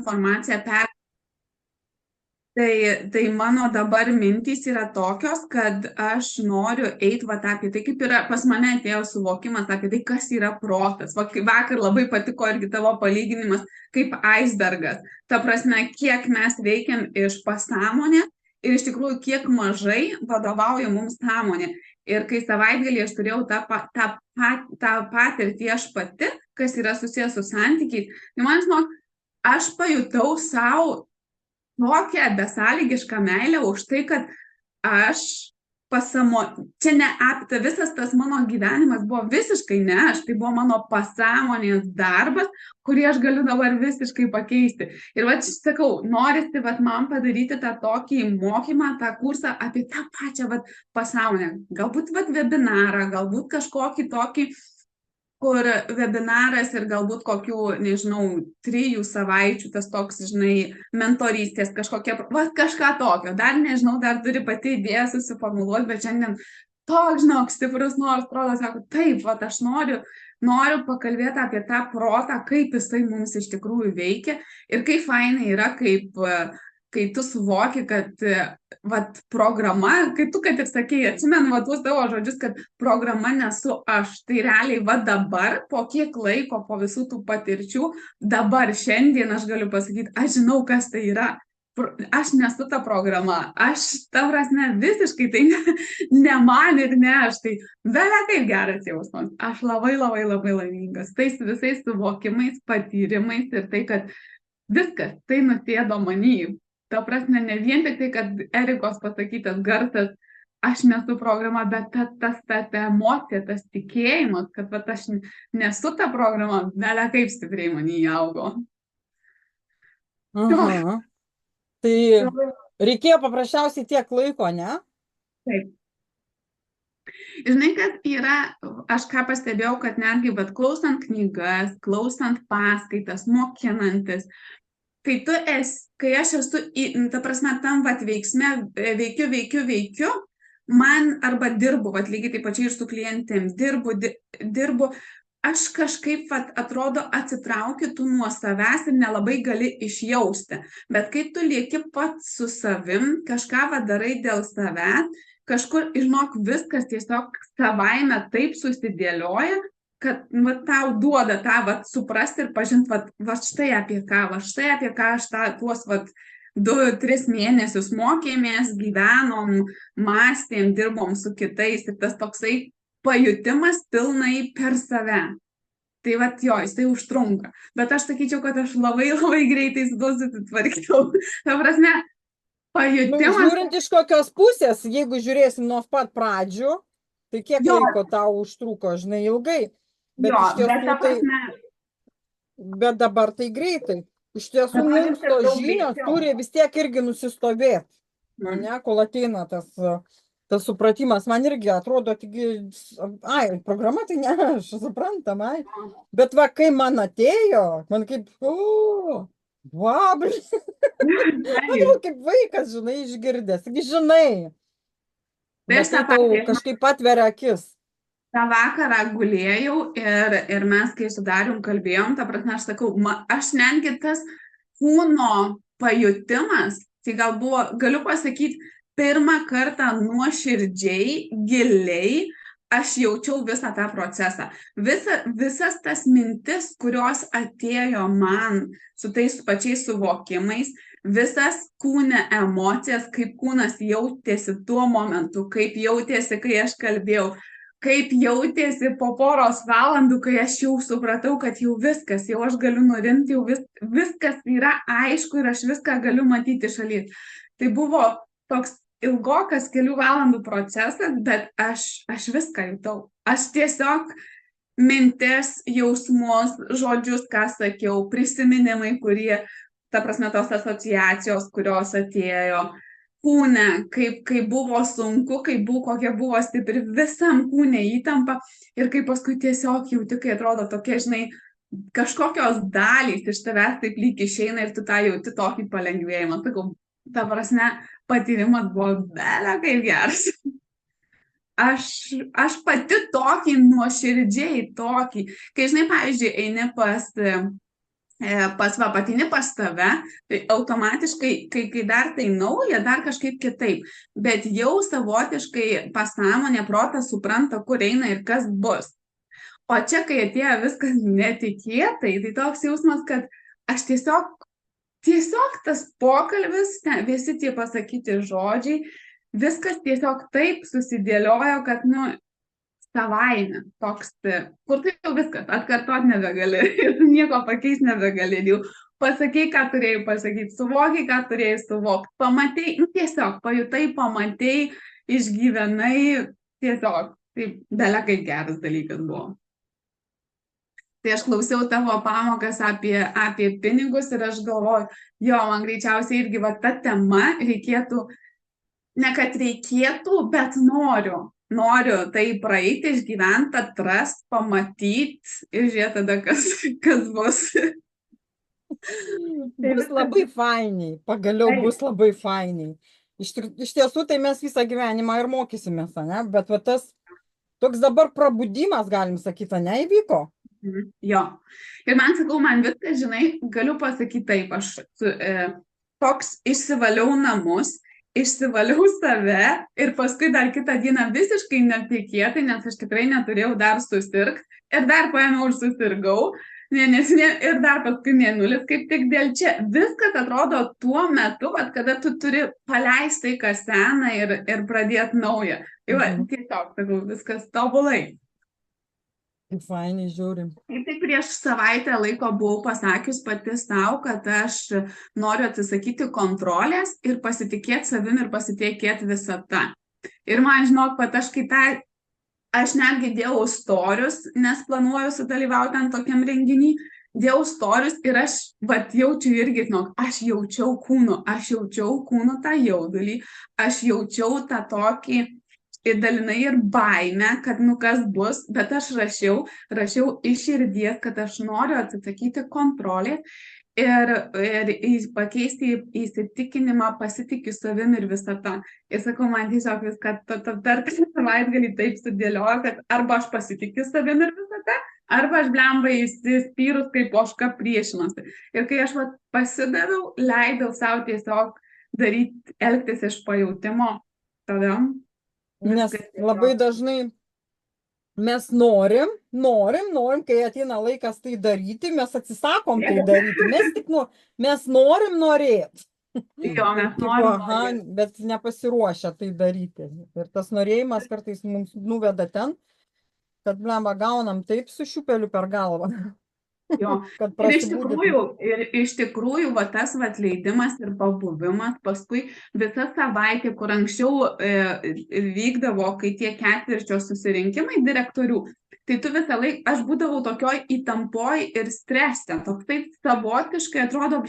informaciją Tai mano dabar mintys yra tokios, kad aš noriu eiti va apie tai, kaip yra pas mane atėjo suvokimas apie tai, kas yra protas. Vakar labai patiko irgi tavo palyginimas, kaip icebergas. Ta prasme, kiek mes veikiam iš pasąmonės ir iš tikrųjų kiek mažai vadovauja mums sąmonė. Ir kai savaitgalį aš turėjau tą patirtį aš pati, kas yra susijęs su santykiais, tai man žinok, aš pajutau savo tokią besąlygišką meilę už tai, kad aš čia ne apie visas tas mano gyvenimas buvo visiškai ne aš, tai buvo mano pasąmonės darbas, kurį aš galiu dabar visiškai pakeisti. Ir va, sakau, norisi man padaryti tą tokį mokymą, tą kursą apie tą pačią pasąmonę. Galbūt webinarą, galbūt kažkokį tokį kur webinaras ir galbūt kokių, nežinau, 3 savaičių, tas toks, žinai, mentorystės kažkokia, kažką tokio. Dar nežinau, dar turi pati idėją susiformuluoti, bet šiandien toks, žinok, stiprus noras, atrodo, sako, taip, aš noriu pakalbėti apie tą protą, kaip jisai mums iš tikrųjų veikia ir kaip fainai yra, kai tu suvoki, kad programa, kaip tu kad ir sakei, atsimenu tuos tavo žodžius, kad programa nesu aš. Tai realiai dabar, po kiek laiko, po visų tų patirčių, dabar šiandien aš galiu pasakyti, aš žinau, kas tai yra. Aš nesu ta programa. Aš, ta prasme, visiškai tai ne man ir ne aš. Tai beveik kaip geras jausmas. Aš labai, labai, labai laimingas. Tais visais suvokimais, patyrimais ir tai, kad viskas, tai nusėdo manį. Ta prasme, ne vien tik tai, kad Erikos pasakytas garsas, aš nesu programa, bet ta emocija, tas tikėjimas, kad aš nesu ta programa, belia kaip stipriai manį augo. Tai reikėjo paprasčiausiai tiek laiko, ne? Taip. Žinai, kad yra, aš ką pastebėjau, kad netgi klausant knygas, klausant paskaitas, mokinantis, kai aš esu, ta prasme, tam veiksme, veikiu, man arba dirbu, lygiai taip pačiai ir su klientėm, dirbu, aš kažkaip, atrodo, atsitraukiu tu nuo savęs ir nelabai gali išjausti. Bet kai tu lieki pats su savim, kažką darai dėl savęs, kažkur, žinok, viskas tiesiog savaime taip susidėlioja, kad tau duoda tą suprasti ir pažinti, štai apie ką aš tuos 2-3 mėnesius mokėmės, gyvenom, mąstėm, dirbom su kitais ir tas toksai pajutimas pilnai per save. Tai jo, jisai užtrunka. Bet aš sakyčiau, kad aš labai, labai greitai su tuo susitvarkiau. Ta prasme, pajutimas... Žiūrint iš kokios pusės, jeigu žiūrėsim nuo pat pradžių, tai kiek laiko tau užtruko, žinai, ilgai. Bet dabar tai greitai. Iš tiesų, mums tos žinios turi vis tiek irgi nusistovėti. Ne, kol ateina tas supratimas, man irgi atrodo, programa tai ne, aš suprantam, bet kai man atėjo, man kaip, kaip vaikas, žinai, išgirdęs, žinai, bet tai tau kažkaip atveria akis. tą vakarą gulėjau ir mes, kai su Darium kalbėjom, ta prasme, aš sakau, aš netgi tas kūno pajutimas, tai gal buvo, galiu pasakyti, pirmą kartą nuoširdžiai, giliai, aš jaučiau visą tą procesą. Visas tas mintis, kurios atėjo man su tais pačiais suvokimais, visas kūne emocijas, kaip kūnas jautėsi tuo momentu, kaip jautėsi, kai aš kalbėjau, kaip jautėsi po poros valandų, kai aš jau supratau, kad jau viskas, jau aš galiu nurimti, jau viskas yra aišku ir aš viską galiu matyti šalyje. Tai buvo toks ilgokas kelių valandų procesas, bet aš viską jutau. Aš tiesiog mintis, jausmus, žodžius, ką sakiau, prisiminimai, kurie, ta prasme, tos asociacijos, kurios atėjo, kūne, kaip buvo sunku, kokia buvo stipri, visam kūne įtampa ir kaip paskui tiesiog jauti, kai atrodo tokie, žinai, kažkokios dalys iš tavęs taip lyg išeina ir tu tą jauti tokį palengvėjimą. Sakau, ta prasme, patyrimas buvo belia kaip geras. Aš pati tokį nuoširdžiai, kai, žinai, pavyzdžiui, eini pas ateini pas tave, tai automatiškai, kai dar tai nauja, dar kažkaip kitaip, bet jau savotiškai pasąmonė protas supranta, kur eina ir kas bus. O čia, kai atėjo viskas netikėtai, tai toks jausmas, kad aš tiesiog tas pokalbis, visi tie pasakyti žodžiai, viskas tiesiog taip susidėliojo, kad, savaime toks, kur tai jau viskas, atkartot nebegali, nieko pakeist nebegali, jau pasakei, ką turėjai pasakyti, suvokiai, ką turėjai suvokti, pamatei, tiesiog pajutai, pamatei, išgyvenai, tiesiog, tai belekai geras dalykas buvo. Tai aš klausiau tavo pamokas apie pinigus ir aš galvoju, jo, man greičiausiai irgi va ta tema reikėtų, ne kad reikėtų, bet noriu tai praeiti, išgyventi, atrast, pamatyti ir žiūrėti tada, kas bus. Bus labai fainiai, pagaliau bus labai fainiai. Iš tiesų, tai mes visą gyvenimą ir mokysimės, ne? Bet va tas toks dabar prabudimas, galim sakyti, neįvyko. Jo. Ir man viskas, žinai, galiu pasakyti taip, aš toks išsivaliau namus, išsivaliau save ir paskui dar kitą dieną visiškai netikėtai, nes aš tikrai neturėjau dar susirgti ir dar paėmiau ir susirgau, ir dar paskui mėnulis, kaip tik dėl čia. Viskas atrodo tuo metu, kada tu turi paleisti tai, kas sena ir pradėti naują. Tai va, tiesiog, sakau, viskas tobulai. Fainai žiūrim. Ir tai prieš savaitę laiko buvau pasakius pati savo, kad aš noriu atsisakyti kontrolės ir pasitikėti savim ir pasitikėti visata. Ir man, žinok, pat aš netgi dėjau storius, nes planuoju sudalyvauti ant tokiam renginį, dėjau storius ir aš jaučiu irgi, aš jaučiau kūnu tą jaudulį, aš jaučiau tą tokį ir dalinai ir baimę, kad kas bus, bet aš rašiau iš širdies, kad aš noriu atsisakyti kontrolės ir pakeisti įsitikinimą, pasitikiu savim ir visata. Ir sakau, man tiesiog viską per savaitgalį taip sudėliojo, kad arba aš pasitikiu savim ir visata, arba aš blemba įsispyrus kaip ožka priešinuosi. Ir kai aš pasidaviau, leidau savo tiesiog daryti, elgtis iš pajautimo tavim. Nes labai dažnai mes norim, kai ateina laikas tai daryti, mes atsisakom tai daryti, mes norim norėti. Jo, mes norim. Bet nepasiruošę tai daryti. Ir tas norėjimas kartais mums nuveda ten, kad gaunam taip su šiupeliu per galvą. Jo. Ir iš tikrųjų tas atleidimas ir pabuvimas, paskui visa savaitė, kur anksčiau vykdavo, kai tie ketvirčio susirinkimai direktorių, tai tu visą laiką, aš būdavau tokioj įtampoj ir strese, toksai savotiškai atrodo,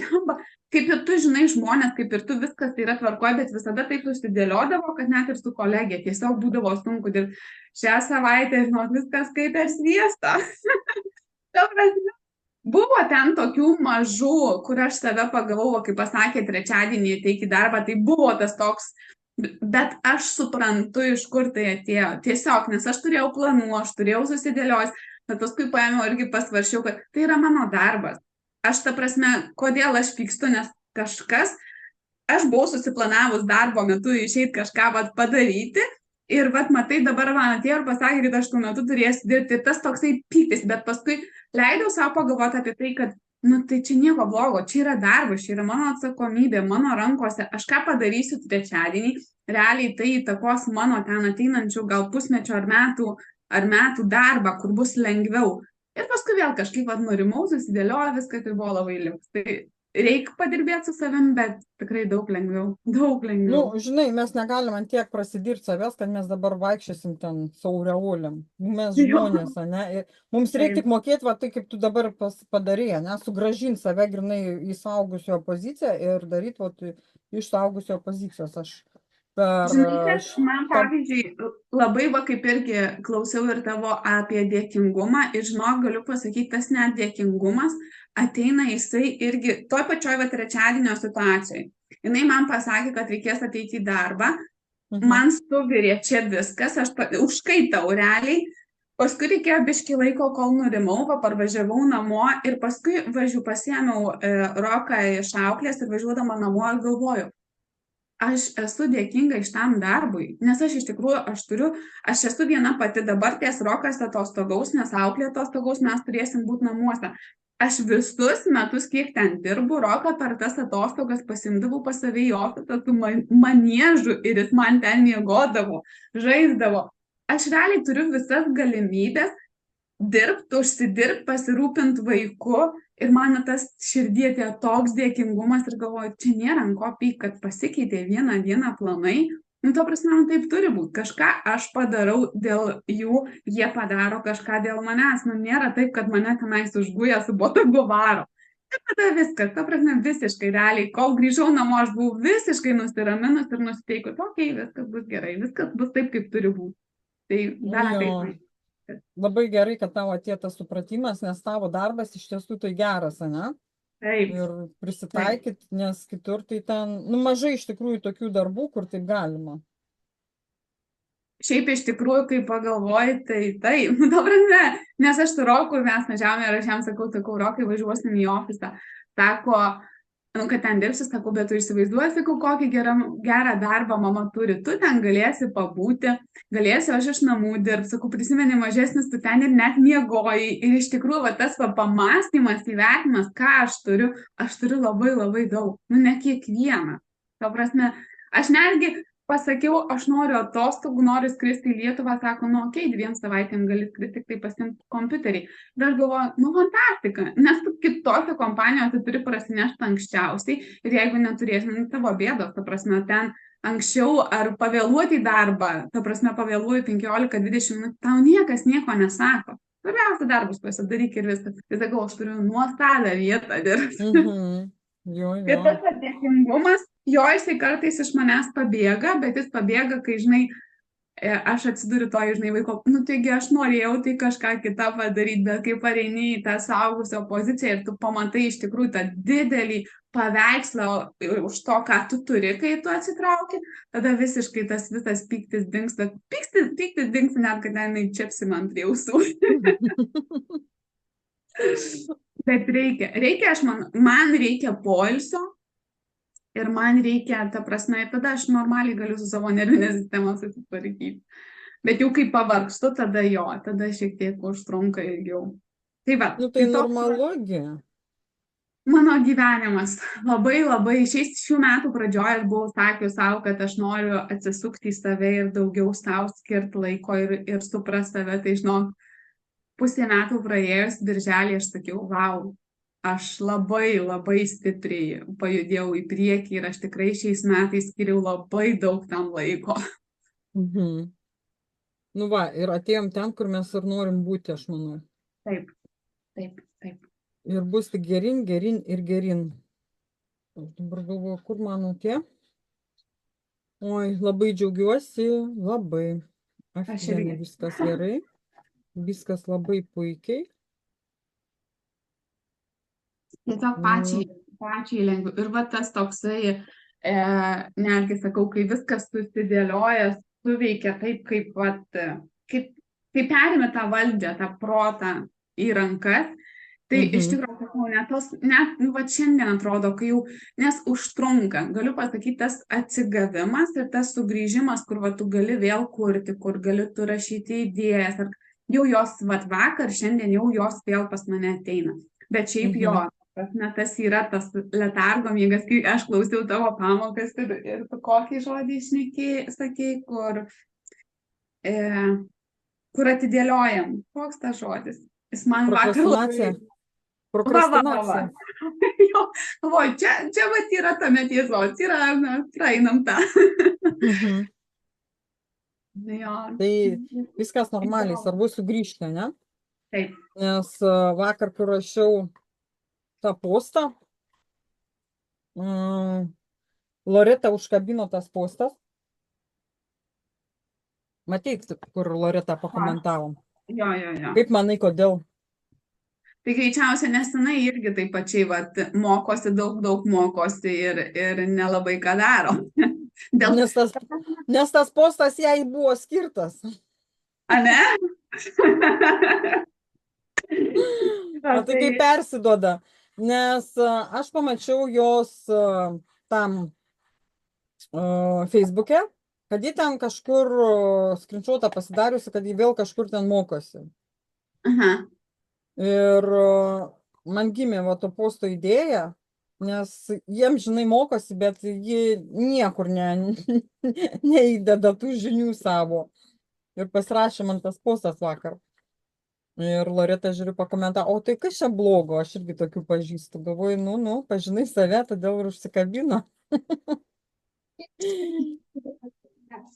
kaip ir tu žinai žmonės, kaip ir tu viskas yra tvarkoj, bet visada taip susidėliodavo, kad net ir su kolegė tiesiog būdavo sunku dirbti. Šią savaitę, viskas kaip per sviestą. Buvo ten tokių mažų, kur aš save pagavau, kai pasakė trečiadienį ateik į darbą, tai buvo tas toks, bet aš suprantu, iš kur tai atėjo. Tiesiog, nes aš turėjau planų, aš turėjau susidėliojus, bet paskui paėmiau irgi pasvaršiau, kad tai yra mano darbas. Aš ta prasme, kodėl aš pykstu, nes aš buvau susiplanavus darbo metu išeiti kažką padaryti. Ir matai, dabar man atėjo ir pasakė, kad aš tuo metu turėsiu dirbti. Ir tas toksai pyktis, bet paskui leidau savo pagalvoti apie tai, kad, tai čia nieko blogo, čia yra darbas, čia yra mano atsakomybė, mano rankose. Aš ką padarysiu trečiadienį, realiai tai įtakos mano ten ateinančių gal pusmečio ar metų darbą, kur bus lengviau. Ir paskui vėl kažkaip nurimau, susidėliojo viskas ir buvo labai liuks. Tai reikia padirbėti su savim, bet tikrai daug lengviau. Žinai, mes negalim ant tiek prasidirbti savęs, kad mes dabar vaikščiosim ten sauliauliam. Mes žmonės, ne? Ir mums reikia tik mokėti, tai kaip tu dabar padarėjai, ne? Sugrąžinti save grinai į suaugusiojo poziciją ir daryti iš suaugusiojo pozicijos. Žinai, man pavyzdžiui, labai kaip irgi klausiau ir tavo apie dėkingumą ir galiu pasakyti, tas net dėkingumas ateina jisai irgi toj pačioj trečiadienio situacijai. Jinai man pasakė, kad reikės ateiti į darbą, man suvirė čia viskas, aš užkaitau realiai, Paskui reikėjo biškį laiko, kol nurimau, parvažiavau namo ir paskui pasiėmiau Roką iš auklės ir važiuodama namo galvoju, aš esu dėkinga šitam darbui, nes aš iš tikrųjų, aš esu viena pati, dabar ties Rokas atostogaus, nes auklė atostogaus, mes turėsim būti namuose. Aš visus metus, kiek ten dirbu, Roką per tas atostogas pasimdavau pas save į ofisą su maniežu ir jis man ten miegodavo, žaisdavo. Aš realiai turiu visas galimybės dirbti, užsidirbti, pasirūpinti vaiku ir man tas širdie tie toks dėkingumas ir galvoju, čia nėra ant ko pykt, kad pasikeitė vieną dieną planai. Nu, to prasme, taip turi būti. Kažką aš padarau dėl jų, jie padaro kažką dėl manęs. Nu, nėra taip, kad mane tenais užguja su botagu varo. Ir tada viskas, ta prasme, visiškai realiai, kol grįžau namo, aš buvau visiškai nusiraminus ir nusiteikus, okei, viskas bus gerai, viskas bus taip, kaip turi būti. Tai dar taip. Labai gerai, kad tavo atėjo tas supratimas, nes tavo darbas iš tiesų tai geras, ne? Taip. Ir prisitaikyti, nes kitur tai ten, nu, mažai iš tikrųjų tokių darbų, kur taip galima. Šiaip iš tikrųjų, kai pagalvoji, tai, nu, dabar ne, nes aš su Roku, mes važiavome ir aš jam sakau, Rokai, važiuosim į ofisą. Sako, nu, kad ten dirbsi, sakau, bet tu įsivaizduoji, sakau, kokį gerą darbą mama turi, tu ten galėsi pabūti, galėsiu aš iš namų dirbti, sakau, prisimeni mažesnis, tu ten ir net miegojai ir iš tikrųjų va, tas pamastymas, įvertinimas, ką aš turiu labai labai daug, nu, ne kiekvieną. Ta prasme, aš netgi pasakiau, aš noriu atostogų, noriu skristi į Lietuvą, sako, nu, okei, 2 savaitėm gali skristi, tik tai pasimti kompiuterį. Ir aš galvoju, nu, fantastika, nes tu kitose kompanijose turi prasinešti anksčiausiai ir jeigu neturėsi, nu, tavo bėdos, ta prasme, ten anksčiau ar pavėluoti į darbą, ta prasme, pavėluoji 15-20 minučių, tau niekas nieko nesako. Svarbiausia darbus pasidaryk ir viskas. Tai sakau, aš turiu nuostabią vietą dirbti. Ir tas dėkingumas, jisai kartais iš manęs pabėga, bet jis pabėga, kai, žinai, aš atsiduriu to, žinai, vaiko, nu, taigi aš norėjau tai kažką kitą padaryti, bet kai pareini į tą suaugusio poziciją ir tu pamatai iš tikrųjų tą didelį paveikslą už to, ką tu turi, kai tu atsitrauki, tada visiškai tas visas pyktis dingsta. Pyktis dingsta net, kad jinai čiapsi man prie ausų. Bet reikia, man reikia poilsio ir man reikia, ta prasme, tada aš normaliai galiu su savo nervinė sistema susitvarkyti. Bet jau kai pavargstu, tada šiek tiek užtrunka ilgiau. Tai va. Nu, tai normalugi. Mano gyvenimas labai, šių metų pradžioje aš buvau sakius savo, kad aš noriu atsisukti į save ir daugiau savo skirti laiko ir suprasti save, tai žinok, 1,5 metų praėjus birželį aš sakiau, wow, aš labai stipriai pajudėjau į priekį ir aš tikrai šiais metais skiriau labai daug tam laiko. Mhm. Nu va, ir atėjom ten, kur mes ir norim būti, aš manau. Taip. Ir bus tik gerin ir gerin. Aš dabar galvoju, kur mano tie? Oi, labai džiaugiuosi, labai. Aš irgi. Viskas gerai. Viskas labai puikiai. Tiesiog pačiai lengviau. Ir va tas toksai, netgi sakau, kai viskas susidėlioja, suveikia taip, kaip perėmė tą valdžią, tą protą į rankas, tai iš tikrųjų, net šiandien atrodo, kai jau, nes užtrunka, galiu pasakyti, tas atsigavimas ir tas sugrįžimas, kur tu gali vėl kurti, kur gali tu rašyti idėjas, ar jau jos vakar, šiandien jau jos vėl pas mane ateina. Bet šiaip tas yra tas letargo miegas, kai aš klausiau tavo pamokas ir tu kokį žodį sakei, kur atidėliojam. Koks tas žodis? Jis man vakar Prokrastinacija. Čia vat yra tame tiesos, praeinam tą. Tai viskas normaliai, svarbu sugrįžti, ne? Taip. Nes vakar, kur rašiau tą postą, Loreta užkabino tas postas. Matei, kur Loreta pakomentavom? Jo. Kaip manai, kodėl? Tai greičiausiai nesenai irgi taip pačiai mokosi, daug mokosi ir nelabai ką daro. Nes tas postas jai buvo skirtas. A ne? O tai kaip persiduoda, nes aš pamačiau jos tam Facebook'e, kad ji ten kažkur skrinšotą pasidariusi, kad ji vėl kažkur ten mokosi. Aha. Ir man gimė va to posto idėja, nes jiem, žinai, mokosi, bet ji niekur neįdeda tų žinių savo. Ir pasirašė man tas postas vakar. Ir Loreta, žiūriu, pakomentavo, o tai kas čia blogo, aš irgi tokių pažįstu. Galvoju, nu, pažinai save, todėl ir užsikabino.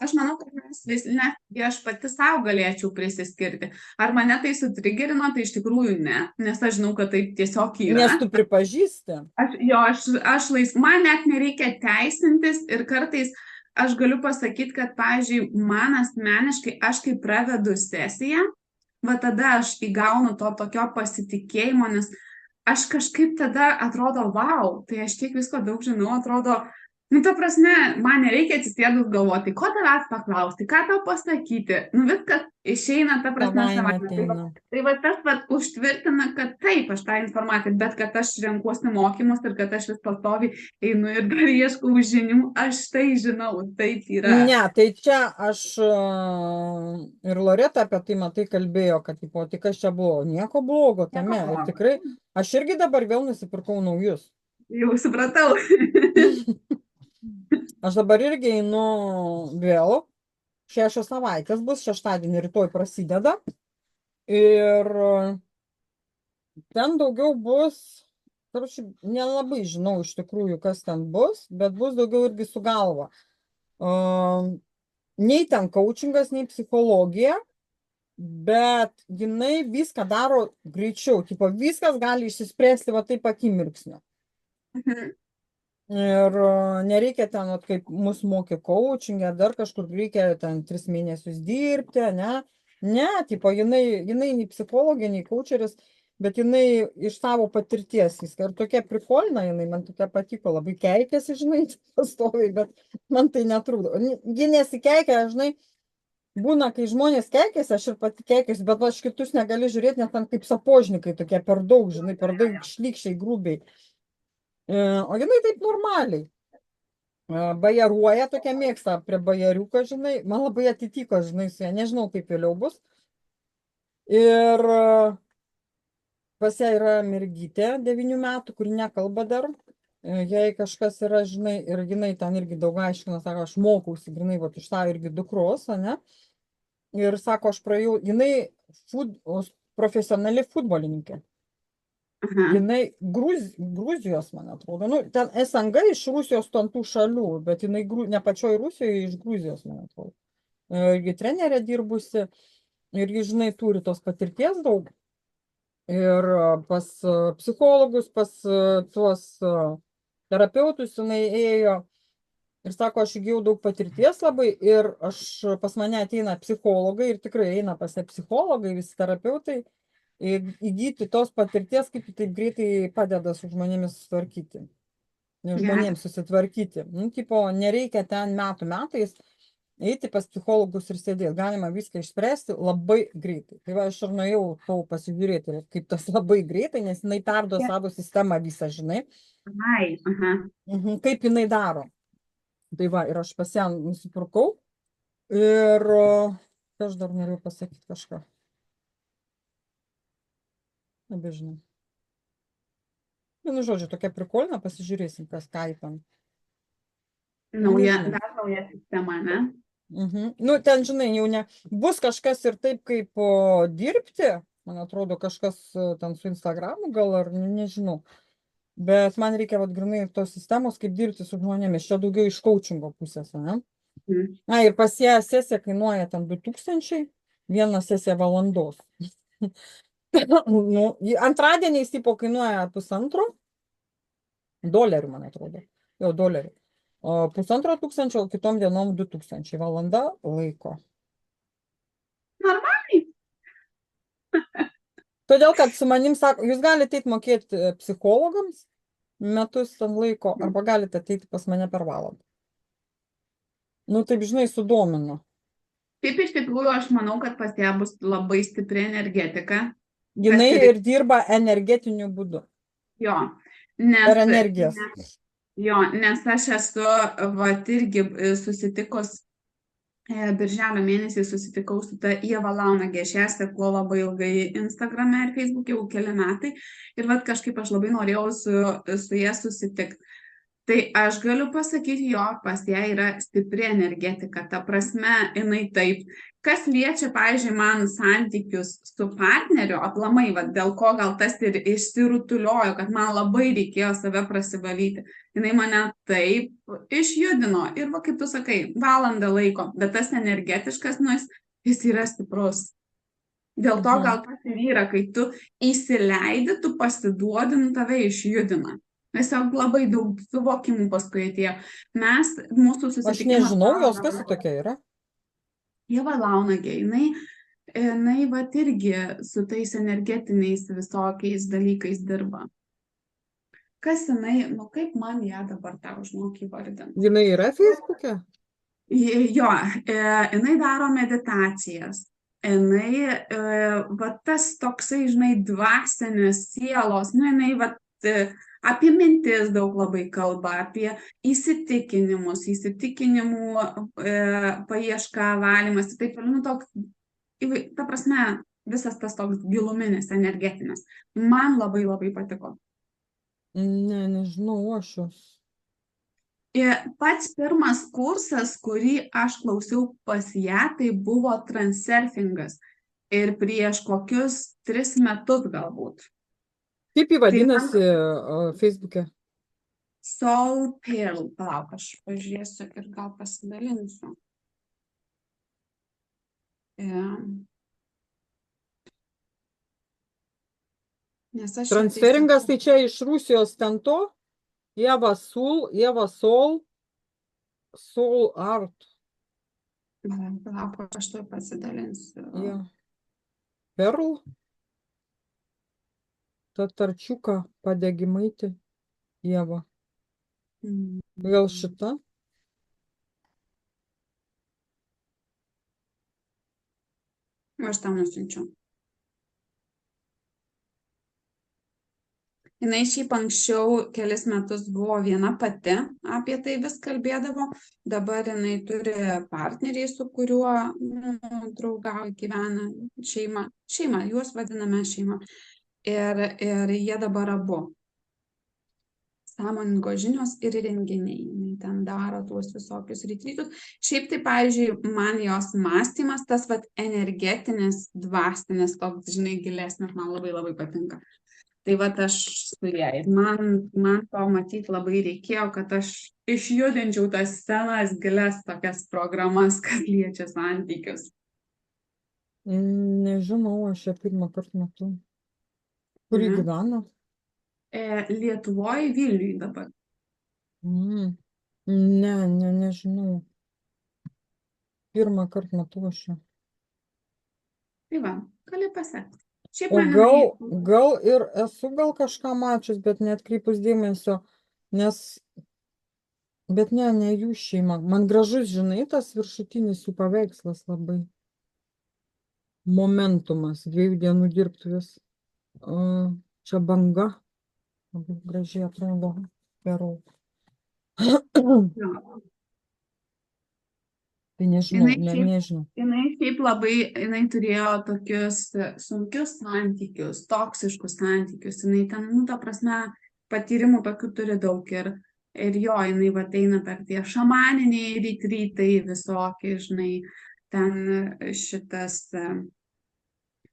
Aš manau, kad mes vis, netgi aš pati savo galėčiau prisiskirti. Ar mane tai sutrigerino, tai iš tikrųjų ne, nes aš žinau, kad taip tiesiog yra. Nes tu pripažįsti. Aš man net nereikia teisintis ir kartais aš galiu pasakyti, kad, pavyzdžiui, man asmeniškai, aš kai pravedu sesiją, va tada aš įgaunu to tokio pasitikėjimo, nes aš kažkaip tada atrodo, wow, tai aš tiek visko daug žinau, atrodo, nu, ta prasme, man nereikia atsisėdus galvoti, ko tavęs paklausti, ką tau pasakyti, nu, viskas išeina, ta prasme, savaime. Tai va tas va užtvirtina, kad taip, aš tą informaciją, bet kad aš renkuosi mokymus ir kad aš vis pastovi einu ir dar ieškau žinių, aš tai žinau, taip yra. Ne, tai čia aš ir Loreta apie tai, matai, kalbėjo, kad, tipo, tai kas čia buvo, nieko blogo tame. Ir tikrai, aš irgi dabar vėl nusipirkau naujus. Jau supratau. Aš dabar irgi einu vėl, 6 savaitės bus, šeštadienį rytoj prasideda. Ir ten daugiau bus, nelabai žinau iš tikrųjų, kas ten bus, bet bus daugiau irgi su galva. Nei ten coachingas, nei psichologija, bet jinai viską daro greičiau. Tipo, viskas gali išsispręsti va taip akimirksniu. Ir nereikia ten, kaip mus mokė coachingė, dar kažkur reikia ten 3 mėnesius dirbti, ne? Ne, tipo, jinai nei psichologė, nei coacheris, bet jinai iš savo patirties viską. Ir tokia prikolina jinai, man tokia patiko, labai keikėsi, žinai, pastoviai, bet man tai netrūkdo. Ji nesikeikia, žinai, būna, kai žmonės keikėsi, aš ir pati keikėsi, bet aš kitus negaliu žiūrėti, nes ten kaip sapožnikai tokie per daug, žinai, per daug šlykščiai, grubiai. O jinai taip normaliai. Bajaruoja, tokia mėgsta prie bajariuką, žinai, man labai atitiko, žinai, su ją, nežinau, kaip vėliau bus. Ir pas ją yra mergytė 9 metų, kuri nekalba dar. Jei kažkas yra, žinai, ir jinai ten irgi daug aiškina, sako, aš mokausi, grinai, va, iš tą irgi dukros, ne? Ir sako, aš praėjau, jinai profesionali futbolininkė. Jinai Gruzijos, man atrodo, nu, ten SNG iš Rusijos tų šalių, bet jinai ne pačioj Rusijoje, iš Gruzijos, man atrodo. Irgi trenerė dirbusi ir ji, žinai, turi tos patirties daug. Ir pas psichologus, pas tuos terapeutus jinai ėjo ir sako, aš įgijau daug patirties labai ir pas mane ateina psichologai ir tikrai eina pas psichologai, visi terapeutai. Įgyti tos patirties, kaip taip greitai padeda su žmonėmis susitvarkyti. Žmonėms susitvarkyti. Nu, tipo, nereikia ten metais eiti pas psichologus ir sėdėti. Galima viską išspręsti labai greitai. Tai va, aš ir nuėjau tau pasižiūrėti, kaip tas labai greitai, nes jinai perduo savo sistemą visą, žinai. Kaip jinai daro. Tai va, ir aš pas ją nusipirkau. Ir aš dar noriu pasakyti kažką. Nebežinau. Vienu žodžiu, tokia prikolina, pasižiūrėsim, kas ką ten. Dar nauja sistema, ne? Nu, ten, žinai, jau ne. Bus kažkas ir taip, kaip dirbti, man atrodo, kažkas ten su Instagramu gal, ar nežinau. Bet man reikia, vat, grinai, tos sistemos, kaip dirbti su žmonėmis. Čia daugiau iš coachingo pusės, ne? Na, ir pas ją sesija kainuoja ten 2000, viena sesija valandos. Nu, antradieniais tipo kainuoja $1,500, man atrodo. Jau $1. O $1,500, o kitom dienom 2000 valanda laiko. Normaliai. Todėl, kad su manim sako, jūs galite ateiti mokėti psichologams metus ten laiko, arba galite ateiti pas mane per valandą. Nu, taip, žinai, sudomino. Taip iš tikrųjų, aš manau, kad pas ją bus labai stipri energetika. Jinai ir dirba energetiniu būdu. Jo, Per energijas. nes aš esu, vat irgi susitikus, birželio mėnesį susitikau su ta Ieva Launagė, aš ją seku labai ilgai Instagrame ir Facebook'e, jau keli metai, ir vat kažkaip aš labai norėjau su ją susitikti. Tai aš galiu pasakyti, jo, pas ją yra stipri energetika, ta prasme, jinai taip. Kas liečia, pavyzdžiui, man santykius su partneriu, aplamai, va, dėl ko gal tas ir išsirutuliojo, kad man labai reikėjo save prasivalyti. Jinai mane taip išjudino ir, va, kaip tu sakai, valandą laiko, bet tas energetiškas, nu, jis yra stiprus. Dėl to gal tas ir yra, kai tu įsileidi, tu pasiduodi, nu, tave išjudina. Tiesiog labai daug suvokimų paskui atėjo. Mūsų susitikimas... Aš nežinau, jos kas tokia yra. Ieva Launagė, jinai vat irgi su tais energetiniais visokiais dalykais dirba. Kas jinai, nu kaip man ją dabar tau žinok įvardinti? Jinai yra Facebook'e? Jo, jinai daro meditacijas. Jinai, va tas toksai, žinai, dvasinės sielos, nu jinai, va, apie mintis daug labai kalba, apie įsitikinimus, įsitikinimų paiešką, valymas, taip, nu, toks, ta prasme, visas tas toks giluminis, energetinis. Man labai labai patiko. Ne, nežinau, aš jos. Pats pirmas kursas, kurį aš klausiau pas ją, tai buvo transurfingas. Ir prieš kokius 3 metus galbūt. Kaip jį vadinasi Facebook'e? Soul Pearl. Palauk, aš pažiūrėsiu ir gal pasidalinsiu. Transferingas tai čia iš Rusijos ten to? Ieva Soul Art. Palauk, aš to pasidalinsiu. Yeah. Pearl? Tatarčiuką Padegimaitį. Ieva. Gal šita? Aš tau nusiunčiu. Jinai šiaip anksčiau kelis metus buvo viena pati, apie tai vis kalbėdavo. Dabar jinai turi partnerį, su kuriuo draugauja, gyvena šeima, juos vadiname šeima. Ir jie dabar abu. Sąmoningos žinios ir renginiai. Jinai ten daro tuos visokius retrytus. Šiaip tai, pavyzdžiui, man jos mąstymas, tas vat energetinis, dvasinis, toks, žinai, gilesnis, man labai labai patinka. Tai vat aš su ją. Ir man to matyti labai reikėjo, kad aš išjudinčiau tas senas gilias tokias programas, kas liečia santykius. Nežinau, aš ją pirmą kartą matau. Kur ji gyvena? Lietuvoje, Vilniuje dabar. Nežinau. Pirmą kartą matau aš ją. Tai va, gali pasekti. O gal ir esu gal kažką mačius, bet neatkreipus dėmesio, bet ne jų šeima. Man gražus, žinai, tas viršutinis jų paveikslas labai. Momentumas, 2 dienų dirbtuvės. Čia banga. Labai gražiai atrodo. Perau. Tai nežinau. Jinai šiaip labai, jinai turėjo tokius sunkius santykius, toksiškus santykius. Jinai ten, nu, ta prasme, patyrimų tokių turi daug. Ir jo, jinai va eina per tie šamaniniai retrytai visokie, žinai, ten šitas,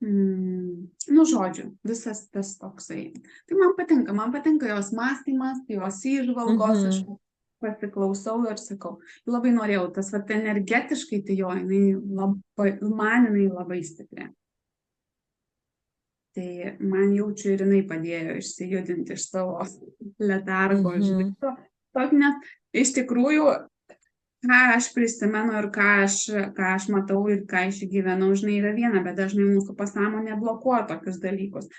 nu, žodžiu, visas tas toksai. Tai man patinka jos mąstymas, jos įžvalgos, aš pasiklausau ir sakau, labai norėjau, tas vat energetiškai, tai jo, jinai labai stipri. Tai man jaučiu ir jinai padėjo išsijudinti iš savo letargo, nes iš tikrųjų, ką aš prisimenu ir ką aš matau ir ką aš gyvenau, žinai, yra viena, bet dažnai mūsų pasąmonė blokuoja tokius dalykus.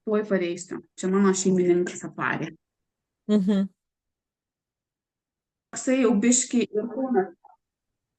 Tuoj pareisiu. Čia mano šeimininkas aparė. Toksai jau biški ir kūnas.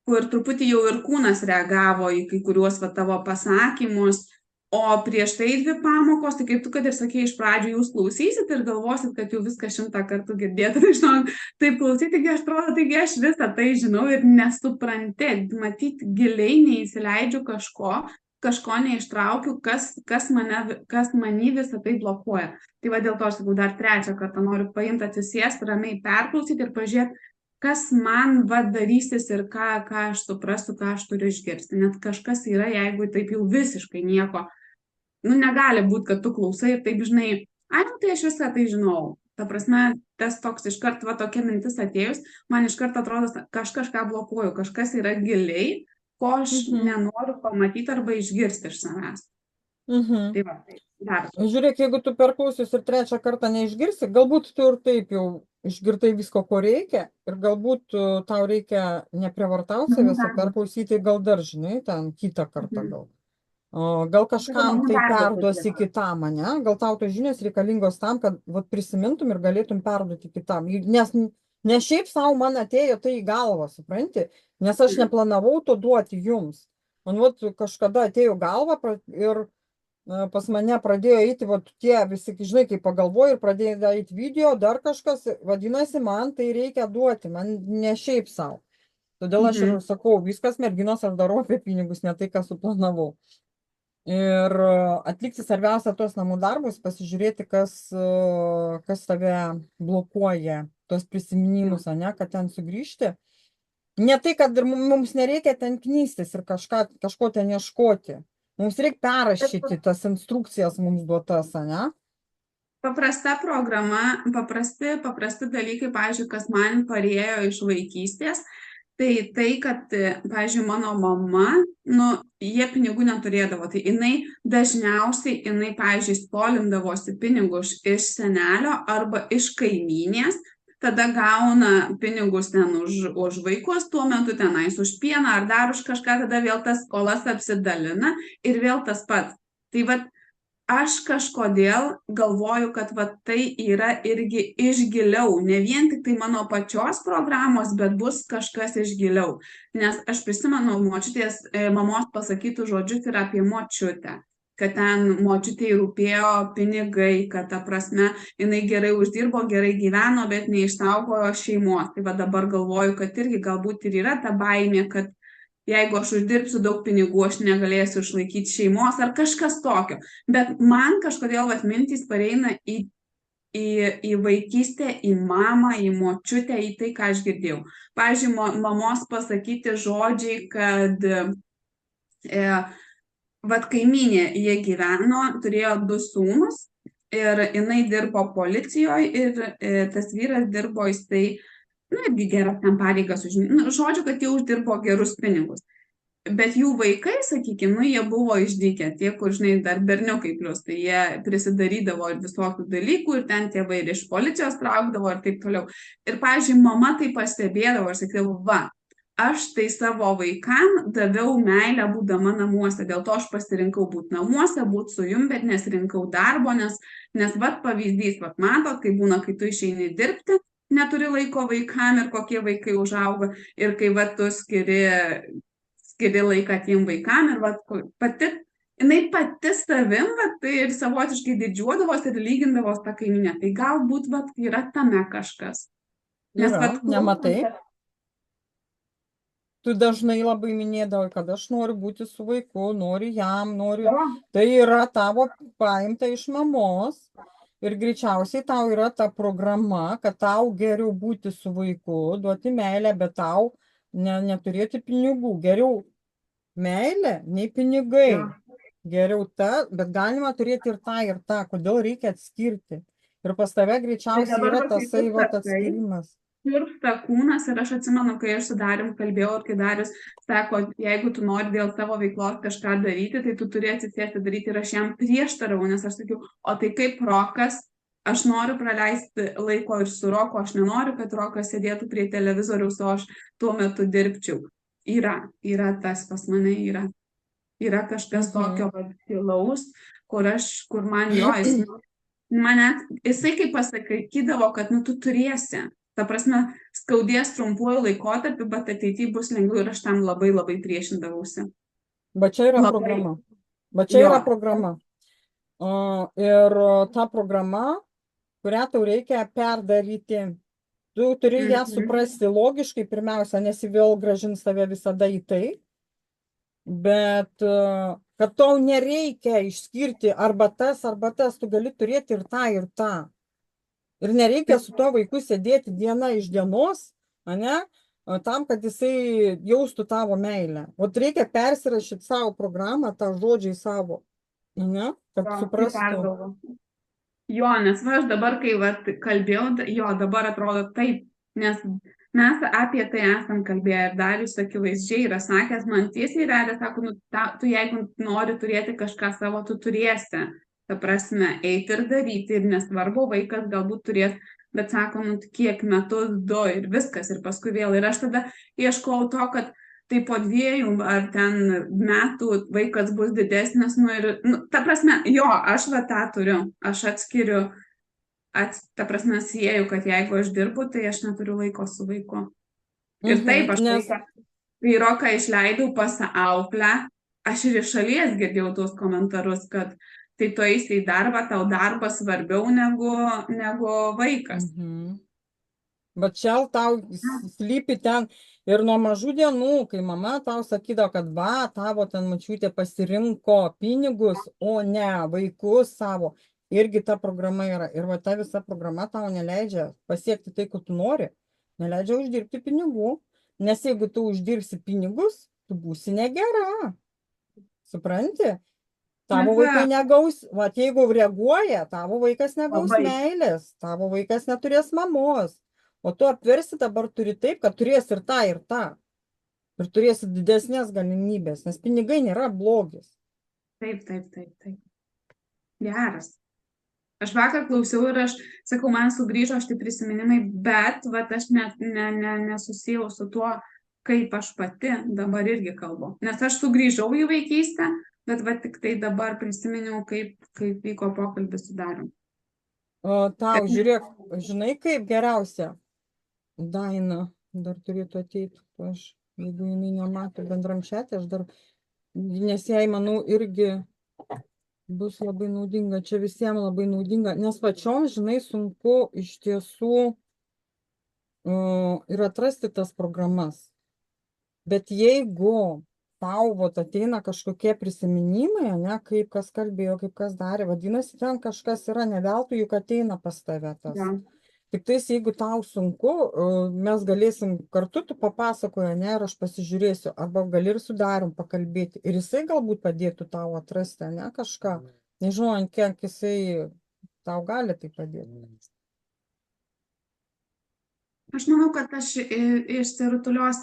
kur truputį jau ir kūnas reagavo į kai kuriuos va tavo pasakymus, o prieš tai 2 pamokos, tai kaip tu, kad ir sakei, iš pradžių jūs klausysit ir galvosit, kad jau viską 100 kartų girdėt, tai žinok, taip klausyti, taigi aš atrodo, taigi aš visą tai žinau ir nesupranti, matyti giliai neįsileidžiu kažko neištraukiu, kas manį visą tai blokuoja. Tai va dėl to aš sakau, dar 3 kartą noriu paimti, atsisėsti, ramiai perklausyti ir pažiūrėti, kas man darysis ir ką aš suprasiu, ką aš turiu išgirsti. Net kažkas yra, jeigu taip jau visiškai nieko, negali būti, kad tu klausai ir taip žinai, tai aš viską tai žinau. Ta prasme, tas toks iškart, tokia mintis atėjus, man iškart atrodo, kažką blokuoju, kažkas yra giliai, ko aš nenoriu pamatyti arba išgirsti iš savęs. Tai va, tai dar. Žiūrėk, jeigu tu perklausius ir 3 kartą neišgirsi, galbūt tu ir taip jau išgirdai visko, ko reikia, ir galbūt tau reikia neprievartauti savęs, o perklausyti gal dar, žinai, ten kitą kartą gal. Gal kažkam tai perduosi kitam, ne? Gal tau tos žinios reikalingos tam, kad prisimintum ir galėtum perduoti kitam. Nes ne šiaip savo man atėjo tai į galvą, supranti? Nes aš neplanavau to duoti jums. Man kažkada atėjo galva ir pas mane pradėjo eiti, tie visi, žinai, kai pagalvoju ir pradėjo daryti video, dar kažkas, vadinasi, man tai reikia duoti, man ne šiaip savo. Todėl aš ir sakau, viskas merginos, aš darau apie pinigus, ne tai, ką suplanavau. Ir atlikti svarbiausia tos namų darbus, pasižiūrėti, kas tave blokuoja, tos prisiminimus, ne, kad ten sugrįžti. Ne tai, kad mums nereikia ten knystis ir kažko ten ieškoti. Mums reikia perrašyti tas instrukcijas mums duotas, ne? Paprasta programa, paprasti dalykai, pavyzdžiui, kas man parėjo iš vaikystės, tai, kad, pavyzdžiui, mano mama, jie pinigų neturėdavo, tai jinai dažniausiai, pavyzdžiui, skolindavosi pinigus iš senelio arba iš kaimynės, tada gauna pinigus ten už vaikus, tuo metu tenais už pieną ar dar už kažką, tada vėl tas skolas apsidalina ir vėl tas pats. Tai aš kažkodėl galvoju, kad tai yra irgi iš giliau, ne vien tik tai mano pačios programos, bet bus kažkas iš giliau. Nes aš prisimenu mamos pasakytų žodžius ir apie močiutę, kad ten močiutei rūpėjo pinigai, kad ta prasme jinai gerai uždirbo, gerai gyveno, bet neišsaugojo šeimos. Tai dabar galvoju, kad irgi galbūt ir yra ta baimė, kad jeigu aš uždirbsiu daug pinigų, aš negalėsiu išlaikyti šeimos ar kažkas tokio. Bet man kažkodėl mintys pareina į vaikystę, į mamą, į močiutę, į tai, ką aš girdėjau. Pavyzdžiui, mamos pasakyti žodžiai, kad kaimynė jie gyveno, turėjo 2 sūnus ir jinai dirbo policijoje ir tas vyras dirbo, jisai, irgi geras ten pareigas, žodžiu, kad jie uždirbo gerus pinigus. Bet jų vaikai, sakykime, jie buvo išdykę, tie, kur, žinai, dar berniukai plius, tai jie prisidarydavo ir visokių dalykų ir ten tėvai ir iš policijos traukdavo ir taip toliau. Ir, pavyzdžiui, mama tai pastebėdavo ir sakydavo, aš tai savo vaikam daviau meilę būdama namuose, dėl to aš pasirinkau būti namuose, būti su jum, bet nesirinkau darbo, nes pavyzdys, matot, kai būna, kai tu išeini dirbti, neturi laiko vaikam ir kokie vaikai užauga ir kai tu skiri laiką tiem vaikam ir jinai pati savim, tai ir savotiškai didžiuodavos ir lygindavos tą kaimynę. Tai galbūt yra tame kažkas. Nes nematai. Tu dažnai labai minėdavai, kad aš noriu būti su vaiku, noriu jam, noriu. Tai yra tavo paimta iš mamos ir greičiausiai tau yra ta programa, kad tau geriau būti su vaiku, duoti meilę, bet tau neturėti pinigų. Geriau meilė, nei pinigai. Geriau bet galima turėti ir tą. Kodėl reikia atskirti? Ir pas tave greičiausiai yra tasai atskirimas. Tirpsta kūnas ir aš atsimenu, kai aš su Darium kalbėjau ir kai Darius sako, jeigu tu nori dėl savo veiklos kažką daryti, tai tu turi atsisėsti daryti ir aš jam prieštaravau, nes aš sakiau, o tai kaip Rokas, aš noriu praleisti laiko ir su Roku, aš nenoriu, kad Rokas sėdėtų prie televizoriaus, o aš tuo metu dirbčiau. Yra tas pas mane, yra kažkas tokio gilaus, kur man jisai kaip pasakydavo, kad tu turėsi. Ta prasme, skaudės trumpuoju laikotarpiu, bet ateityje bus lengviau ir aš tam labai labai priešindavausi. Bet čia yra Labai. programa. Bet čia Jo. yra programa. Ir ta programa, kurią tau reikia perdaryti, tu turi ją suprasti logiškai, pirmiausia, nes ji vėl grąžins tave visada į tai, bet kad tau nereikia išskirti arba tas, tu gali turėti ir tą, ir tą. Ir nereikia su tuo vaiku sėdėti diena iš dienos, ane, tam, kad jisai jaustų tavo meilę. O reikia persirašyti savo programą, tą žodžiai savo, ane, kad suprastų. Jo, nes va, aš dabar, kai kalbėjau, jo, dabar atrodo taip, nes mes apie tai esam kalbėję ir Darius akivaizdžiai yra sakęs, man tiesiai vedė, sako, nu, tu jeigu nori turėti kažką savo, tu turėsi, ta prasme, eiti ir daryti, ir nesvarbu, vaikas galbūt turės, bet sako, nu, kiek metus, 2 ir viskas, ir paskui vėl. Ir aš tada ieškau to, kad tai po 2 ar ten metų vaikas bus didesnis, nu ir, nu, ta prasme, jo, aš va tą turiu, aš atskiriu, ta prasme, sieju, kad jeigu aš dirbu, tai aš neturiu laiko su vaiku. Ir taip, aš kai Roką išleidau pas auklę, aš ir iš šalies girdėjau tuos komentarus, kad tai tu eisi į darbą, tau darbas svarbiau negu vaikas. Bet čia tau slypi ten ir nuo mažų dienų, kai mama tau sakydavo, kad va, tavo ten mačiutė pasirinko pinigus, o ne vaikus savo, irgi ta programa yra. Ir va ta visa programa tau neleidžia pasiekti tai, ko tu nori, neleidžia uždirbti pinigų, nes jeigu tu uždirbsi pinigus, tu būsi negera. Supranti? Tavo vaikai negaus, va, jeigu reaguoja, tavo vaikas negaus meilės, tavo vaikas neturės mamos. O tu apversi dabar turi taip, kad turės ir tą, ir tą. Ir turėsi didesnės galimybės, nes pinigai nėra blogis. Taip. Geras. Aš vakar klausiau ir aš sakau, man sugrįžo šitie prisiminimai, bet vat, aš nesusijau su tuo, kaip aš pati dabar irgi kalbu. Nes aš sugrįžau į vaikystę, bet vat, tik tai dabar prisiminiau, kaip vyko pokalbis su Darium. Tau, žiūrėk, žinai kaip geriausia? Daina dar turėtų ateiti, jeigu jinai nemato bendram šete, aš dar, nes jai, manau, irgi bus labai naudinga, čia visiems labai naudinga, nes pačiom, žinai, sunku iš tiesų ir atrasti tas programas. Bet jeigu tau ateina kažkokie prisiminimai, ne, kaip kas kalbėjo, kaip kas darė, vadinasi, ten kažkas yra, ne veltui juk ateina pas tave tas. Ja. Tik tais, jeigu tau sunku, mes galėsim kartu, tu papasakoji, ne, ir aš pasižiūrėsiu, arba gali ir su Darium pakalbėti. Ir jisai galbūt padėtų tau atrasti, ne, kažką. Nežinau, ant kiek jisai tau gali tai padėti. Aš manau, kad aš išsirutulios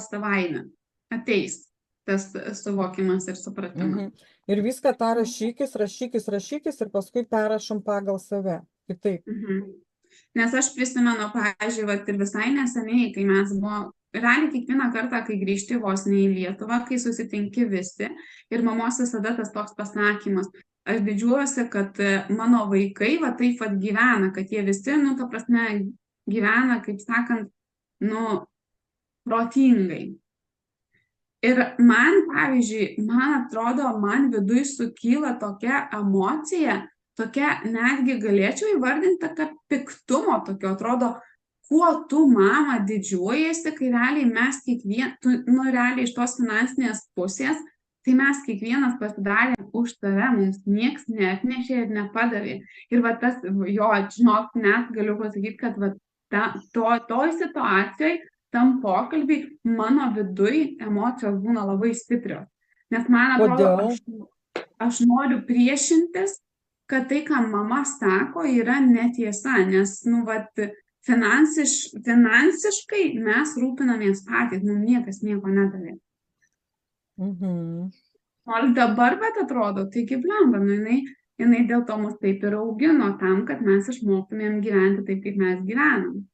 savaime. Ateis tas suvokimas ir supratimas. Ir viską tą rašykis ir paskui perrašom pagal save. Kitaip. Nes aš prisimenu, pavyzdžiui, ir visai neseniai, kai mes realiai kiekvieną kartą, kai grįžti vos ne į Lietuvą, kai susitinki visi, ir mamos visada tas toks pasakymas, aš didžiuojuosi, kad mano vaikai taip gyvena, kad jie visi, nu, ta prasme, gyvena, kaip sakant, nu, protingai. Ir man, pavyzdžiui, man atrodo, man viduj sukyla tokia emocija, tokia netgi galėčiau įvardinti tokia piktumo, tokio atrodo, kuo tu, mama, didžiuojasi, kai realiai mes realiai iš tos finansinės pusės, tai mes kiekvienas pasidarėm už tave, mums nieks neatnešė ir nepadavė. Ir va tas, jo, žinok, net galiu pasakyti, kad toj situacijoje, tam pokalbį, mano viduj emocijos būna labai stiprios. Nes man atrodo, aš noriu priešintis, kad tai, ką mama sako, yra netiesa, nes, nu, finansiškai mes rūpinamės patys, mums niekas nieko nedavė. Nors dabar, bet atrodo, tai kaip lengva, nu, jinai dėl to mus taip ir augino tam, kad mes išmoktumėm gyventi taip, kaip mes gyvenam.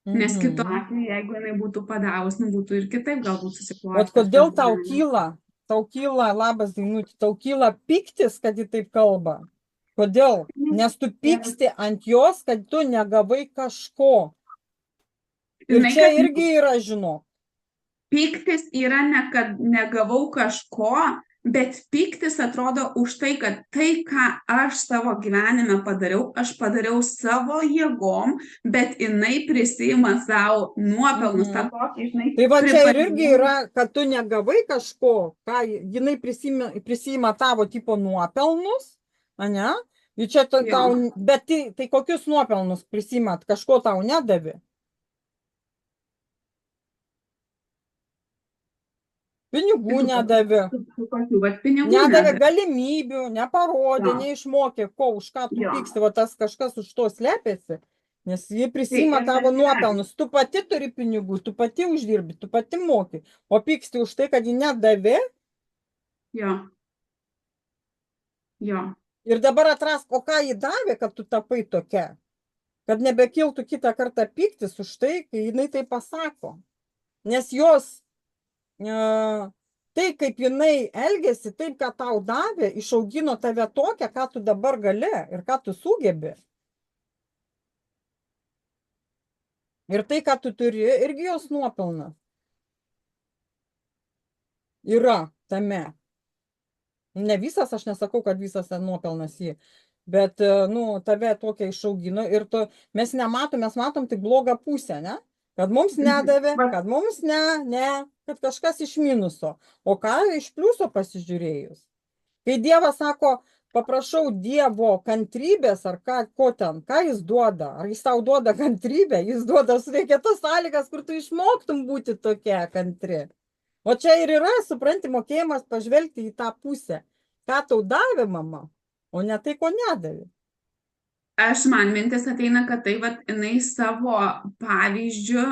Nes kitu atveju, jeigu jinai būtų padavus, nu, būtų ir kitaip galbūt susiklostę. Bet kodėl tau kyla, labas Dainutė, tau kyla piktis, kad ji taip kalba? Kodėl? Nes tu pyksti ant jos, kad tu negavai kažko. Ir Žinai, čia kad irgi yra, žinok. pyktis yra ne kad negavau kažko, bet pyktis atrodo už tai, kad tai, ką aš savo gyvenime padariau, aš padariau savo jėgom, bet jinai prisima savo nuopelnus, tą tokį, žinai, Tai va čia ir irgi pripažinimą. yra, kad tu negavai kažko, ką jinai prisima tavo tipo nuopelnus, ane? Ir čia Jo. tau, bet tai kokius nuopelnus prisimat, kažko tau nedavė? Pinigų nedavė, Kokių, vat, pinigų nedavė nedavė. galimybių, neparodė, Jo. neišmokė, ko, už ką tu Jo. pyksti, va tas kažkas už to slepiasi, nes jie prisima ir tavo tas yra. nuopelnus, tu pati turi pinigų, tu pati uždirbi, tu pati moki, o pyksti už tai, kad ji nedavė Jo. Jo. ir dabar atrask, o ką ji davė, kad tu tapai tokia, kad nebekiltų kitą kartą pyktis už tai, kai jinai tai pasako, nes jos tai, kaip jinai elgėsi, taip, ką tau davė, išaugino tave tokią, ką tu dabar gali ir ką tu sugebi. Ir tai, ką tu turi, irgi jos nuopelnas. Yra tame. Ne visas, aš nesakau, kad visas nuopelnas jį, bet, nu, tave tokia išaugino ir mes nematom, mes matom tik blogą pusę, ne? Kad mums nedavė, kad mums kad kažkas iš minuso. O ką iš pliuso pasižiūrėjus? Kai Dievas sako, paprašau Dievo kantrybės, ar ko ten, ką jis duoda? Ar jis tau duoda kantrybę? Jis duoda suveikia tas sąlygas, kur tu išmoktum būti tokia kantri. O čia ir yra, supranti, mokėjimas pažvelgti į tą pusę. Ką tau davė mama, o ne tai, ko nedavė. Man mintis ateina, kad tai, vat, jinai savo pavyzdžių,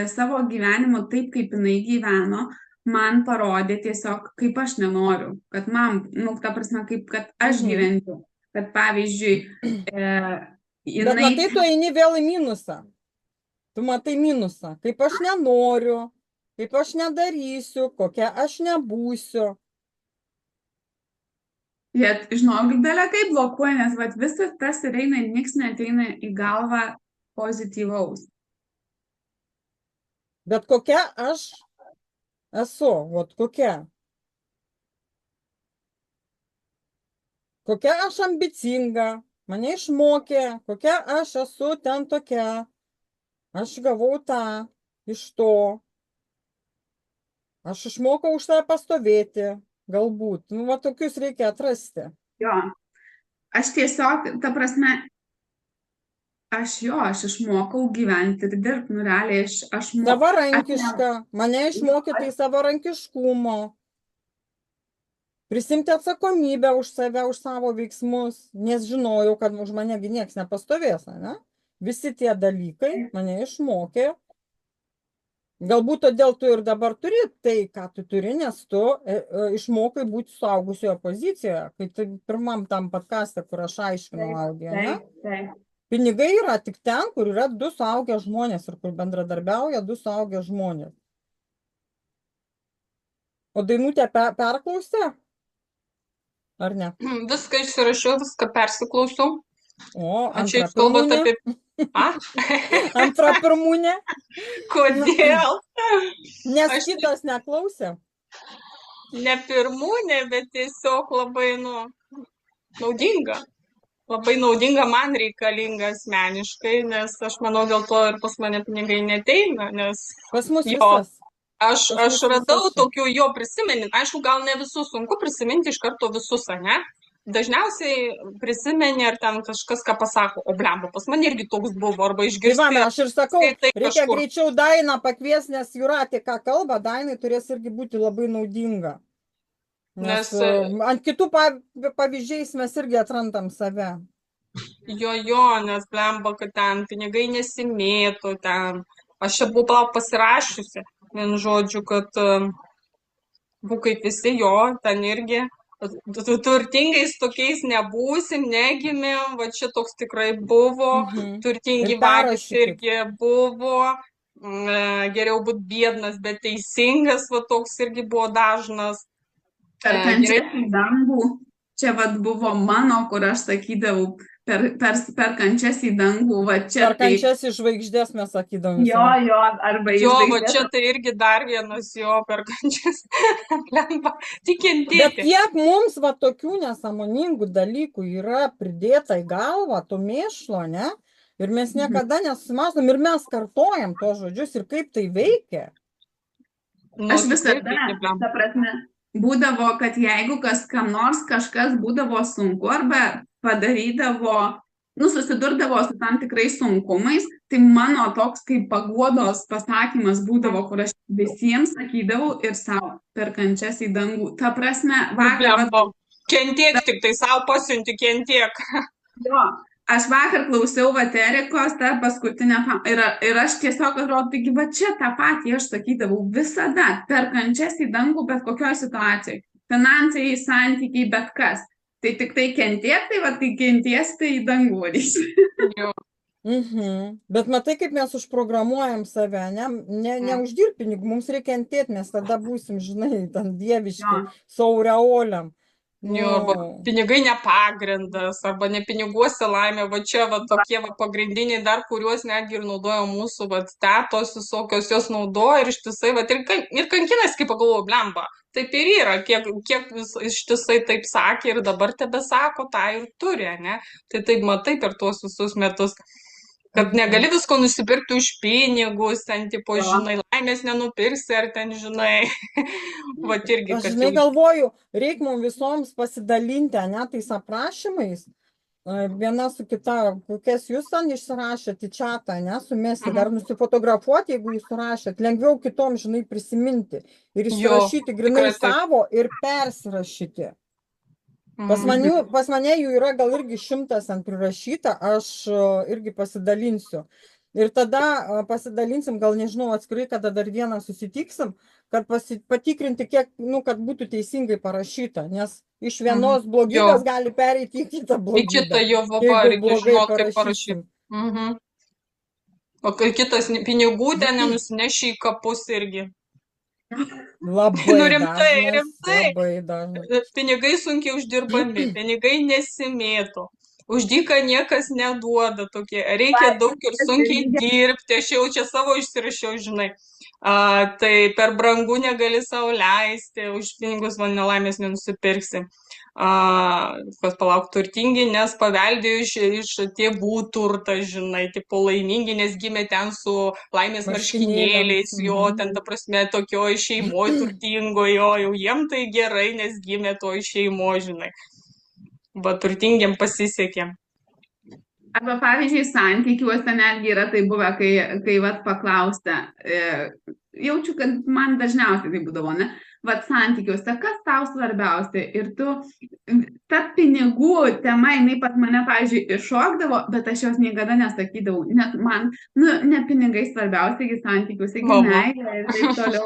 savo gyvenimu taip, kaip jinai gyveno, man parodė tiesiog, kaip aš nenoriu, kad man, nu, ta prasme, kaip, kad aš gyvenčiau, kad pavyzdžiui, jinai... Bet matai, tu eini vėl į minusą. Tu matai minusą, kaip aš nenoriu, kaip aš nedarysiu, kokia aš nebūsiu. Jie, žinok, dalia kaip blokuoja, nes vat, visas tas ir eina, niks neteina į galvą pozityvaus. Bet kokia aš esu, vat kokia. Kokia aš ambicinga, mane išmokė, kokia aš esu ten tokia. Aš gavau tą iš to. Aš išmokau už tą pastovėti, galbūt. Nu, va, tokius reikia atrasti. Jo, aš tiesiog, ta prasme, aš išmokau gyventi ir dirbti, nu realiai, aš Savarankiška, mane išmokė tai savarankiškumo. Prisimti atsakomybę už save, už savo veiksmus, nes žinojau, kad už mane nieks nepastovės, ne? Visi tie dalykai mane išmokė. Galbūt todėl tu ir dabar turi tai, ką tu turi, nes tu išmokai būti suaugusioje pozicijoje, kai tu pirmam tam podcaste, kur aš aiškinau audio, ne? Pinigai yra tik ten, kur yra du suaugę žmonės ir kur bendradarbiauja du suaugę žmonės. O Dainutė perklausė? Ar ne? Viską išsirašiau, viską persiklausiau. O, Ačiū, jūs kalbate apie... Antra pirmūnė? Kodėl? Nes kitas neklausė. Ne pirmūnė, bet tiesiog labai, naudinga. Labai naudinga, man reikalinga asmeniškai, nes aš manau, dėl to ir pas mane pinigai neteina, nes... Pas mus visas. Aš radau tokių jo prisiminimų. Aišku, gal ne visus sunku prisiminti iš karto visus, ne? Dažniausiai prisimeni, ar ten kažkas ką pasako, o blemba, pas man irgi toks buvo, arba išgirsti. Ivana, aš ir sakau, reikia greičiau Dainą pakvies, nes Jūratė ką kalba, Dainai turės irgi būti labai naudinga. Nes ant kitų pavyzdžiais mes irgi atrandam save. Jo, nes blemba, kad ten pinigai nesimėto, ten. Aš čia buvau pasirašiusi, vienu žodžiu, kad būk kaip visi, jo, ten irgi. Turtingais tokiais nebūsim, negimėm, va čia toks tikrai buvo, turtingi vagys irgi buvo, geriau būt biednas, bet teisingas, va toks irgi buvo dažnas. Ar kančias į dangų? čia vat buvo mano, kur aš sakydavau per kančias į dangų, va čia Per kančias į žvaigždės mes sakydavom. jo, arba į Jo, va žvaigždės. čia tai irgi dar vienas jo per kančias. Blemba, tik Bet kentėti. kiek mums va tokių nesąmoningų dalykų yra pridėta į galvą, to mėšlo, ne? Ir mes niekada nesusimąstom ir mes kartojam tos žodžius ir kaip tai veikia. Nu, Aš tikrai visada, reikia, blemba. ta prasme, būdavo, kad jeigu kam nors kažkas būdavo sunku arba padarydavo, susidurdavo su tam tikrais sunkumais, tai mano toks kaip paguodos pasakymas būdavo, kur aš visiems sakydavau ir savo per kančias į dangų. Ta prasme, vakar, Blemba. Kentėk, tik tai savo pasiunti, kentėk. jo, aš vakar klausiau Vaterikos tą paskutinę ir aš tiesiog atrodo, taigi va čia tą patį aš sakydavau visada per kančias į dangų, bet kokioje situacijoje. Finansai, santykiai, bet kas. Tai tik tai kentėk, tai va tai kenties, tai į dangų varysi. Jo. Bet matai, kaip mes užprogramuojam save, neuždirb pinigų, mums reikia kentėti, nes tada būsim, žinai, ten dieviški, su aureoliam. Jo, arba pinigai ne pagrindas, arba ne piniguose laimė, va čia va tokie va pagrindiniai dar, kuriuos netgi ir naudojo mūsų va tetos visokios, jos naudoja ir ištisai, va ir kankinas, kaip pagalvoju, blemba, taip ir yra, kiek ištisai taip sakė ir dabar tebesako, tą ir turi, ne? Tai taip matai per tuos visus metus. Kad negali visko nusipirkti už pinigus, ten, tipo, žinai, laimės nenupirksi, ar ten, žinai, va, irgi, Aš, kad žinai, galvoju, reikia mums visoms pasidalinti, ne, tais aprašymais, viena su kita, kokias jūs ten išsirašėte į čatą, ne, sumesti, dar nusifotografuoti, jeigu jūs surašėt, lengviau kitom, žinai, prisiminti ir išsirašyti grinai savo ir persirašyti. Pas mane jų yra gal irgi 100 ant prirašyta, aš irgi pasidalinsiu. Ir tada pasidalinsim, gal nežinau, atskirai, kada dar vieną susitiksim, kad patikrinti, kiek, kad būtų teisingai parašyta, nes iš vienos blogybės gali pereiti į kitą blogybę. Į kitą jo vabą reikia žinoti, kaip parašyti. O kai kitas pinigų ten nenusineši į kapus irgi. Labai dažnas. Pinigai sunkiai uždirbami, pinigai nesimėto. Už dyką niekas neduoda tokie. Reikia daug ir sunkiai dirbti. Aš jau čia savo išsirašiau, žinai. Tai per brangu negali sau leisti. Už pinigus man nelaimės nenusipirksi. Kas palauk, turtingi, nes paveldėjo iš tėvų turtą, žinai, tipo laimingi, nes gimė ten su laimės marškinėliais, jo, ten, ta prasme, tokioj šeimoje turtingojo, jau jiem tai gerai, nes gimė toj šeimoje, žinai. Va, turtingiam pasisekė. Arba, pavyzdžiui, santykiuose netgi yra tai buvę, kai vat paklausta, jaučiu, kad man dažniausiai tai būdavo, ne? Vat santykiuose, kas tau svarbiausia? Ir ta pinigų tema, jinai pat mane, pavyzdžiui, iššokdavo, bet aš jos niekada nesakydavau, nes man, ne pinigai svarbiausia, santykiuose, meilė ir taip toliau.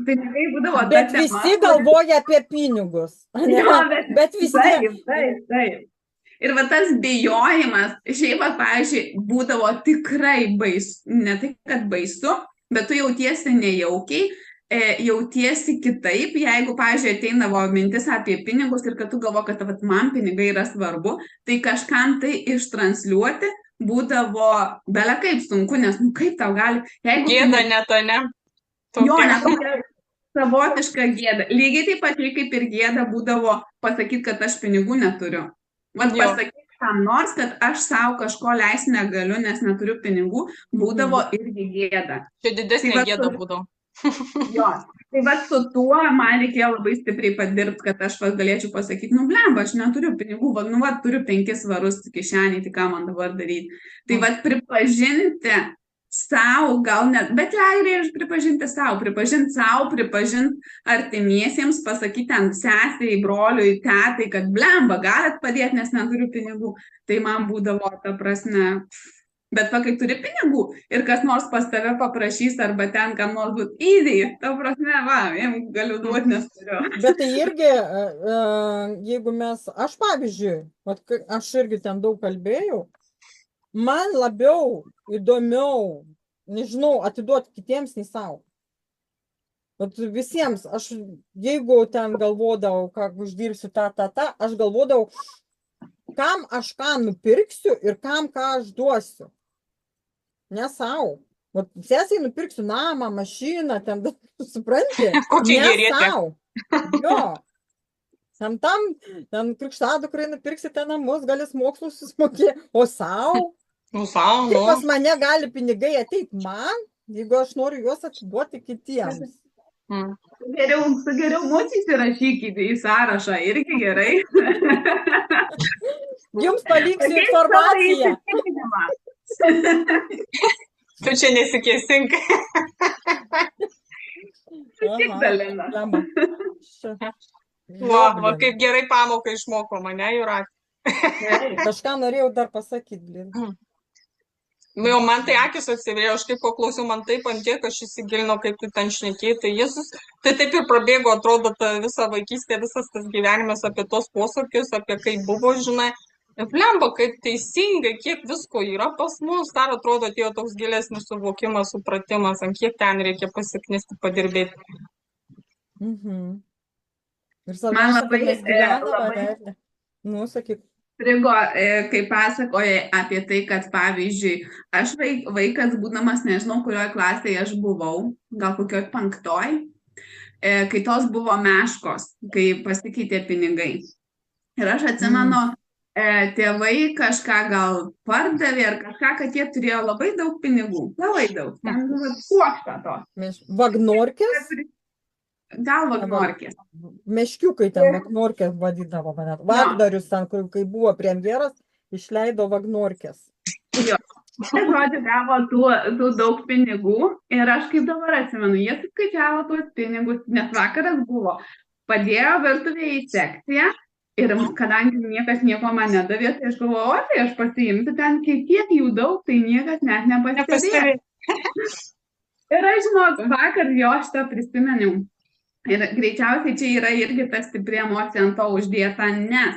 Pinigai būdavo bet ta tema. Bet visi galvoja apie pinigus. Jo, bet visi. Taip. Ir va tas bijojimas, šiaip, pavyzdžiui, būdavo tikrai baisu, ne tai, kad baisu, bet tu jautiesi nejaukiai, jautiesi kitaip, jeigu, pavyzdžiui, ateidavo mintis apie pinigus ir kad tu galvo, kad man pinigai yra svarbu, tai kažkam tai ištransliuoti būdavo bele kaip sunku, nes kaip tau gali... Gėda net, ne? Jo, net savotiška gėda. Lygiai taip pat, kaip ir gėda būdavo pasakyti, kad aš pinigų neturiu. Vat pasakyti kam nors, kad aš savo kažko leisti negaliu, nes neturiu pinigų, būdavo irgi gėda. Čia didesnė gėda būdavo. Jo, tai va su tuo man reikėjo labai stipriai padirbti, kad aš galėčiau pasakyti, blemba, aš neturiu pinigų, turiu 5 svarus kišenį, tai ką man dabar daryti. Tai va pripažinti savo, gal net, bet ir pripažinti savo, pripažinti artimiesiems, pasakyti ant sesei, broliui, tetai, kad blemba, galit padėti, nes neturiu pinigų. Tai man būdavo ta prasme... Bet kai turi pinigų ir kas nors pas tave paprašys arba ten kam nors būt easy, ta prasme, galiu duoti, nes turiu. Bet tai irgi, jeigu aš pavyzdžiui, aš irgi ten daug kalbėjau, man labiau įdomiau, nežinau, atiduoti kitiems nei savo. Vat visiems, jeigu ten galvodavau, kad uždirbsiu aš galvodavau, kam aš ką nupirksiu ir kam ką aš duosiu. Ne savo. Vat sesiai nupirksiu namą, mašiną, ten, supranti? Kokia Ne gėrėtė. sau. Jo. Ten krikštadukrai nupirksi ten namus, galės mokslus susimokėti, o savo. Nu, savo, Ir pas nu. mane gali pinigai ateiti man, jeigu aš noriu juos atiduoti kitiems. Mm. Geriau močiai įrašykite į sąrašą, irgi gerai. Jums paliksiu informaciją. Tu čia nesikėsink. Tik Dalina. Va, kaip gerai pamoką išmoko mane, Jūratė. Kažką norėjau dar pasakyti, blin. Jau man tai akis atsiverėjo, aš taip paklausiau, man taip ant tiek, aš įsigilinau, kaip tu ten šnekėjai, tai Jėzus, tai taip ir prabėgo, atrodo, ta visa vaikystė, visas tas gyvenimas apie tos posakius, apie kaip buvo, žinai. Ir blemba, kaip teisingai, kiek visko yra pas mus, dar atrodo, atėjo toks gilesnis suvokimas, supratimas, ant kiek ten reikia pasiknisti, padirbėti. Ir svarbiausia, kad mes gyvename, labai ne? Nu, sakyk. Prigo, kai pasakoja apie tai, kad pavyzdžiui, aš vaikas būdamas, nežinau, kurioje klasėje aš buvau, gal kokioj 5, kai tos buvo meškos, kai pasikeitė pinigai. Ir aš atsimenu, tėvai kažką gal pardavė ar kažką, kad jie turėjo labai daug pinigų. Labai daug. Ten buvo puokštą to. Vagnorkės? Gal vagnorkės. Meškiukai ten vagnorkės vadydavo mane. Vagdarius ten, kai buvo premjeras, išleido vagnorkės. Jo. Žodžiu, gavo tų daug pinigų ir aš kaip dabar atsimenu, jie suskaičiavo tuos pinigus, nes vakaras buvo, padėjo virtuvėje į sekciją ir kadangi niekas nieko man nedavė, tai aš galvoju, tai aš pasiimsiu ten, kiek jų daug, tai niekas net nepastebėjo. Ir aš žinok, vakar jo šitą prisimeniau. Ir greičiausiai čia yra irgi ta stipri emocija ant to uždėta, nes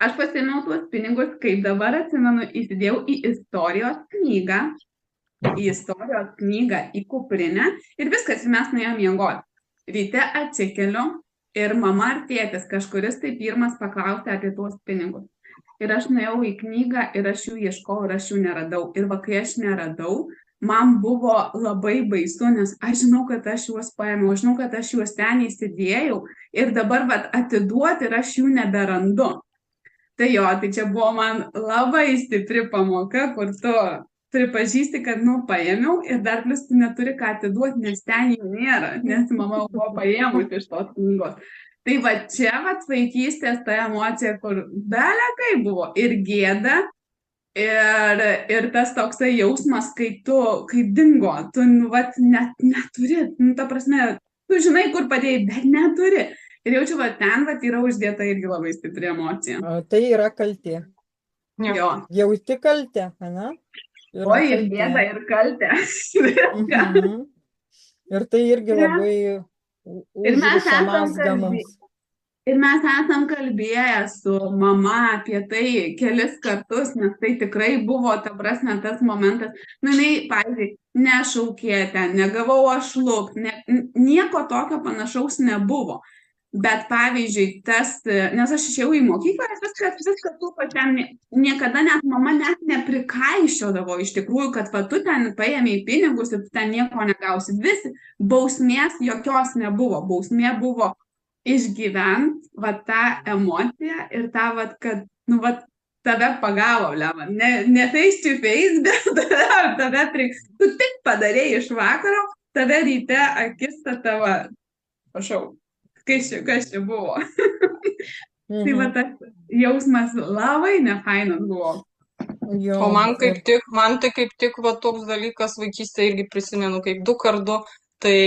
aš pasiėmiau tuos pinigus, kaip dabar atsimenu, įsidėjau į istorijos knygą, į kuprinę ir viskas, mes nuėjome miegoti. Ryte atsikeliu ir mama ar tėtis kažkuris tai pirmas paklausė apie tuos pinigus. Ir aš nuėjau į knygą ir aš jų ieškojau ir aš jų neradau. Ir va, kai aš neradau, man buvo labai baisu, nes aš žinau, kad aš juos paėmiau, žinau, kad aš juos ten įsidėjau ir dabar vat, atiduoti ir aš jų neberandu. Tai jo, tai čia buvo man labai stipri pamoka, kur tu pripažįsti, kad, paėmiau ir dar plus tu neturi ką atiduoti, nes ten jų nėra, nes mama buvo paėmusi iš tos knygos. Tai va čia vaikystės ta emocija, kur belekai buvo ir gėda, ir tas toksai jausmas, kai dingo, tu net neturi, ta prasme, tu žinai, kur padėjai, bet neturi. Ir jaučiu, ten yra uždėta irgi labai stipri emocija. Tai yra kaltė. Jo. Jauti kaltę, ne? O ir gėda, ir kaltė. Ir tai irgi labai užriša mazgamus. Ir mes esam kalbėję su mama apie tai kelis kartus, nes tai tikrai buvo, ta prasme, tas momentas. Jinai, pavyzdžiui, nešaukė ten, negavau aš lūp, nieko tokio panašaus nebuvo. Bet, pavyzdžiui, nes aš išėjau į mokyklą, viskas tų pačiam, niekada net mama net neprikaišiodavo iš tikrųjų, kad tu ten paėmei pinigus ir tu ten nieko negausi. Bausmės jokios nebuvo, bausmė buvo išgyvent tą emociją ir tą, kad, tave pagavo, Leva. Ne face to face, bet tave tu tik padarėjai iš vakaro, tave ryte akistata, prašau, kas čia buvo. Tai tas jausmas labai nefainas buvo. O man tai kaip tik toks dalykas vaikystėje irgi prisimenu, kaip 2x2, tai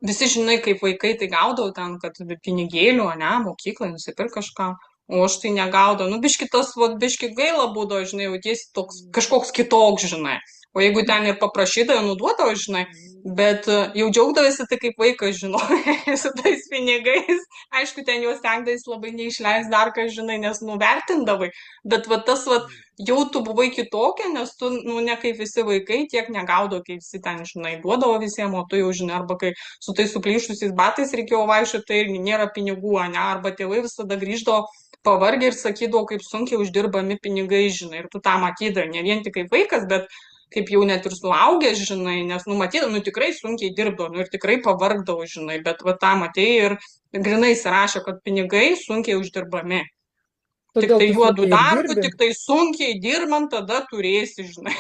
visi žinai, kaip vaikai tai gaudavo ten, kad pinigėlių, mokyklai nusipirk kažką, o aš tai negaudau. Biški tas, biški gaila būdavo, žinai, jautiesi toks kažkoks kitoks, žinai. O jeigu ten ir paprašydavo, nuduodavo, žinai, Bet jau džiaugdavasi tai kaip vaikas, žinai, su tais pinigais. Aišku, ten juos stengdavais labai neišleis dar, ką žinai, nes nuvertindavai. Bet va tas, va, jau tu buvai kitokia, nes tu, nu, ne kaip visi vaikai, tiek negaudo, kai visi ten, žinai, duodavo visiems, o tu jau, žinai, arba kai su tais suplyšusiais batais reikėjo vaikščioti, tai irgi nėra pinigų, ne, arba tėvai visada grįždavo pavargę ir sakydavo, kaip sunkiai uždirbami pinigai, žinai, ir tu tą matydavai, ne vien tik kaip vaikas, bet kaip jau net ir suaugęs, žinai, nes, nu, matydavau, nu, tikrai sunkiai dirbdavo, nu, ir tikrai pavargdavo, žinai, bet va tą matėjai ir grinai įsirašė, kad pinigai sunkiai uždirbami. Tik Todėl tai tu juodų sunkiai ir darbų, dirbi. tik tai sunkiai dirbant, tada turėsi, žinai.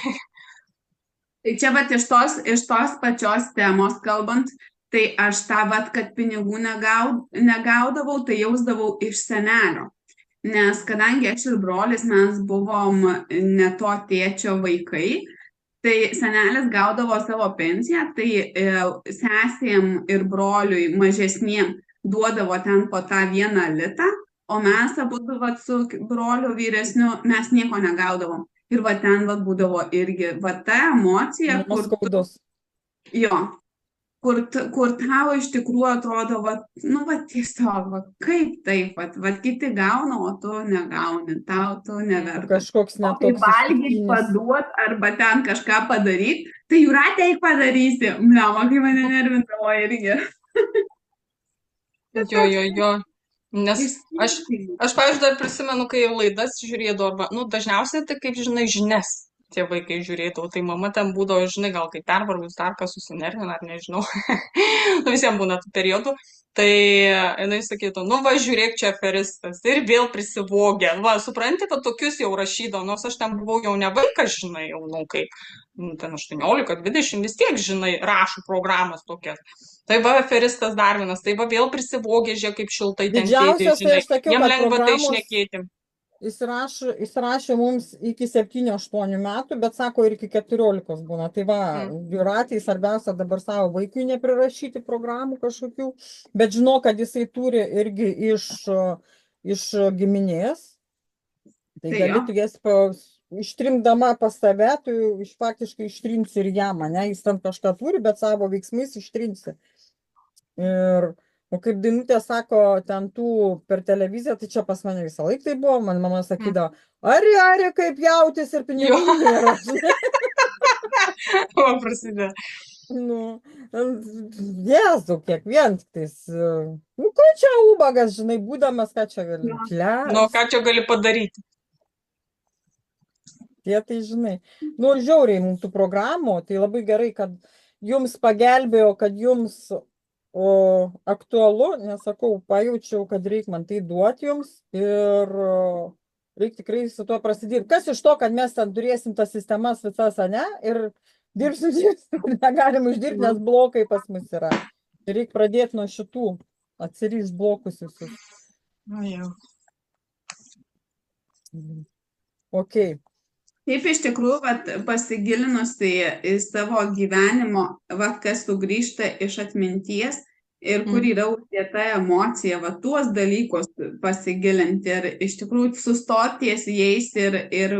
Tai čia vat iš tos pačios temos kalbant, tai aš tą vat, kad pinigų negaudavau, tai jausdavau iš senelio. Nes kadangi aš ir brolis, mes buvom ne to tėčio vaikai, tai senelis gaudavo savo pensiją, tai sesėm ir broliui mažesniem duodavo ten po tą 1 litą, o mes abu vat, su broliu vyresniu mes nieko negaudavom. Ir va ten va būdavo irgi va ta emocija, kur Skaudos. jo, kur tau iš tikrųjų atrodo, va, nu, va, tiesiog, va, kaip taip, va, kiti gauna, o tu negauni, tau tu neverta. Kažkoks O kai netoks valgyti, išskirtinis. paduot arba ten kažką padaryti, tai Jūratė eik padarysi. Bliama, kai mane nervindavo irgi. Jo. Nes aš, pavyzdžiui, dar prisimenu, kai laidas žiūrėdavo, arba, nu, dažniausiai tai, kaip žinai, žinias tie vaikai žiūrėdavo, tai mama ten būdavo, žinai, gal kaip pervargus dar kas susinervina, ar nežinau, nu, visiems būna tų periodų, tai jinai sakytų, nu, va, žiūrėk, čia aferistas, ir vėl prisivogė, va, supranti, va, tokius jau rašydavo, nors aš ten buvau jau ne vaikas, žinai, jau, nu, kaip, nu, ten 18-20, vis tiek, žinai, rašo programas tokias. Tai va, aferistas dar vienas, tai va, vėl prisivogė, žiūrėk, kaip šiltai ten sėdi, Didžiausias, tai žinai, aš sakiau, jiem kad lengva tai programos šnekėti. įsirašė mums iki 7-8 metų, bet sako ir iki 14 būna. Tai va, Jūratei svarbiausia dabar savo vaikui neprirašyti programų kažkokių, bet žinau, kad jisai turi irgi iš giminės. Tai Tai gali jo. tu jas ištrimdama pas save, tu faktiškai ištrinsi ir ją, ne? Jis ten kažką turi, bet savo veiksmais ištrinsi. Ir, o kaip Dainutė sako, ten tų per televiziją, tai čia pas mane visą laiką tai buvo, man mama sakydavo, ari, kaip jautis ir pinigų nėra. O, prasidėjo. Nu, Jėzau, kiekvien tik tais, nu, ko čia ubagas, žinai, būdamas, ką čia gali, Nu, ką čia gali padaryti? Tie tai žinai, nu, žiauriai mums tų programų, tai labai gerai, kad jums pagelbėjo, kad jums aktualu, nesakau, pajaučiau, kad reikia man tai duoti jums ir reikia tikrai su tuo prasidėti. Kas iš to, kad mes ten turėsim tas sistemas visas, ne, ir dirbsim, negalim uždirbti, nes blokai pas mus yra. Reikia pradėti nuo šitų, atsirišti blokus visus. Nu, jau. Ok. Taip, iš tikrųjų, vat, pasigilinus į savo gyvenimo, vat, kas sugrįžta iš atminties ir kur yra uždėta emocija, vat, tuos dalykus pasigilinti ir iš tikrųjų sustoti ties jais ir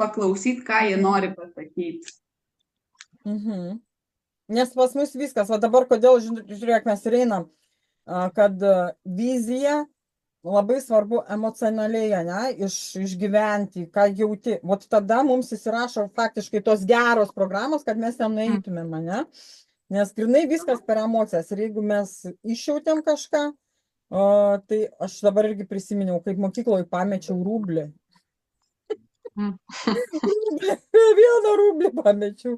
paklausyti, ką jie nori pasakyti. Nes pas mus viskas, o dabar kodėl, žiūrėk, mes ir einam, kad vizija labai svarbu emocionaliai, ne, išgyventi, ką jauti. Vat tada mums įsirašo faktiškai tos geros programos, kad mes ten nueitumėm, ne? Nes grinai viskas per emocijas. Ir jeigu mes išjautėm kažką, tai aš dabar irgi prisiminiau, kaip mokykloje pamečiau rublį. Vieną rublį pamečiau.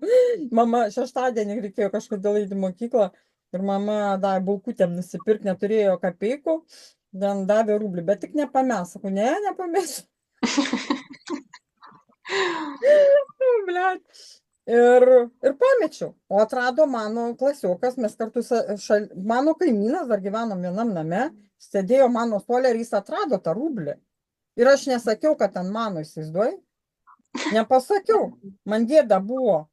Mama, šeštadienį reikėjo kažkodėl eiti į mokyklą ir mama davė bulkutėm nusipirkti, neturėjo kapeikų. Den davė rublį, bet tik nepames. Sakau, nepamesiu. Ir pamečiau. O atrado mano klasiokas, mes kartu, mano kaimynas, dar gyvenom vienam name, sėdėjo mano suole ir jis atrado tą rublį. Ir aš nesakiau, kad ten mano, įsivaizduoji. Nepasakiau, man gėda buvo.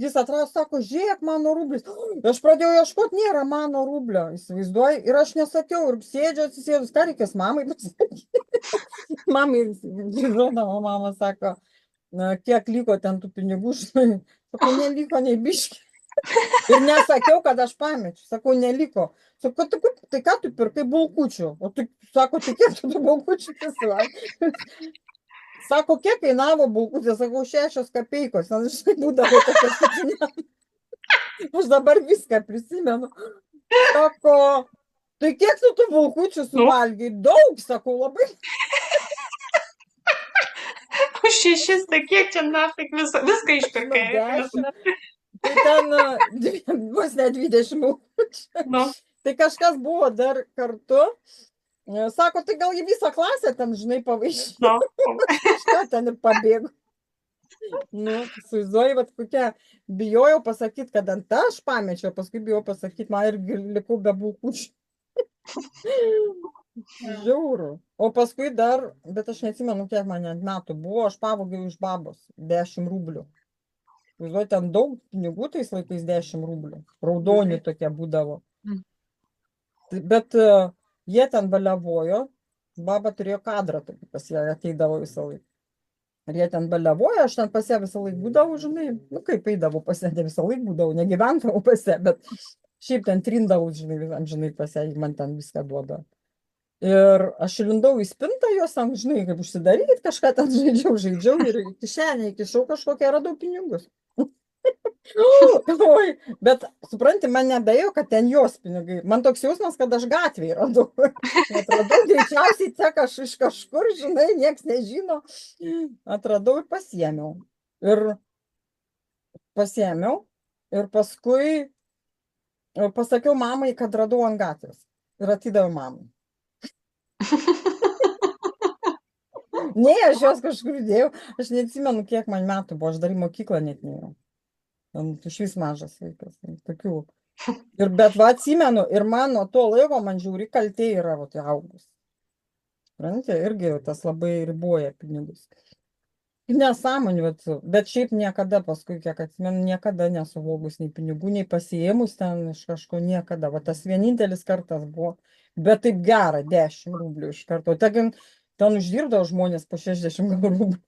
Jis atrado, sako, žiūrėk, mano rublis. Aš pradėjau ieškoti, nėra mano rublio, įsivaizduoji. Ir aš nesakiau, ir sėdžiu atsisėdus, ką reikės mamai pasakyti. Mamai, žinoma, mama sako, kiek liko ten tų pinigų, žinai. Sako, neliko nei biški. Ir nesakiau, kad aš pamečiu. Sakau, neliko. Sakau, tai ką tu pirkai bulkučių? O tu, sako, tai kiek tu tų bulkučių prisivalgai? Sako, kiek kainavo bulkutė? Sakau, 6 kapeikos. Ten žinai, būdavo tokia statinė. Aš dabar viską prisimenu. Sako, tai kiek tu tų bulkučių suvalgai? Daug, sakau, labai. Už 6, tai kiek čia nafik viską išpirkai? 10. Tai ten vos ne 20 bulkučių. Nu, Tai kažkas buvo dar kartu. Sako, tai gal į visą klasę ten, žinai, pavaišino. nu. Kažką ten ir pabėgo. Nu, suizuoju, vat kokia, bijojau pasakyti, kad ant aš pamečiau, paskui bijojau pasakyti, man irgi likau be bulkučių. Žiauru. O paskui dar, bet aš neatsimenu, kiek man ant metų buvo, aš pavogiau iš babos 10 rublių. Suizuoju, ten daug pinigų tais laikais 10 rublių. Raudoni tokie būdavo. Bet jie ten baliavojo, baba turėjo kadrą, tokį pas ją ateidavo visą laiką. Ir jie ten baliavojo, aš ten pas ją visą laiką būdavau, žinai, nu kaip eidavau pas ją, ne visą laiką būdavau, negyventavau pas ją, bet šiaip ten trindavau, žinai, pas ją, man ten viską duoda. Ir aš lindau į spintą jos, ten, žinai, kaip užsidaryti, kažką ten žaidžiau ir kišenę įkišau kažkokią, radau pinigus. Oi, bet supranti, man nebejo, kad ten jos pinigai. Man toks jausmas, kad aš gatvėje radau. Atradau greičiausiai tiek aš iš kažkur, žinai, nieks nežino. Atradau ir pasiėmiau. Ir paskui pasakiau mamai, kad radau ant gatvės. Ir atidaviau mamai. Ne, aš jos kažkur dėjau. Aš neatsimenu, kiek man metų buvo. Aš dar į mokyklą net neėjau. Iš vis mažas vaikas. Tokių. Bet va atsimenu, ir man nuo to laiko man žiauri kaltė yra augus. Irgi tas labai riboja pinigus. Nesąmonė, bet šiaip niekada paskui, kiek atsimenu, niekada nesuvogus nei pinigų, nei pasiėmus ten iš kažko niekada. Va tas vienintelis kartas buvo. Bet taip gera, 10 rublių iš karto. Ten uždirbdavo žmonės po 60 rublių.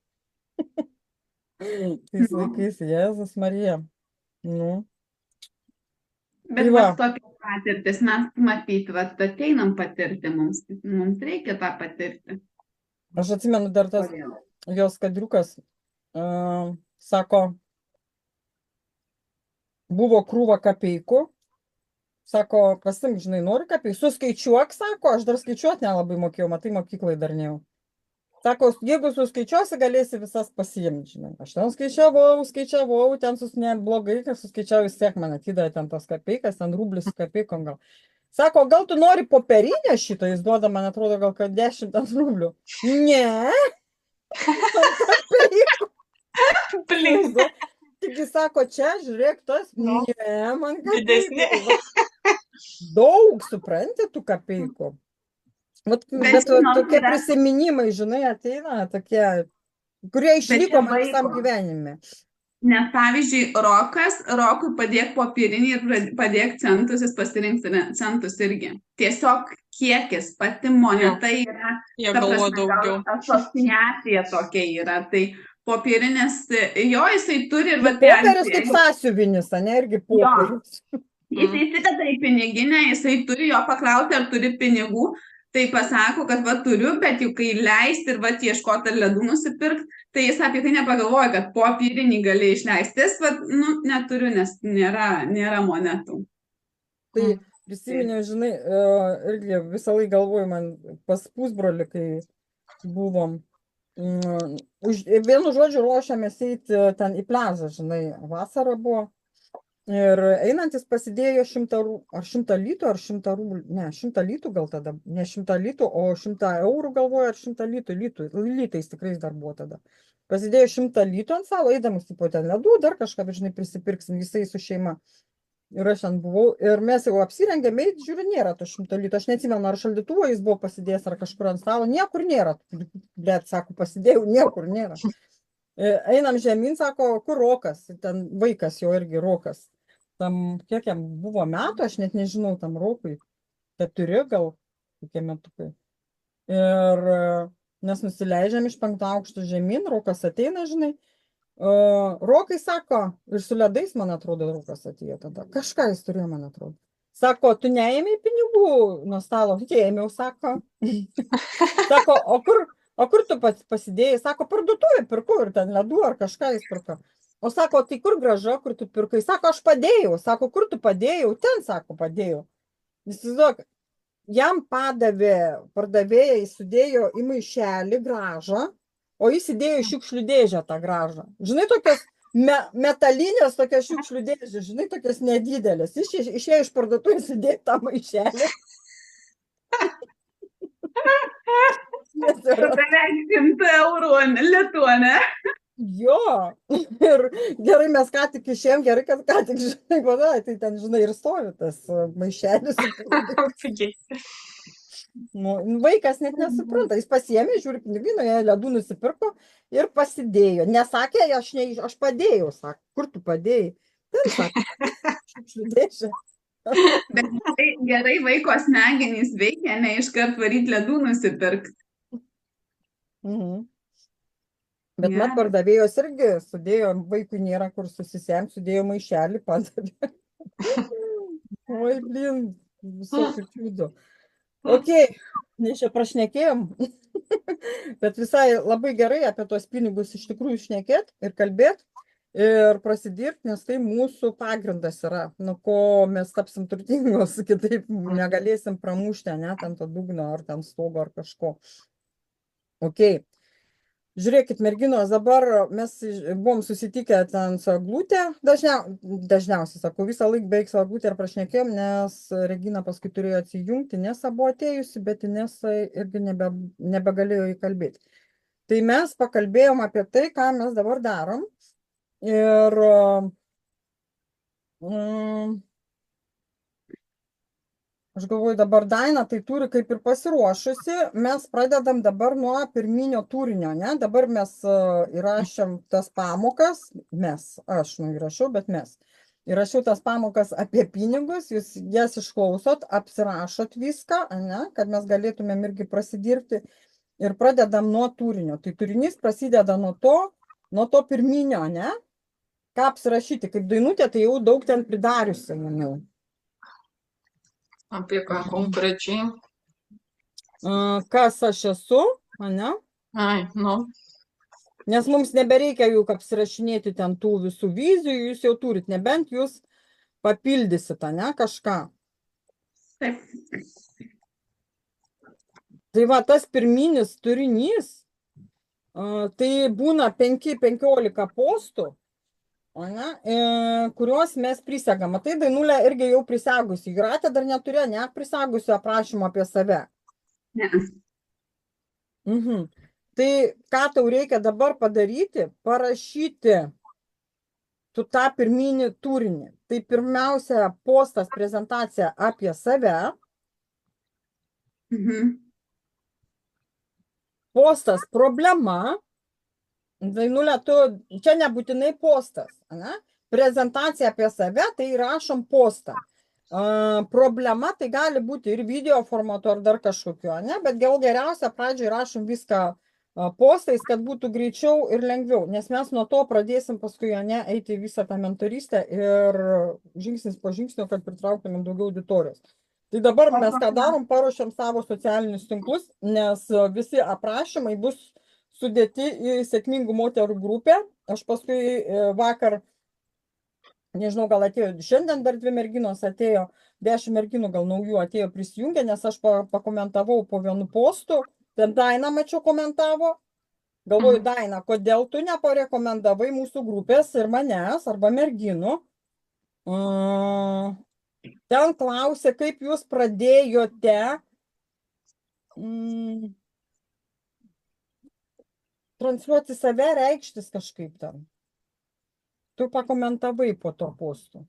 Tais laikais, Jėzus Marija. Nu. Bet va tokia patirtis, mes matyti, va ateinam patirti, mums reikia tą patirti. Aš atsimenu dar tas jos kadriukas, sako, buvo krūva kapeikų, sako, pasimk, žinai, nori kapeikų, suskaičiuok, sako, aš dar skaičiuoti nelabai mokėjau, matai, mokyklai dar nejau. Sako, jeigu suskaičiuosi, galėsi visas pasiimti, žinai. Aš ten skaičiavau, ten blogai, kad suskaičiavau, vis tiek man atidavė ten tas kapeikas, ten rublis su kapeikom gal. Sako, gal tu nori popierinę šitą, jis duoda, man atrodo, gal kad 10 rublių. Ne. Kapeikų. Blin. Tik jis sako, čia, žiūrėk, tas, ne, man Didesnė. kapeikų. Daug, supranti, tų kapeikų. Bet tokie prisiminimai, žinai, ateina, tokie, kurie išliko man visam gyvenime. Nes pavyzdžiui, Rokui padėk popierinį ir padėk centus, jis pasirinks centus irgi. Tiesiog kiekis, pati moneta yra, Jie galvoja daugiau. asociacija tokia yra, tai popierinės, jo jisai turi ir Popierius kaip sąsiuvinis, ne, irgi popierius. Jis įsideda į piniginę, jisai turi jo paklausti, ar turi pinigų. Tai pasako, kad va turiu, bet jau kai leisti ir va ieškoti ar ledų nusipirkti, tai jis apie tai nepagalvoja, kad popierinį gali išleisti. Jis va, neturiu, nes nėra monetų. Tai prisiminiau, žinai, irgi visą laiką galvoju, man pas pusbrolį, kai buvom, vienu žodžiu ruošiamės eiti ten į pliažą, žinai, vasara buvo. Ir einantis pasidėjo 100 litų ar 100 rublių, ne, 100 litų gal tada, ne 100 litų, o 100 eurų galvoja, ar 100 litais tikrai dar buvo tada. Pasidėjo 100 litų ant savo, eidamas tipo ten ledų, dar kažką, žinai, prisipirksim visai su šeima. Ir aš ten buvau, ir mes jau apsirengėme, žiūriu, nėra to 100 litų, aš neatsimenu, ar šaldytuvo jis buvo pasidėjęs, ar kažkur ant stalo, niekur nėra, bet, sako, pasidėjau, niekur nėra. Einam žemyn, sako, kur Rokas, ten vaikas jo irgi Rokas. Tam, kiek jam buvo metų, aš net nežinau, tam Rokui, 4 gal, kokie metukai. Ir mes nusileidžiam iš 5 aukšto žemyn, Rokas ateina, žinai, Rokai sako, ir su ledais, man atrodo, Rokas atėjo tada. Kažką jis turėjo, man atrodo. Sako, tu neėmei pinigų nuo stalo? Ėmiau, sako. Sako, o kur tu pasidėjai? Sako, parduotuvė pirku ir ten ledų ar kažką jis pirko. O sako, tai kur graža, kur tu pirkai? Sako, aš padėjau. Sako, kur tu padėjau? Ten, sako, padėjau. Įsivaizduok, jam padavė, pardavėjai sudėjo į maišelį gražą, o jis įdėjo į šiukšlių dėžę tą gražą. Žinai, tokios metalinės, tokios šiukšlių dėžės, žinai, tokios nedidelės. Jis išėjo iš parduotuvės įdėjo tą maišelį. Beveik 100 eurų lietuonė. Jo, ir gerai mes ką tik išėjom, gerai, kad ką tik, žinai, vadai, tai ten, žinai, ir stovi tas maišelis. Pigiai. Nu, vaikas net nesupranta, jis pasiėmė, žiūri pinigų, jie ledų nusipirko ir pasidėjo. Nesakė, aš padėjau, sako, kur tu padėjai? Ten, sako, šiukšlių dėžę. Bet gerai vaiko smegenys veikia, ne iškart varyti ledų nusipirkti. Bet mat pardavėjos irgi sudėjo, vaikui nėra kur susisemti, sudėjo maišelį, padavė. Oi, blin, visokių čiūdų. Ok, nes čia prašnekėjom, bet visai labai gerai apie tos pinigus iš tikrųjų šnekėt ir kalbėt ir prasidirbti, nes tai mūsų pagrindas yra, nuo ko mes tapsim turtingos, kitaip negalėsim pramušti, ne, ten to dugno ar ten stogo ar kažko. Ok. Žiūrėkit, merginos, dabar mes buvom susitikę ten su Eglutė, dažniausiai, sakau, visą laiką beveik su Eglutė ir prašnekėjom, nes Regina paskui turėjo atsijungti, Inesa buvo atėjusi, bet Inesa irgi nebegalėjo įkalbėti. Tai mes pakalbėjom apie tai, ką mes dabar darom ir aš galvoju, dabar Daina tai turi kaip ir pasiruošusi, mes pradedam dabar nuo pirminio turinio, ne? Dabar mes įrašėm tas pamokas, aš įrašiau, bet mes. Įrašiau tas pamokas apie pinigus, jūs jas išklausot, apsirašot viską, ne? Kad mes galėtumėm irgi prasidirbti ir pradedam nuo turinio. Tai turinys prasideda nuo to pirminio, ne? Ką apsirašyti, kaip Dainutė, tai jau daug ten pridariusi, manau. Apie ką konkrečiai? Kas aš esu, ne? Ai, nu. Nes mums nebereikia juk apsirašinėti ten tų visų vizijų, jūs jau turit, nebent jūs papildysite, ne, kažką. Taip. Tai va, tas pirminis turinys, tai būna 5-15 postų, kuriuos mes prisegam. Tai Dainulė irgi jau prisegusi. Jūratė dar neturėjo net prisegusi aprašymą apie save. Ne. Tai ką tau reikia dabar padaryti? Parašyti tu tą pirminį turinį. Tai pirmiausia, postas, prezentacija apie save. Postas, problema. Dainulė, čia nebūtinai postas, ne? Prezentacija apie save, tai rašom postą. Problema tai gali būti ir video formatu ar dar kažkokio, ne? Bet gal geriausia pradžiai rašom viską postais, kad būtų greičiau ir lengviau, nes mes nuo to pradėsim paskui, ne, eiti visą tą mentorystę ir žingsnis po žingsnio, kad pritrauktumėm daugiau auditorijos. Tai dabar mes ką darom, paruošiam savo socialinius tinklus, nes visi aprašymai bus sudėti į sėkmingų moterų grupę. Aš paskui vakar, nežinau, gal atėjo, šiandien dar 2 merginos atėjo, 10 merginų gal naujų atėjo prisijungę, nes aš pakomentavau po vienu postu, ten Daina mačiau komentavo, galvoju, Daina, kodėl tu neparekomendavai mūsų grupės ir manęs arba merginų? Ten klausė, kaip jūs pradėjote transliuoti save, reikštis kažkaip ten. Tu pakomentavai po to postų.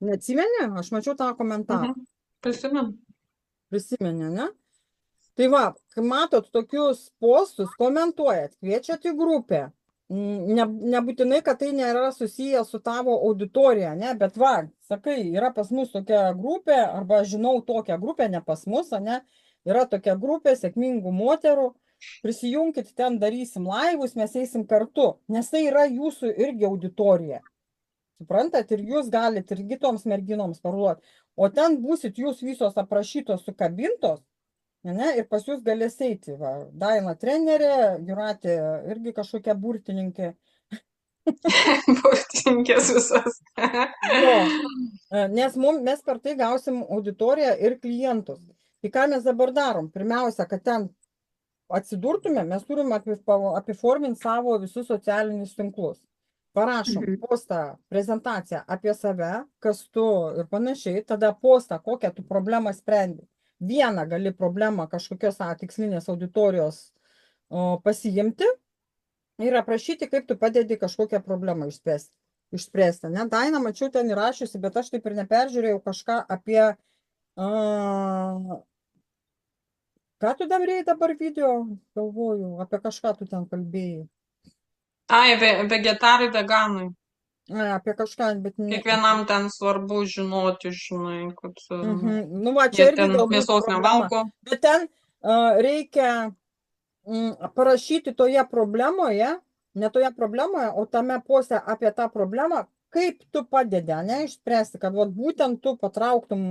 Neatsimeni? Aš mačiau tą komentarą. Prisimeni, ne? Tai va, kai matot tokius postus, komentuojat, kviečiat į grupę. Nebūtinai, kad tai nėra susiję su tavo auditorija, ne? Bet va, sakai, yra pas mus tokia grupė, arba žinau tokią grupę, ne pas mus, ne? yra tokia grupė sėkmingų moterų, prisijunkit, ten darysim laivus, mes eisim kartu, nes tai yra jūsų irgi auditorija. Suprantat, ir jūs galit irgi toms merginoms parduoti. O ten būsit jūs visos aprašytos, sukabintos, ne, ir pas jūs galės eiti. Va, Daina trenerė, Jūratė irgi kažkokia burtininkė. Burtininkės visas. Jo, nes mes per tai gausim auditoriją ir klientus. Tai ką mes dabar darom? Pirmiausia, kad ten atsidurtume, mes turim apiforminti savo visus socialinius tinklus. Parašom postą, prezentaciją apie save, kas tu ir panašiai, tada postą, kokią tu problemą sprendi. Vieną gali problemą kažkokios tikslinės auditorijos pasiimti ir aprašyti, kaip tu padedi kažkokią problemą išspręsti. Ne? Daina, mačiau, ten įrašiusi, bet aš taip ir neperžiūrėjau kažką apie... Ką tu darėjai dabar video, galvoju, apie kažką tu ten kalbėjai. Ai, vegetarai, veganai. Apie kažką, bet ne. Kiekvienam ten svarbu žinoti, žinai, kad Nu, va, čia jie irgi ten galbūt mėsos problema. nevalgo. Bet ten reikia parašyti toje problemoje, ne toje problemoje, o tame poste apie tą problemą, kaip tu padedi, ne, išspręsti, kad vat, būtent tu patrauktum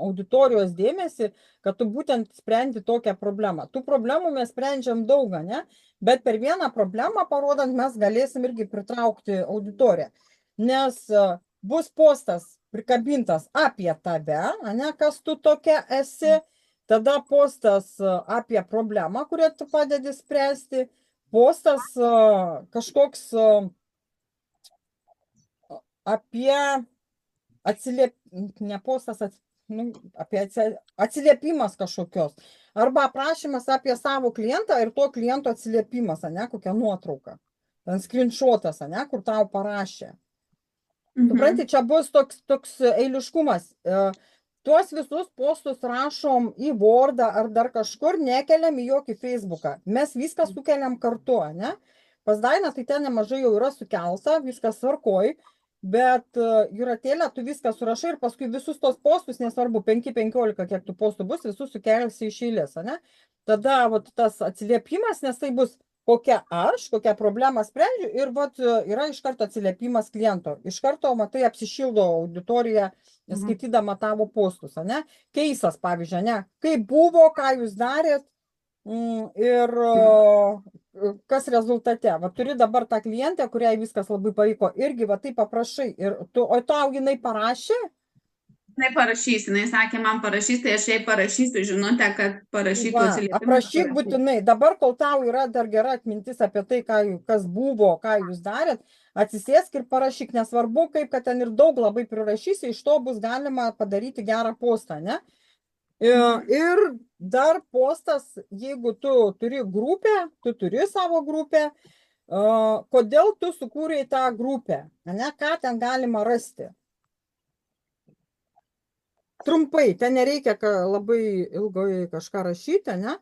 auditorijos dėmesį, kad tu būtent sprendi tokią problemą. Tų problemų mes sprendžiam daug, ne, bet per vieną problemą parodant mes galėsim irgi pritraukti auditoriją. Nes bus postas prikabintas apie tave, ne, kas tu tokia esi, tada postas apie problemą, kurią tu padedi spręsti, postas kažkoks apie atsiliepimas kažkokios, arba aprašymas apie savo klientą ir to kliento atsiliepimas, ne, kokia nuotrauka, ten screenshotas, ne, kur tau parašė. Supranti, čia bus toks eiliškumas. Tuos visus postus rašom į Wordą ar dar kažkur, nekeliam į jokį Facebooką. Mes viską sukeliam kartu, ne? Pas Dainą tai ten nemažai jau yra sukelta, viskas tvarkoj, bet Jūratėlė, tu viską surašai ir paskui visus tos postus, nesvarbu, 5-15, kiek tų postų bus, visus sukelsi iš eilės, ne? Tada vat, tas atsiliepimas, nes tai bus kokią problemą sprendžiu ir vat, yra iš karto atsiliepimas kliento. Iš karto, matai, apsišildo auditorija, skaitydama tavo postus, ne? Keisas, pavyzdžiui, ne? Kaip buvo, ką jūs darėt ir kas rezultate. Va, turi dabar tą klientę, kuriai viskas labai pavyko, irgi va taip paprašai. O tau jinai parašė? Jinai parašys, jinai sakė, man parašys, tai aš jai parašysiu žinutę, kad parašytų atsiliepimą. Aprašyk būtinai. Dabar, kol tau yra dar gera atmintis apie tai, kas buvo, ką jūs darėt, atsisėsk ir parašyk, nesvarbu, kaip, kad ten ir daug labai prirašysi, iš to bus galima padaryti gerą postą, ne? Ir dar postas, jeigu tu turi grupę, tu turi savo grupę, kodėl tu sukūrei tą grupę, ne? Ką ten galima rasti? Trumpai, ten nereikia labai ilgai kažką rašyti, ne?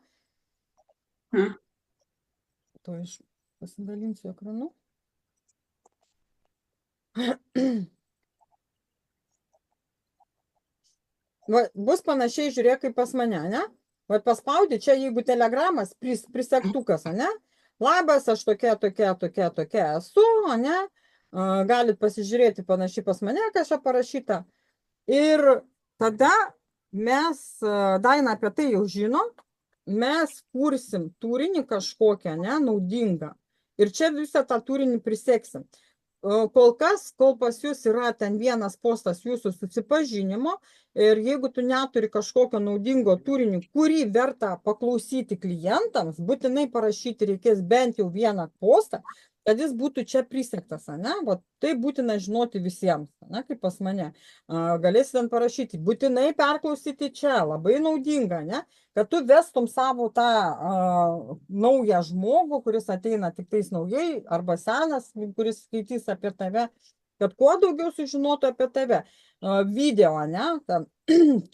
To aš pasidalinsiu ekranu. Va, bus panašiai, žiūrėk, kaip pas mane, ne? Va, paspaudi čia, jeigu telegramas, prisegtukas, ne? Labas, aš tokia esu, ne? Galit pasižiūrėti panašiai pas mane, kas čia parašyta. Ir tada mes, Daina apie tai jau žino, mes kursim turinį kažkokią, ne, naudingą. Ir čia visą tą turinį priseksim. Kol kas, kol pas jūs yra ten vienas postas jūsų susipažinimo ir jeigu tu neturi kažkokio naudingo turinio, kurį verta paklausyti klientams, būtinai parašyti reikės bent jau vieną postą, kad jis būtų čia prisektas, ne? Va, tai būtina žinoti visiems, ne? Kaip pas mane. Galėsi ten parašyti, būtinai perklausyti čia, labai naudinga, ne? Kad tu vestum savo tą naują žmogų, kuris ateina tik tais naujai, arba senas, kuris skaitys apie tave, kad kuo daugiau sužinotų apie tave. Video, ne?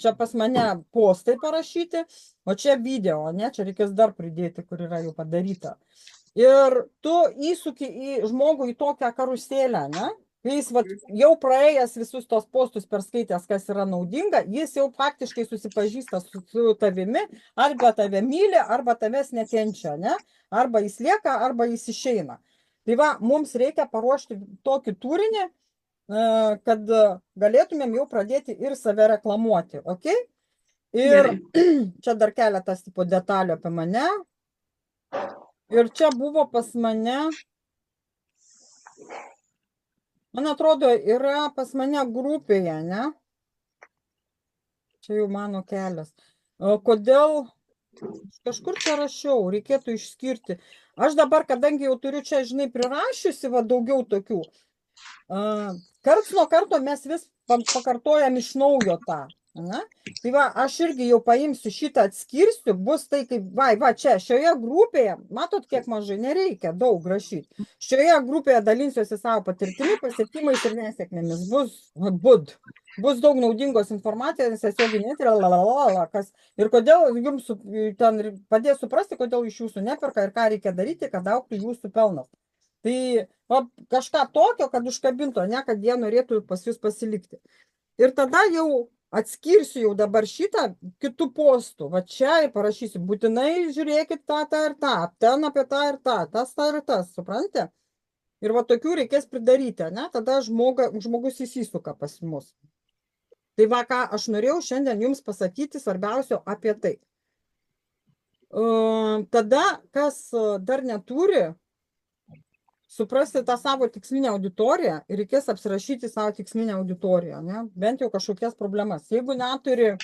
Čia pas mane postai parašyti, o čia video, ne? Čia reikės dar pridėti, kur yra jau padaryta. Ir tu įsuki į žmogų į tokią karuselę, ne? kai jis vat, jau praėjęs visus tos postus perskaitęs, kas yra naudinga, jis jau faktiškai susipažįsta su tavimi, arba tave myli, arba tavęs nekenčia, ne? Arba jis lieka, arba jis išeina. Tai va, mums reikia paruošti tokį turinį, kad galėtumėm jau pradėti ir save reklamuoti, ok? Ir čia dar keletas tipo detalių apie mane. Ir čia buvo pas mane, man atrodo, yra pas mane grupėje, ne? Čia jau mano kelias. Kodėl, kažkur čia rašiau, reikėtų išskirti. Aš dabar, kadangi jau turiu čia, žinai, prirašiusi, va, daugiau tokių, karts nuo karto mes vis pakartojam iš naujo tą. Na? Tai va, aš irgi jau paimsiu šitą, atskirsiu, bus tai kaip, va, čia, šioje grupėje, matot, kiek mažai, nereikia daug rašyti. Šioje grupėje dalinsiuosi savo patirtimi, pasiekimais ir nesėkmėmis. Bus daug naudingos informacijos, tiesioginė kas. Ir kodėl jums ten padės suprasti, kodėl iš jūsų neperka ir ką reikia daryti, kad augtų jūsų pelnas. Tai va, kažką tokio, kad užkabinto, ne, kad jie norėtų pas jūs pasilikti. Ir tada jau atskirsiu jau dabar šitą kitų postų. Va čia ir parašysiu, būtinai žiūrėkit tą ir tą, ten apie tą ir tą, tas ir tas, suprantate? Ir va tokių reikės pridaryti, ne? Tada žmogus įsisuka pas mus. Tai va, ką aš norėjau šiandien jums pasakyti svarbiausio apie tai. Tada, kas dar neturi, suprasti tą savo tikslinę auditoriją ir reikės apsirašyti savo tikslinę auditoriją, ne? Bent jau kažkokias problemas. Jeigu neturi,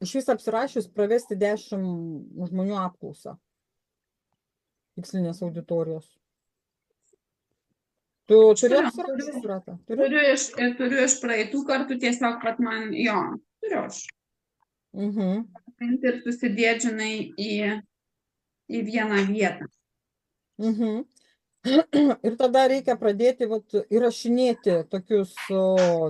iš vis apsirašius pravesti 10 žmonių apklausą tikslinės auditorijos. Tu turi apsirašyti, Jūrate? Turiu iš praeitų kartų tiesiog, kad man, jo, turiu aš. Ir susidėdžinai į vieną vietą. Ir tada reikia pradėti įrašinėti tokius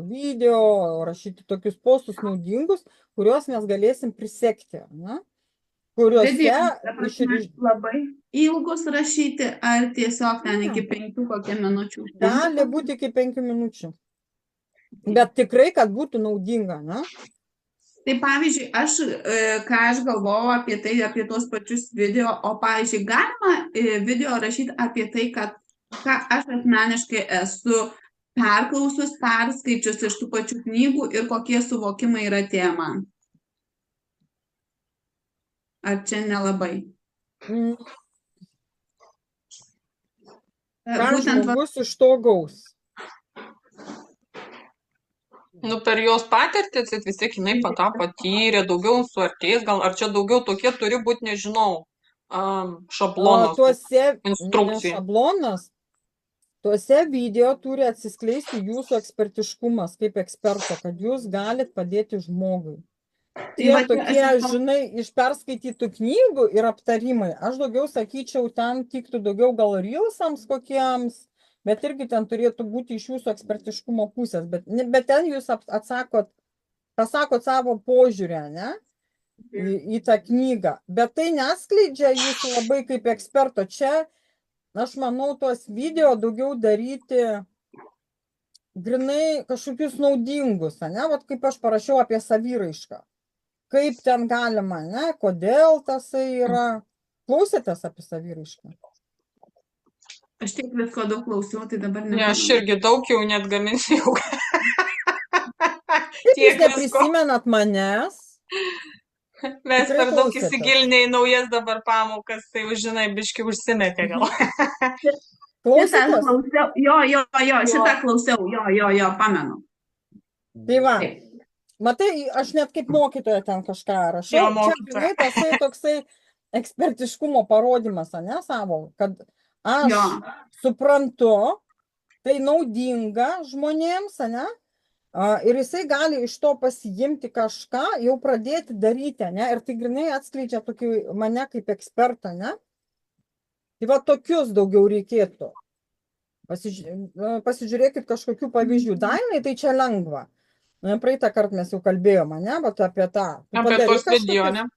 video, rašyti tokius postus naudingus, kuriuos mes galėsim prisekti, ne? Kuriuose labai ilgus rašyti, ar tiesiog ten iki 5 kokią minučių? Gali būti iki 5 minučių. Bet tikrai, kad būtų naudinga, ne? Tai pavyzdžiui, ką aš galvojau apie tai, apie tos pačius video, o pavyzdžiui, galima video rašyti apie tai, ką aš asmeniškai esu perklausus, perskaičius iš tų pačių knygų ir kokie suvokimai yra atėję man. Ar čia nelabai? Ką žmogus iš to gaus? Nu, per jos patirtis, vis tiek jinai patyrė, daugiau suartės, gal ar čia daugiau tokie turi būti, nežinau, šablonas, instrukcija. Šablonas, tuose video turi atsiskleisti jūsų ekspertiškumas kaip eksperto, kad jūs galit padėti žmogui. Tie tokie, žinai, iš perskaitytų knygų ir aptarimai, aš daugiau sakyčiau, ten tiktų daugiau gal reelsams kokiems, bet irgi ten turėtų būti iš jūsų ekspertiškumo pusės. Bet ten jūs pasakot savo požiūrę, ne? Į tą knygą. Bet tai neskleidžia jūsų labai kaip eksperto. Čia, aš manau, tuos video daugiau daryti grinai kažkokius naudingus, ne? Vat kaip aš parašiau apie saviraišką. Kaip ten galima, ne? Kodėl tasai yra. Klausėtės apie saviraišką? Aš tiek visko daug klausiau, tai dabar ne. Aš irgi daug jau net gaminsiu. Kaip jūs neprisimenat manęs? Mes per daug įsigilinę į naujas dabar pamokas, tai žinai, biški užsimetė gal. Klausėtės? Jo, šitą klausiau, jo, pamenu. Tai va, matai, aš net kaip mokytoja ten kažką rašau. Čia tasai toksai ekspertiškumo parodymas, ne, savo, kad aš suprantu, tai naudinga žmonėms, ne? Ir jisai gali iš to pasiimti kažką, jau pradėti daryti, ne? Ir tai grinai atskleidžia tokį mane kaip ekspertą, ne? Tai va tokius daugiau reikėtų. Pasižiūrėkit kažkokių pavyzdžių. Dainai, tai čia lengva. Praeitą kartą mes jau kalbėjome, ne? Bet apie tą. Apie tos video, ne?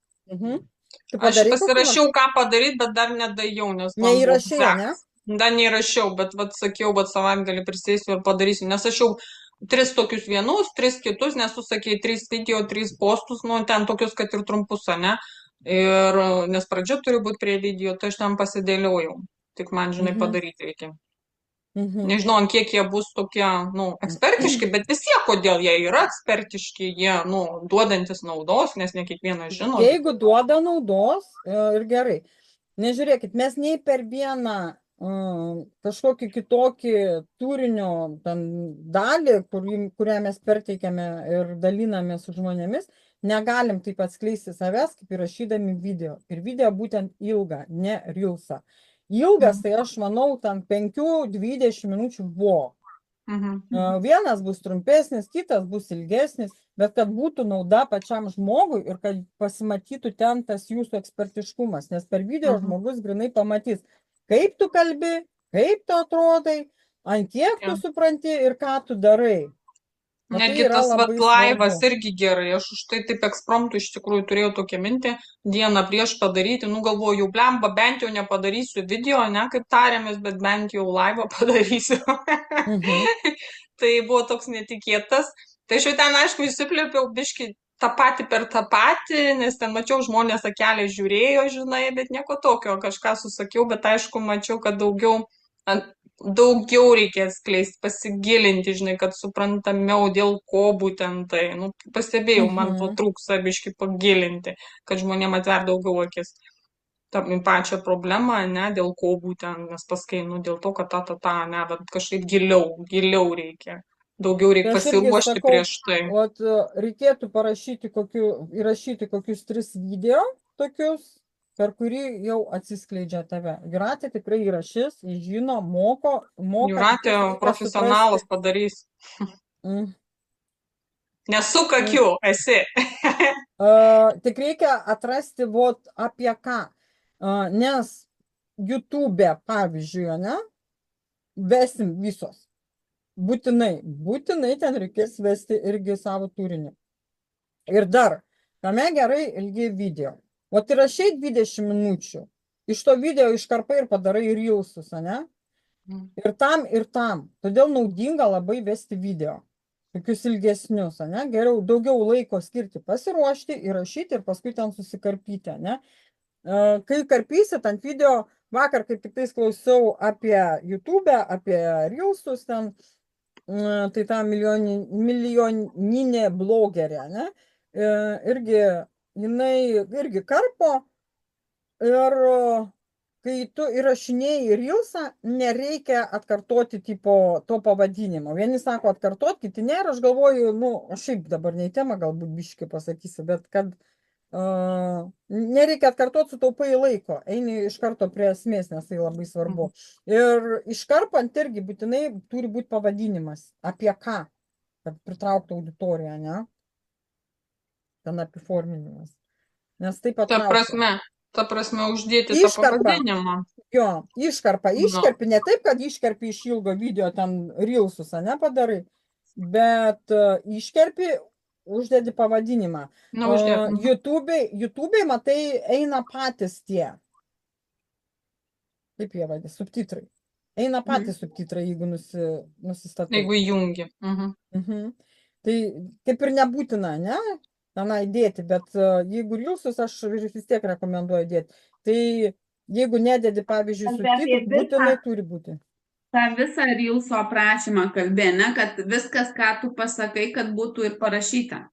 Aš pasirašiau, ką padaryti, bet dar nedariau, nes man neįrašiau, ne? Dar neįrašiau, bet vat sakiau, vat savaitgalį prisėsiu ir padarysiu, nes aš jau 3 tokius vienus, 3 kitus, nes tu sakei 3 video, 3 postus, nu ten tokius, kad ir trumpus, ne? Ir nes pradžia turi būti prie video, tai aš ten pasidėliojau. Tik man, žinai, Mhm. padaryti reikia. Mhm. Nežinau, ant kiek jie bus tokie, nu, ekspertiški, bet vis tiek, kodėl jie yra ekspertiški, jie, nu, duodantis naudos, nes ne kiekvienas žino. Jeigu duoda naudos ir gerai. Nežiūrėkit, mes nei per vieną kažkokį kitokį turinio ten dalį, kurią mes perteikiame ir daliname su žmonėmis, negalim taip atskleisti savęs, kaip įrašydami video. Ir video būtent ilgą, ne reelsą. Ilgas, tai aš manau, ten 5-20 minučių buvo. Vienas bus trumpesnis, kitas bus ilgesnis, bet kad būtų nauda pačiam žmogui ir kad pasimatytų ten tas jūsų ekspertiškumas, nes per video žmogus grinai pamatys, kaip tu kalbi, kaip tu atrodai, ant kiek tu supranti ir ką tu darai. Netgi tas vat laivas irgi gerai, aš už tai taip ekspromptu iš tikrųjų turėjau tokią mintį, dieną prieš padaryti, nu galvoju, blemba, bent jau nepadarysiu video, ne, kaip tarėmės, bet bent jau laivą padarysiu. Tai buvo toks netikėtas, tai aš jau ten, aišku, įsiplėpiau biškį tą patį per tą patį, nes ten mačiau žmonės akelę žiūrėjo, žinai, bet nieko tokio, kažką susakiau, bet aišku, mačiau, kad daugiau reikės skleisti, pasigilinti, žinai, kad suprantamiau, dėl ko būtent tai. Nu, pastebėjau, man to trūksta biškį pagilinti, kad žmonėm atver daugiau akis. Ta pačią problemą, ne, dėl ko būtent, nes paskai, nu, dėl to, kad ne, bet kažkaip giliau reikia. Daugiau reikia pasiruošti prieš tai. Vat reikėtų įrašyti kokius 3 video tokius, per kurį jau atsiskleidžia tave. Jūratė tikrai įrašys, jis žino, moka. Jūratė profesionalas padarys. Nesuk akių, esi. Tik reikia atrasti vot apie ką. Nes YouTube, pavyzdžiui, ne, vesim visos. Būtinai ten reikės vesti irgi savo turinį. Ir dar, kame gerai ilgi video. O įrašai 20 minučių, iš to video iškarpai ir padarai reelsus, ne? Ir tam. Todėl naudinga labai vesti video. Tokius ilgesnius, ne? Geriau daugiau laiko skirti pasiruošti, įrašyti ir paskui ten susikarpyti, ne? Kai karpysit ant video, vakar kaip tik tais klausiau apie YouTube, apie reelsus ten, tai ta milijoninė blogerė, ne? Jinai irgi karpo ir kai tu įrašinėjai reelsą, nereikia atkartoti tipo to pavadinimo. Vieni sako atkartot, kiti ne, ir aš galvoju, nu, šiaip dabar ne į temą galbūt biškai pasakysiu, bet kad nereikia atkartot, sutaupai laiko, eini iš karto prie esmės, nes tai labai svarbu. Ir iškarpant irgi būtinai turi būti pavadinimas, apie ką, kad pritrauktų auditoriją, ne? Ten apiforminimas. Nes taip patraukia. Ta prasme uždėti tą pavadinimą. Jo, iškarpi, ne taip, kad iškarpi iš ilgo video ten reelsus, ne, padarai, bet iškarpi, uždedi pavadinimą. YouTube, matai, eina patys tie. Kaip jie vadina, subtitrai. Eina patys subtitrai, jeigu nusistatai. Jeigu įjungi. Tai kaip ir nebūtina, ne? Tenai dėti, bet jeigu reelsus, aš vis tiek rekomenduoju dėti. Tai jeigu nededi, pavyzdžiui, subtitrų, būtinai turi būti. Ta visą reelso aprašymą kalbė, ne, kad viskas, ką tu pasakai, kad būtų ir parašyta.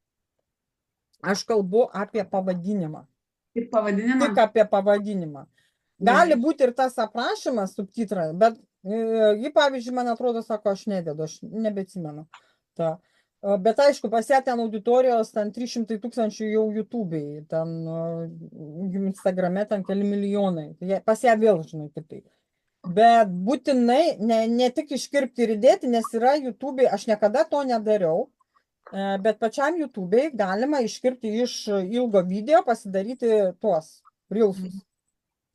Aš kalbu apie pavadinimą. Tik pavadinimą? Tik apie pavadinimą. Gali būti ir tas aprašymas subtitrai, bet jį, pavyzdžiui, man atrodo, sako, aš nededu, aš nebeatsimenu. Bet aišku, pas ją ten auditorijos, ten 300 000 jau YouTube'ai, ten Instagrame ten keli milijonai. Pas ją vėl, žinai, kitaip. Bet būtinai ne tik iškirpti ir įdėti, nes yra YouTube'ai, aš niekada to nedariau, bet pačiam YouTube'ai galima iškirpti iš ilgo video, pasidaryti tuos reelsus.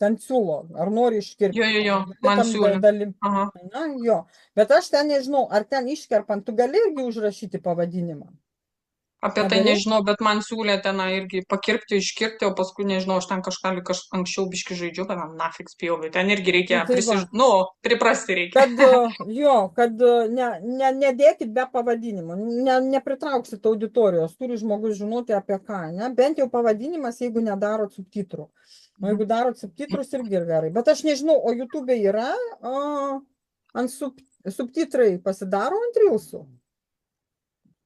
Ten siūlo, ar nori iškirpti. Jo, man siūlo. Na, jo, bet aš ten nežinau, ar ten iškerpant, tu gali irgi užrašyti pavadinimą? Apie tai Nedarei? nežinau, bet man siūlė tenai irgi pakirpti, iškirpti, o paskui nežinau, aš ten kažką lyg anksčiau biški žaidžiu, bet man nafik spjovė. Ten irgi reikia Nu, tai va. priprasti reikia. Kad, kad nedėkit be pavadinimo, nepritrauksit auditorijos, turi žmogus žinoti apie ką, ne? Bent jau pavadinimas, jeigu nedarot subtitrų. O jeigu darot subtitrus, irgi ir gerai. Bet aš nežinau, o YouTube yra ant subtitrai pasidaro ant Reelsų?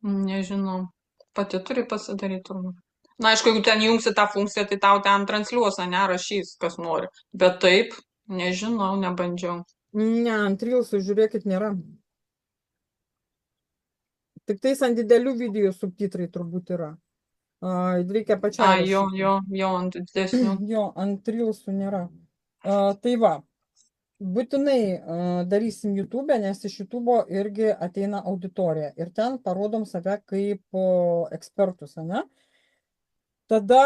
Nežinau. Pati turi pasidaryti turbūt. Na, aišku, jeigu ten jungsi tą funkciją, tai tau ten transliuos, ne, rašys, kas nori. Bet taip, nežinau, nebandžiau. Ne, ant Reelsų, žiūrėkit, nėra. Tik tais ant didelių video subtitrai turbūt yra. Reikia pačiai. Jo, ant didesnių. Jo, ant Reelsų nėra. Tai va, būtinai darysim YouTube, nes iš YouTube irgi ateina auditorija. Ir ten parodom save kaip ekspertus, ne? Tada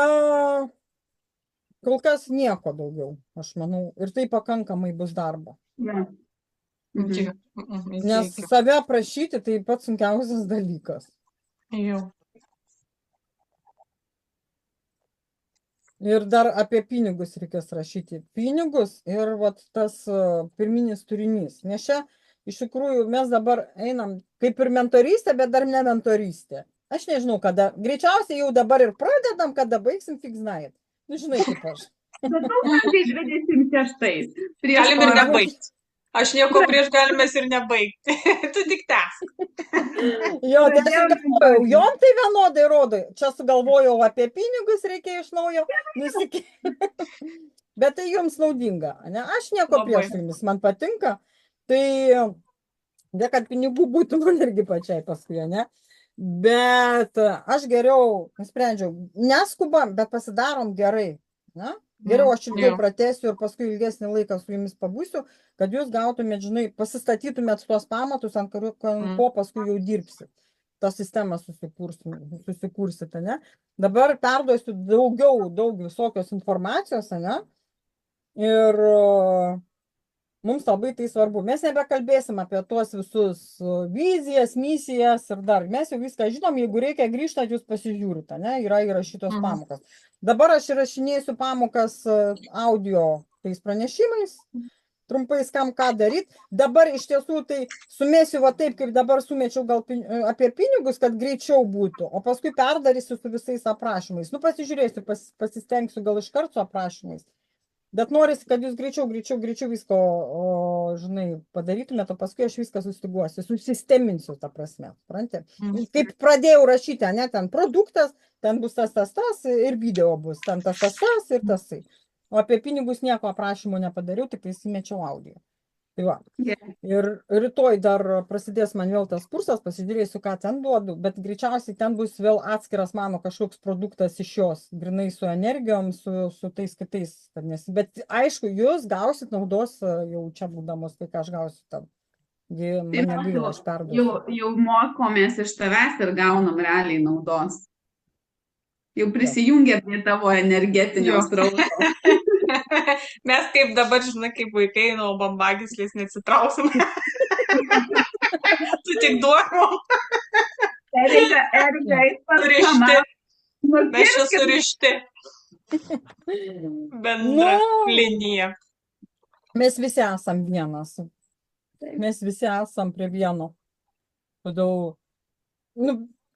kol kas nieko daugiau, aš manau. Ir tai pakankamai bus darbo. Ja. Nes save aprašyti tai pats sunkiausias dalykas. Jo. Ir dar apie pinigus reikės rašyti. Pinigus ir vat, tas pirminis turinys. Nes čia iš tikrųjų mes dabar einam kaip ir mentorystė, bet dar ne mentorystė. Aš nežinau, kada. Greičiausiai jau dabar ir pradedam, kada baigsim, fix night. Nu, žinai, kaip aš. 2026. Galim ir nebaigti. Aš nieko prieš galimės ir nebaigti. Tu tik tęsk. Jo, tai aš ir galvojau, jom tai vienodai rodo. Čia sugalvojau apie pinigus, reikia iš naujo nusikėti. Bet tai jums naudinga, ne? Aš nieko prieš jumis, man patinka. Tai, ne kad pinigų būtų man irgi pačiai paskui, ne? Bet aš geriau, nusprendžiau, neskubam, bet pasidarom gerai, ne? Geriau aš ilgiau pratęsiu ir paskui ilgesnį laiką su jumis pabūsiu, kad jūs gautumėt, žinai, pasistatytumėt tuos pamatus, ant ko paskui jau dirbsit. tą sistemą susikursite, ne? Dabar perduosiu daug visokios informacijos, ne? Ir mums labai tai svarbu. Mes nebekalbėsim apie tuos visus vizijas, misijas ir dar. Mes jau viską žinom, jeigu reikia grįžtat, jūs pasižiūrite, ne? Yra įrašytos pamokas. Dabar aš įrašinėsiu pamokas audio tais pranešimais, trumpai skam ką daryti. Dabar iš tiesų tai sumėsiu va taip, kaip dabar sumečiau gal apie pinigus, kad greičiau būtų, o paskui perdarysiu su visais aprašymais. Nu, pasižiūrėsiu, pasistengsiu gal iš karto su aprašymais. Bet norisi, kad jūs greičiau visko, žinai, padarytumėte, o paskui aš viską sustiguosiu, susisteminsiu tą prasme, suprantate? Kaip pradėjau rašyti, ne, ten produktas, ten bus tas ir video bus, ten tas ir tasai. O apie pinigus nieko aprašymo nepadariau, tik įsimečiau audio. Tai va. Ir rytoj dar prasidės man vėl tas kursas, pasižiūrėsiu, ką ten duodu, bet greičiausiai ten bus vėl atskiras mano kažkoks produktas iš jos, grinai su energijom, su tais kitais. Bet aišku, jūs gausit naudos jau čia būdamos, tai ką aš gausiu tam. Mane gaila, aš perduosiu. Jau mokomės iš tavęs ir gaunam realiai naudos. Jau prisijungia prie tavo energetinio srauto. Mes kaip dabar, žinai, kaip vaikai nuo bambagyslės neatsitrauksim. Tu tik duok mums. Surišti. Mes čia surišti. Bendra linija. Mes visi esam vienas. Mes visi esam prie vieno. Todėl,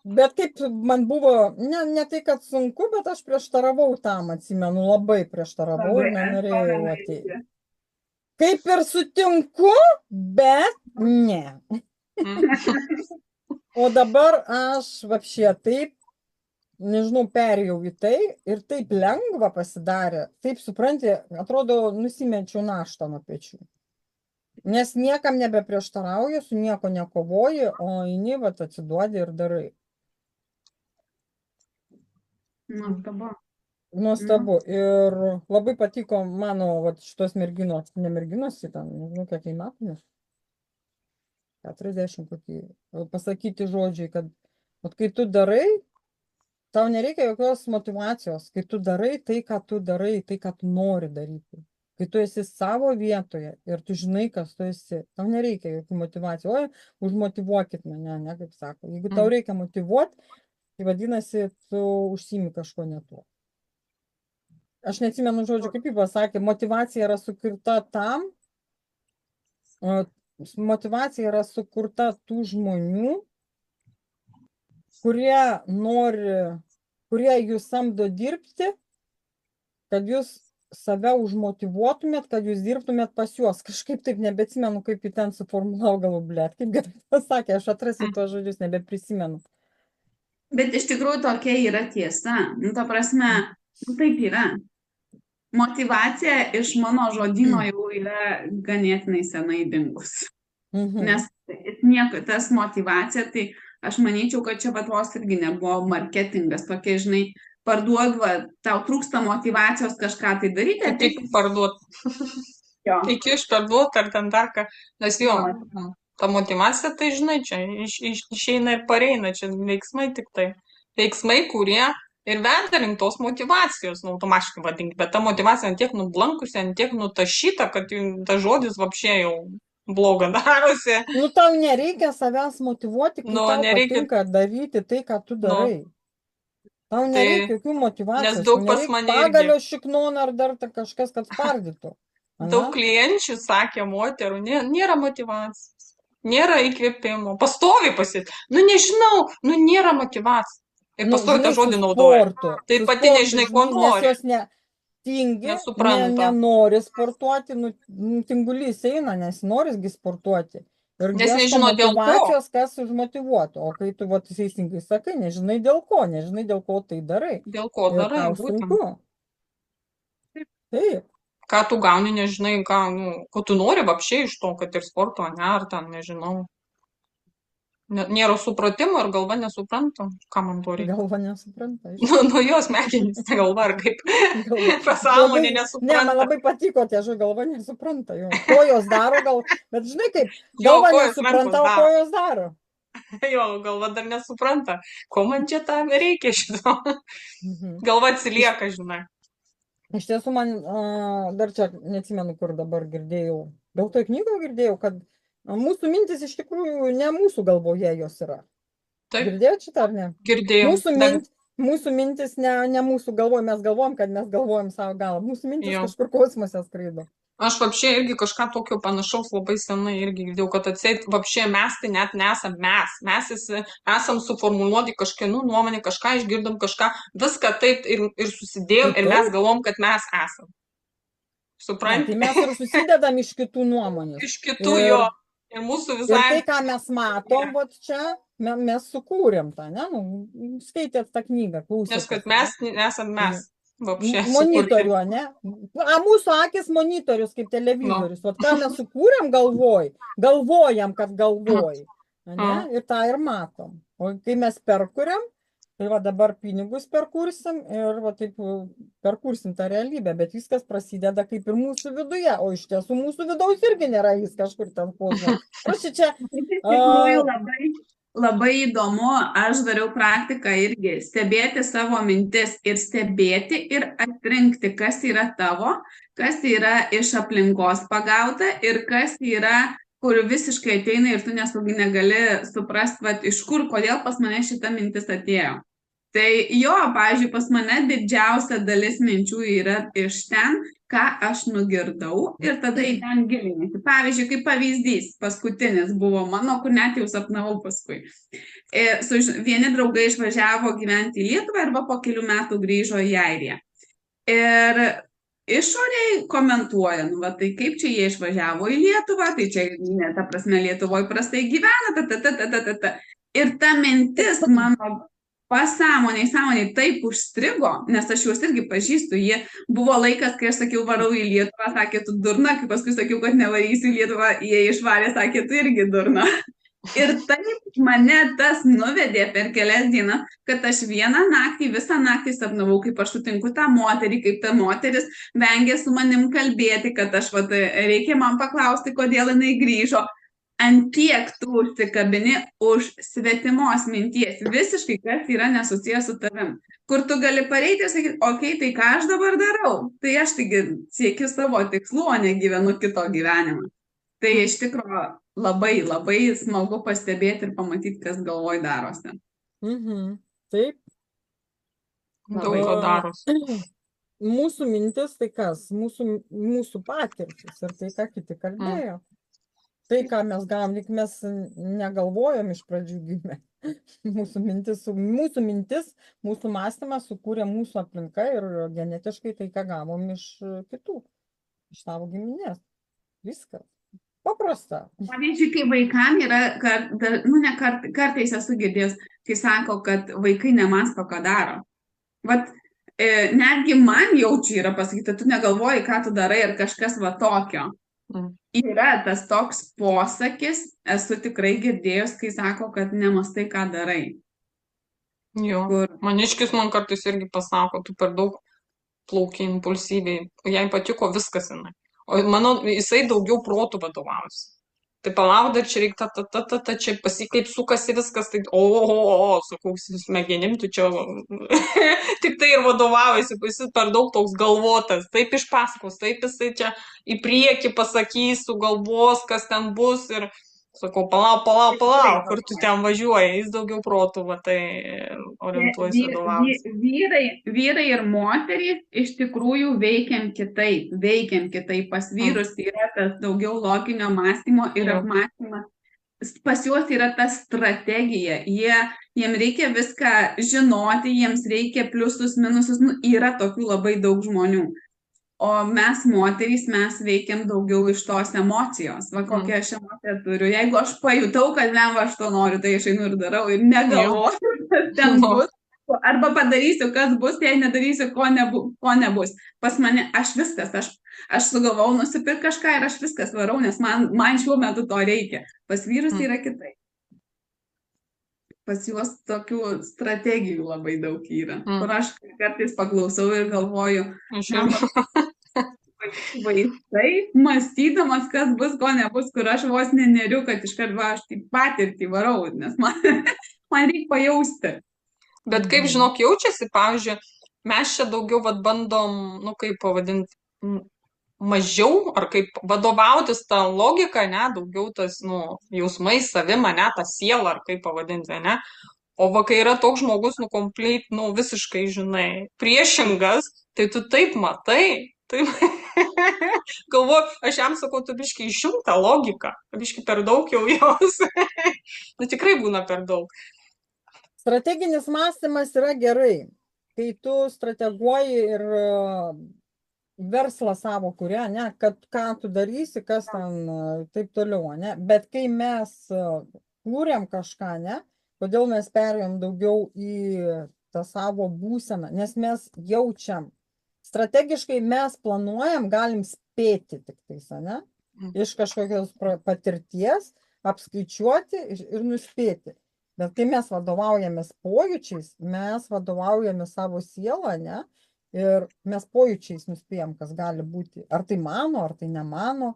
bet kaip man buvo, ne tai, kad sunku, bet aš prieštaravau tam, atsimenu, labai prieštaravau ir nenorėjau ateiti. Kaip ir sutinku, bet ne. O dabar aš vapšė taip, nežinau, perėjau į tai ir taip lengva pasidarė. Taip, supranti, atrodo, nusimečiau naštą nuo pečių. Nes niekam nebeprieštarauju, su nieko nekovoju, o eini, vat, atsiduodi ir darai. Nuostabu. Ir labai patiko mano vat, šitos merginos, ne merginos, ten, nežinau, kiek tai metų, 40 kokį, pasakyti žodžiai, kad vat, kai tu darai, tau nereikia jokios motyvacijos, kai tu darai tai, ką tu darai, tai, ką tu nori daryti. Kai tu esi savo vietoje ir tu žinai, kas tu esi, tau nereikia jokių motyvacijų. Oi, užmotyvuokit mane, ne, kaip sako. Jeigu tau reikia motyvuoti, Tai vadinasi, tu užsiimi kažko ne tuo. Aš neatsimenu žodžiu, kaip jį pasakė, motyvacija yra sukurta tam, motyvacija yra sukurta tų žmonių, kurie jūs samdo dirbti, kad jūs save užmotyvuotumėt, kad jūs dirbtumėt pas juos. Kažkaip taip nebeatsimenu, kaip jį ten suformulau, galų, blėt, kaip gerai pasakė, aš atrasiu tuos žodžius, nebeprisimenu. Bet iš tikrųjų tokia yra tiesa. Nu, ta prasme, taip yra. Motyvacija iš mano žodyno jau yra ganėtinai senai dingus. Nes nieko, tas motyvacija, tai aš manyčiau, kad čia vos irgi nebuvo marketingas, tokie, žinai, parduot, tau trūksta motyvacijos kažką tai daryti. Tik parduot. Tik išparduot ar ten dar ką. Nes jo, ta motyvacija, tai žinai, čia išeina ir pareina, čia veiksmai tik tai. Veiksmai, kurie ir veda link tos motyvacijos, automatiškai vadinti, bet ta motyvacija ant tiek nublankusi, ant tiek nutašyta, kad ta žodis vapšė jau bloga darosi. Nu, tau nereikia savęs motyvuoti, kai tau patinka daryti tai, ką tu darai. Tau nereikia jokių motyvacijos. Nes daug pas mane pagalio šiknon ar dar kažkas, kad spardytų. Daug klienčių sakė moterų, nėra motyvacijos, nėra įkvėpimo, pastoviai pasit. Nu, nežinau, nėra motyvacijos. Ir pastoviai tą žodį naudoja. Tai pati nežinai, ko nori. Nes jos tingi, nenori sportuoti, tingulys eina, nes norisgi sportuoti. Ir nes nežino dėl ko. Kas užmotyvuotų. O kai tu teisingai sakai, nežinai dėl ko tai darai. Dėl ko darai, būtent. Taip. Ką tu gauni, nežinai, ko tu nori vapšiai iš to, kad ir sporto, ne, ar ten, nežinau. Nėra supratimo ir galva nesupranta, ką man to reikia. Galva nesupranta. Nu, jos smegenys, galva ar kaip. Pasąmonė nesupranta. Ne, man labai patiko tie žodžiai, galva nesupranta. Ko jos daro, bet žinai kaip, galva nesupranta, o ko jos daro. Jo, galva dar nesupranta. Ko man čia tam reikia šito? Galva atsilieka, žinai. Iš tiesų man dar čia neatsimenu, kur dabar girdėjau. Gal toj knygoje girdėjau, kad mūsų mintis iš tikrųjų ne mūsų galvoje jos yra. Taip. Girdėjot šitą ar ne? Girdėjau. Mūsų mintis ne mūsų galvoje, mes galvojam, kad mes galvojam savo galvą. Mūsų mintis kažkur kosmose skraido. Aš vapšė irgi kažką tokio panašaus labai senai irgi girdėjau, kad atseit vapšė mes tai net nesam mes. Mes esam suformuluoti kažkienų nuomonę, kažką išgirdom, kažką, viską taip ir susidėjom ir mes galvom, kad mes esam. Supranti? Tai mes ir susidedam iš kitų nuomonės. Iš kitų jo. Ir mūsų visai. Ir tai, ką mes matom, čia mes sukūrėm tą, ne? Skaitėt tą knygą, klausėt. Nes kad mes nesam mes. Monitorių, ne? Mūsų akis monitorius kaip televizorius. Vat ką mes sukūrėm galvojam, kad galvoj. Ir tą ir matom. O kai mes perkuriam, tai va dabar pinigus perkursim ir va taip perkursim tą realybę, bet viskas prasideda kaip ir mūsų viduje, o iš tiesų mūsų vidaus irgi nėra jis kažkur ten pozna. Prašau, čia... Labai įdomu, aš dariau praktiką irgi, stebėti savo mintis ir stebėti ir atrinkti, kas yra tavo, kas yra iš aplinkos pagauta ir kas yra, kur visiškai ateina ir tu nesaugiai negali suprasti, iš kur, kodėl pas mane šita mintis atėjo. Tai jo, pavyzdžiui, pas mane didžiausia dalis minčių yra iš ten, ką aš nugirdau ir tada į ten gilinti. Pavyzdžiui, kaip pavyzdys, paskutinis buvo mano, kur net jau sapnavau paskui. Vieni draugai išvažiavo gyventi į Lietuvą ir po kelių metų grįžo į Airiją. Ir išoriai komentuoja, tai kaip čia jie išvažiavo į Lietuvą, tai čia, ne, ta prasme, Lietuvoje prastai gyvena, Ir ta mintis mano sąmoniai taip užstrigo, nes aš juos irgi pažįstu, jie buvo laikas, kai aš sakiau, varau į Lietuvą, sakė, tu durna, kai paskui sakiau, kad nevarysiu į Lietuvą, jie išvarė, sakė, tu irgi durna. Ir taip mane tas nuvedė per kelias dienas, kad aš visą naktį sapnavau, kaip aš sutinku tą moterį, kaip ta moteris vengė su manim kalbėti, kad reikia man paklausti, kodėl jinai grįžo. Ant tiek tu užsikabini už svetimos minties, visiškai kas yra nesusijęs su tavim. Kur tu gali pareiti ir sakyti, okei, tai ką aš dabar darau? Tai aš taigi siekiu savo tikslų, o ne gyvenu kito gyvenimą. Tai iš tikrųjų labai, labai smagu pastebėti ir pamatyti, kas galvoj darosi. Taip. Daug ko daros. Mūsų mintis tai kas? Mūsų patirtis ir tai, ką kiti kalbėjo. Tai, ką mes gavom, lyg mes negalvojom iš pradžių gimę. Mūsų mintis, mūsų mąstymas sukūrė mūsų aplinka ir genetiškai tai, ką gavom iš kitų, iš savo giminės. Viskas. Paprasta. Pavyzdžiui, kai vaikam yra, kartais esu girdėjus, kai sako, kad vaikai nemąsto, ką daro. Vat, netgi man jaučiu yra pasakyta, tu negalvoji, ką tu darai ir kažkas va tokio. Yra tas toks posakis, esu tikrai girdėjus, kai sako, kad nemastai, ką darai. Jo. Maniškis man kartais irgi pasako, tu per daug plauki impulsyviai. Jai patiko viskas jinai. O mano, jisai daugiau protų vadovavosi. Tai palauk, dar čia reikia čia kaip sukasi viskas, tai sakau, smegenim, tu čia tik tai ir vadovavosi, jis per daug toks galvotas, taip išpasakos, taip jisai čia į priekį pasakys, sugalvos, kas ten bus ir sakau, palauk, kur tu ten važiuoji, jis daugiau protų, va tai orientuojasi vadovavosi. Vyrai ir moterys iš tikrųjų veikiam kitaip. Pas vyrus yra tas daugiau loginio mąstymo ir apmąstymas. Pas juos yra ta strategija. Jiem reikia viską žinoti, jiems reikia pliusus, minusus. Yra tokių labai daug žmonių. O mes moterys, mes veikiam daugiau iš tos emocijos. Va, kokią aš emociją turiu. Jeigu aš pajutau, kad aš to noriu, tai aš einu ir darau ir negalvoju, kas ten bus. Arba padarysiu, kas bus, jei nedarysiu, ko nebus. Pas mane, aš sugalvau nusipirkti kažką ir aš viskas varau, nes man šiuo metu to reikia. Pas vyrus yra kitaip. Pas juos tokių strategijų labai daug yra. Kur aš kartais paklausau ir galvoju, vaistai, mąstydamas, kas bus, ko nebus, kur aš vos neneriu, kad iškart aš taip patirtį varau, nes man reikia pajausti. Bet kaip, žinok, jaučiasi, pavyzdžiui, mes čia daugiau bandom, kaip pavadinti, mažiau, ar kaip vadovautis tą logiką, ne, daugiau tas, jausmais, savim, ne, tą sielą, ar kaip pavadinti, ne. O va, kai yra toks žmogus, visiškai, žinai, priešingas, tai tu taip matai, taip. Galvoju, aš jam sakau, tu biškai išjunk tą logiką, biškai per daug jau jos. Tikrai būna per daug. Strateginis mąstymas yra gerai, kai tu strateguoji ir verslą savo kuria, ne, kad ką tu darysi, kas ten taip toliau, ne, bet kai mes kūrėm kažką, ne, kodėl mes perėjom daugiau į tą savo būseną, nes mes jaučiam, strategiškai mes planuojam, galim spėti tik tais, ne, iš kažkokios patirties, apskaičiuoti ir nuspėti. Bet kai mes vadovaujamės pojūčiais, mes vadovaujamės savo sielą, ne? Ir mes pojūčiais nuspėjam, kas gali būti. Ar tai mano, ar tai nemano,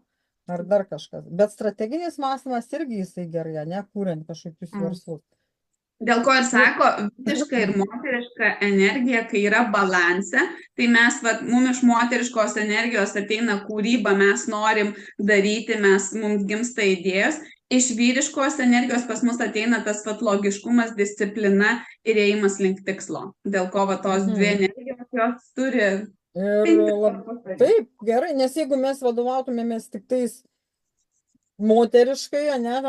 ar dar kažkas. Bet strateginis mąstymas irgi jisai gerai, ne? Kuriant kažkokius verslus. Dėl ko ir sako, vyriška ir moteriška energija, kai yra balanse, tai mes, mums iš moteriškos energijos ateina kūryba, mes norim daryti, mums gimsta idėjos. Iš vyriškos energijos pas mus ateina tas logiškumas, disciplina ir ėjimas link tikslo. Dėl ko tos dvi energijos jos turi. Taip, gerai, nes jeigu mes vadovautumėmės tik tais moteriškai, ne,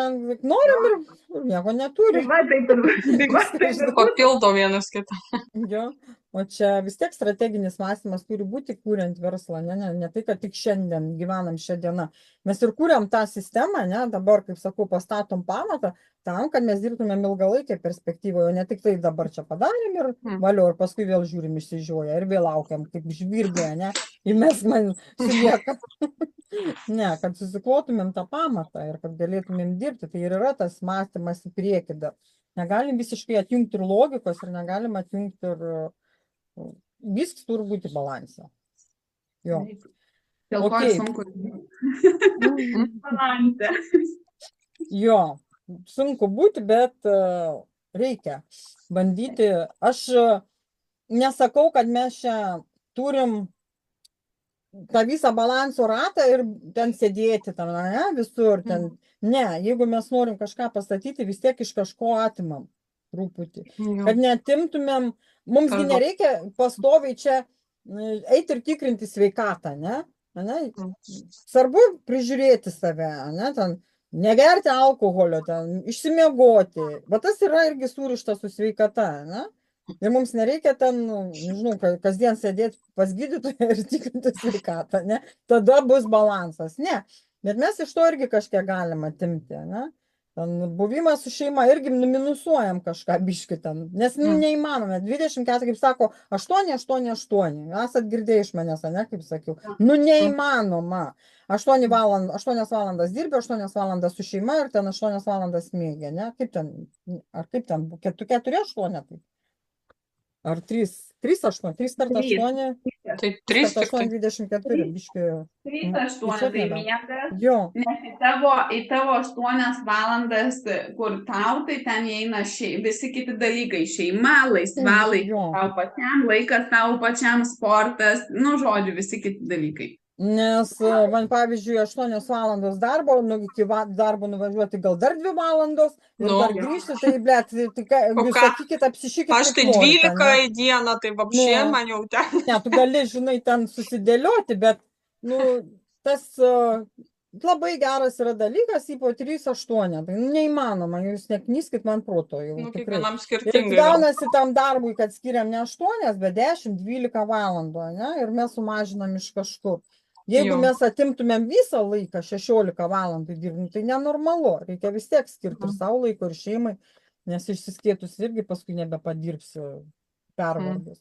norim ir nieko neturim. Papildo vienas kitą. Jo. O čia vis tiek strateginis mąstymas turi būti kuriant verslą, ne tai, kad tik šiandien gyvenam šią dieną. Mes ir kuriam tą sistemą, ne, dabar, kaip sakau, pastatom pamatą tam, kad mes dirbtumėm ilgalaikėje perspektyvoje, o ne tik tai dabar čia padarėm ir valio, ir paskui vėl žiūrim išsižioję ir vėl laukiam, kaip žvirblė, ne, ir mes man siliekam. Ne, kad susiklotumėm tą pamatą ir kad galėtumėm dirbti, tai ir yra tas mąstymas į priekį dar. Negalim visiškai atjungti ir logikos ir negalim atjungti ir viskas turi būti balanse. Jo. Dėl ko ir sunku. Balanse. Jo, sunku būti, bet reikia bandyti. Aš nesakau, kad mes čia turim tą visą balanso ratą ir ten sėdėti, ten, ne, visur. Ten. Ne, jeigu mes norim kažką pastatyti, vis tiek iš kažko atimam. truputį. Jo. Kad netimtumėm, mums Per daug. nereikia pastoviai čia eiti ir tikrinti sveikatą, ne? Ane? Svarbu prižiūrėti save, ne? Ten, negerti alkoholio, ten, išsimiegoti. Bet tas yra irgi surišta su sveikata, ne? Ir mums nereikia ten, nežinau, kasdien sėdėti pas gydytoją ir tikrinti sveikatą, ne? Tada bus balansas. Ne. Bet mes iš to irgi kažkiek galime atimti, ne? Ten buvimas su šeima irgi minusuojam kažką biškį ten, nes neįmanome. 24, kaip sako, 8, 8, 8. Esat girdėję iš manęs, ne, kaip sakiau. Nu, neįmanoma. 8 valandas dirbi, 8 valandas su šeima ir ten 8 valandas mėgė, ne? Kaip ten, ar kaip ten, 4, 8, taip? Ar 3, 8, 3 kart 8, Tai 3 kart tik tai. 8, 24, biškį. 3, 8 tai miegas. Jo. Nes į tavo 8 valandas, kur tau, tai ten įeina visi kiti dalykai. Šeima, laisvalaikis Jo. tau pačiam, laikas tau pačiam, sportas, nu, žodžiu, visi kiti dalykai. Nes man, pavyzdžiui, 8 valandos darbo, nu, iki darbo nuvažiuoti gal dar 2 valandos ir Nu. dar grįžti, tai, blėt, O jūs ką? sakykit, apsišykit. Aš tai 12 į dieną, tai vapšė Nu. man jau ten. Ne, tu gali, žinai, ten susidėlioti, bet, nu, tas labai geras yra dalykas, ypač 3-8, tai neįmanoma, jūs neknyskit man proto jau. Nu, tikrai. kiekvienam Ir skirtingai. gal. gaunasi tam darbui, kad skiriam ne 8, bet 10-12 valandų, ne? Ir mes sumažinam iš kažkur. Jeigu Jo. mes atimtumėm visą laiką 16 valandų dirbti, tai nenormalu. Reikia vis tiek skirti ir savo laiko, ir šeimai, nes išsiskėtus irgi paskui nebepadirbsi pervargus.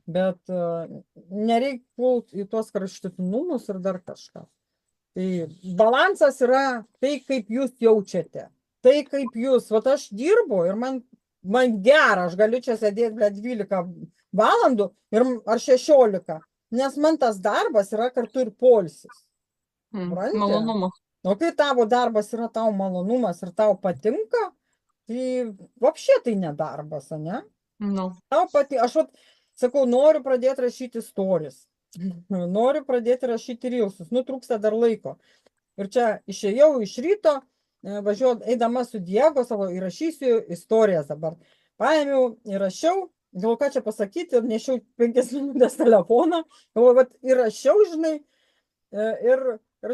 Bet nereikia pult į tuos kraštutinumus ir dar kažką. Tai balansas yra tai, kaip jūs jaučiate. Tai, kaip jūs, vat aš dirbu ir man gera, aš galiu čia sėdėti 12 valandų ar 16. Nes man tas darbas yra kartu ir poilsis. Supranti? Malonumas. O kai tavo darbas yra tau malonumas ir tau patinka, tai vapšė tai ne darbas, ne? Nu. Tau patinka. Aš sakau, noriu pradėti rašyti stories. Noriu pradėti rašyti reelsus. Nu, trūksta dar laiko. Ir čia išėjau iš ryto, eidama su Diego savo įrašysiu istorijas dabar. Paėmiau, įrašiau. Gal ką čia pasakyti, nešiau 5 minutės telefoną, įrašiau, žinai, ir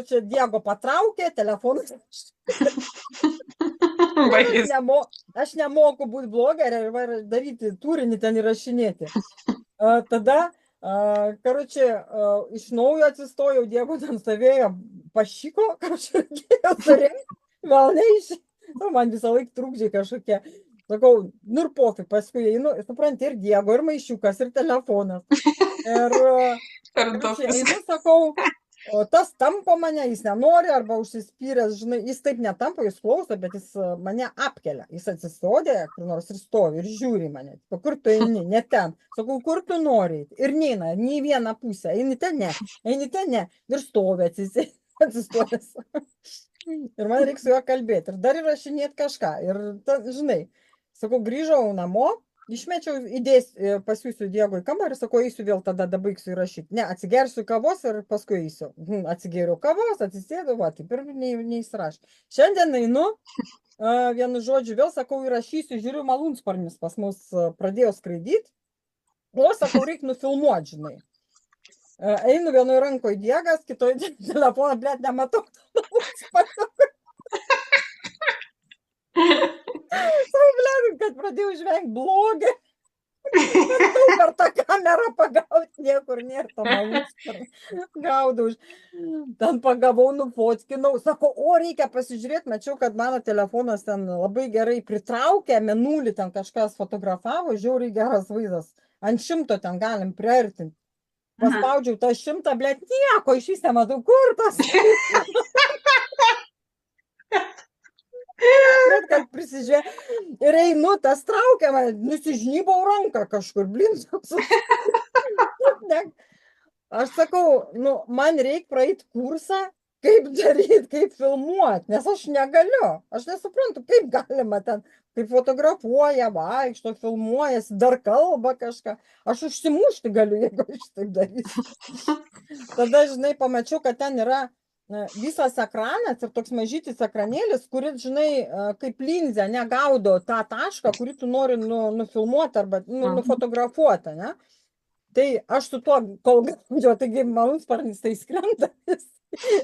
čia Diego patraukė, telefonas. Aš nemoku būti blogerė ir daryti turinį ten įrašinėti. Tada, iš naujo atsistojau, Diego ten stovėjo, pašyko, reikėjo surengti, gal neišė. Man visą laiką trukdžiai kažkokie. Sakau, nu ir pofik, paskui einu, supranti, ir Diego, ir maišiukas, ir telefonas. Ir einu, sakau, o tas tampo mane, jis nenori, arba užsispyręs, žinai, jis taip netampo, jis klauso, bet jis mane apkelia. Jis atsistodė, kur nors ir stovi, ir žiūri mane. Kur tu eini, ne ten. Sakau, kur tu nori. Ir neina, nei vieną pusę. Eini ten, ne. Ir stovi atsistojęs. Ir man reikia su juo kalbėti. Ir dar įrašinėti kažką. Ir, žinai, sakau, grįžau namo, išmečiau, pasiūsiu Diego į kambarį, sakau, eisiu vėl tada dabaigsiu įrašyti. Ne, atsigersiu kavos ir paskui eisiu. Atsigeriu kavos, atsisėdu, taip ir neįsirašė. Šiandien einu, vienu žodžiu, vėl sakau, įrašysiu, žiūriu, malūnsparnis pas mus pradėjo skraidyti. O, sakau, reikia nufilmuoti, žinai. Einu vienoje rankoje Diegas, kitoje telefoną, blėt, nematau. Sau, blėt, kad pradėjau žvengti blogį. Per tą kamerą pagauti, niekur nėra to malūnsparnio. Gaudau. Ten pagavau, nufotkinau. Sako, reikia pasižiūrėti, mačiau, kad mano telefonas ten labai gerai pritraukė, menulį ten kažkas fotografavo, žiauriai geras vaizdas. Ant 100 ten galim priartinti. Paspaudžiau tą 100, blėt, nieko iš vis nematau, kur tas. Bet kad prisižiūrė. Ir einu, tas traukia man, nusižnybau ranką kažkur, blin. Aš sakau, man reikia praeiti kursą, kaip daryti, kaip filmuoti, nes aš negaliu. Aš nesuprantu, kaip galima ten, kaip fotografuoja, vaikšto, filmuojasi, dar kalba kažką. Aš užsimušti galiu, jeigu aš taip darysiu. Tada, žinai, pamačiau, kad ten yra visas ekranas ir toks mažytis ekranėlis, kuris, žinai, kaip linzė, negaudo tą tašką, kurį tu nori nufilmuoti arba nufotografuoti, ne? Tai aš su tuo, kol gaudžiau, taigi malūnsparnis tai skrenda.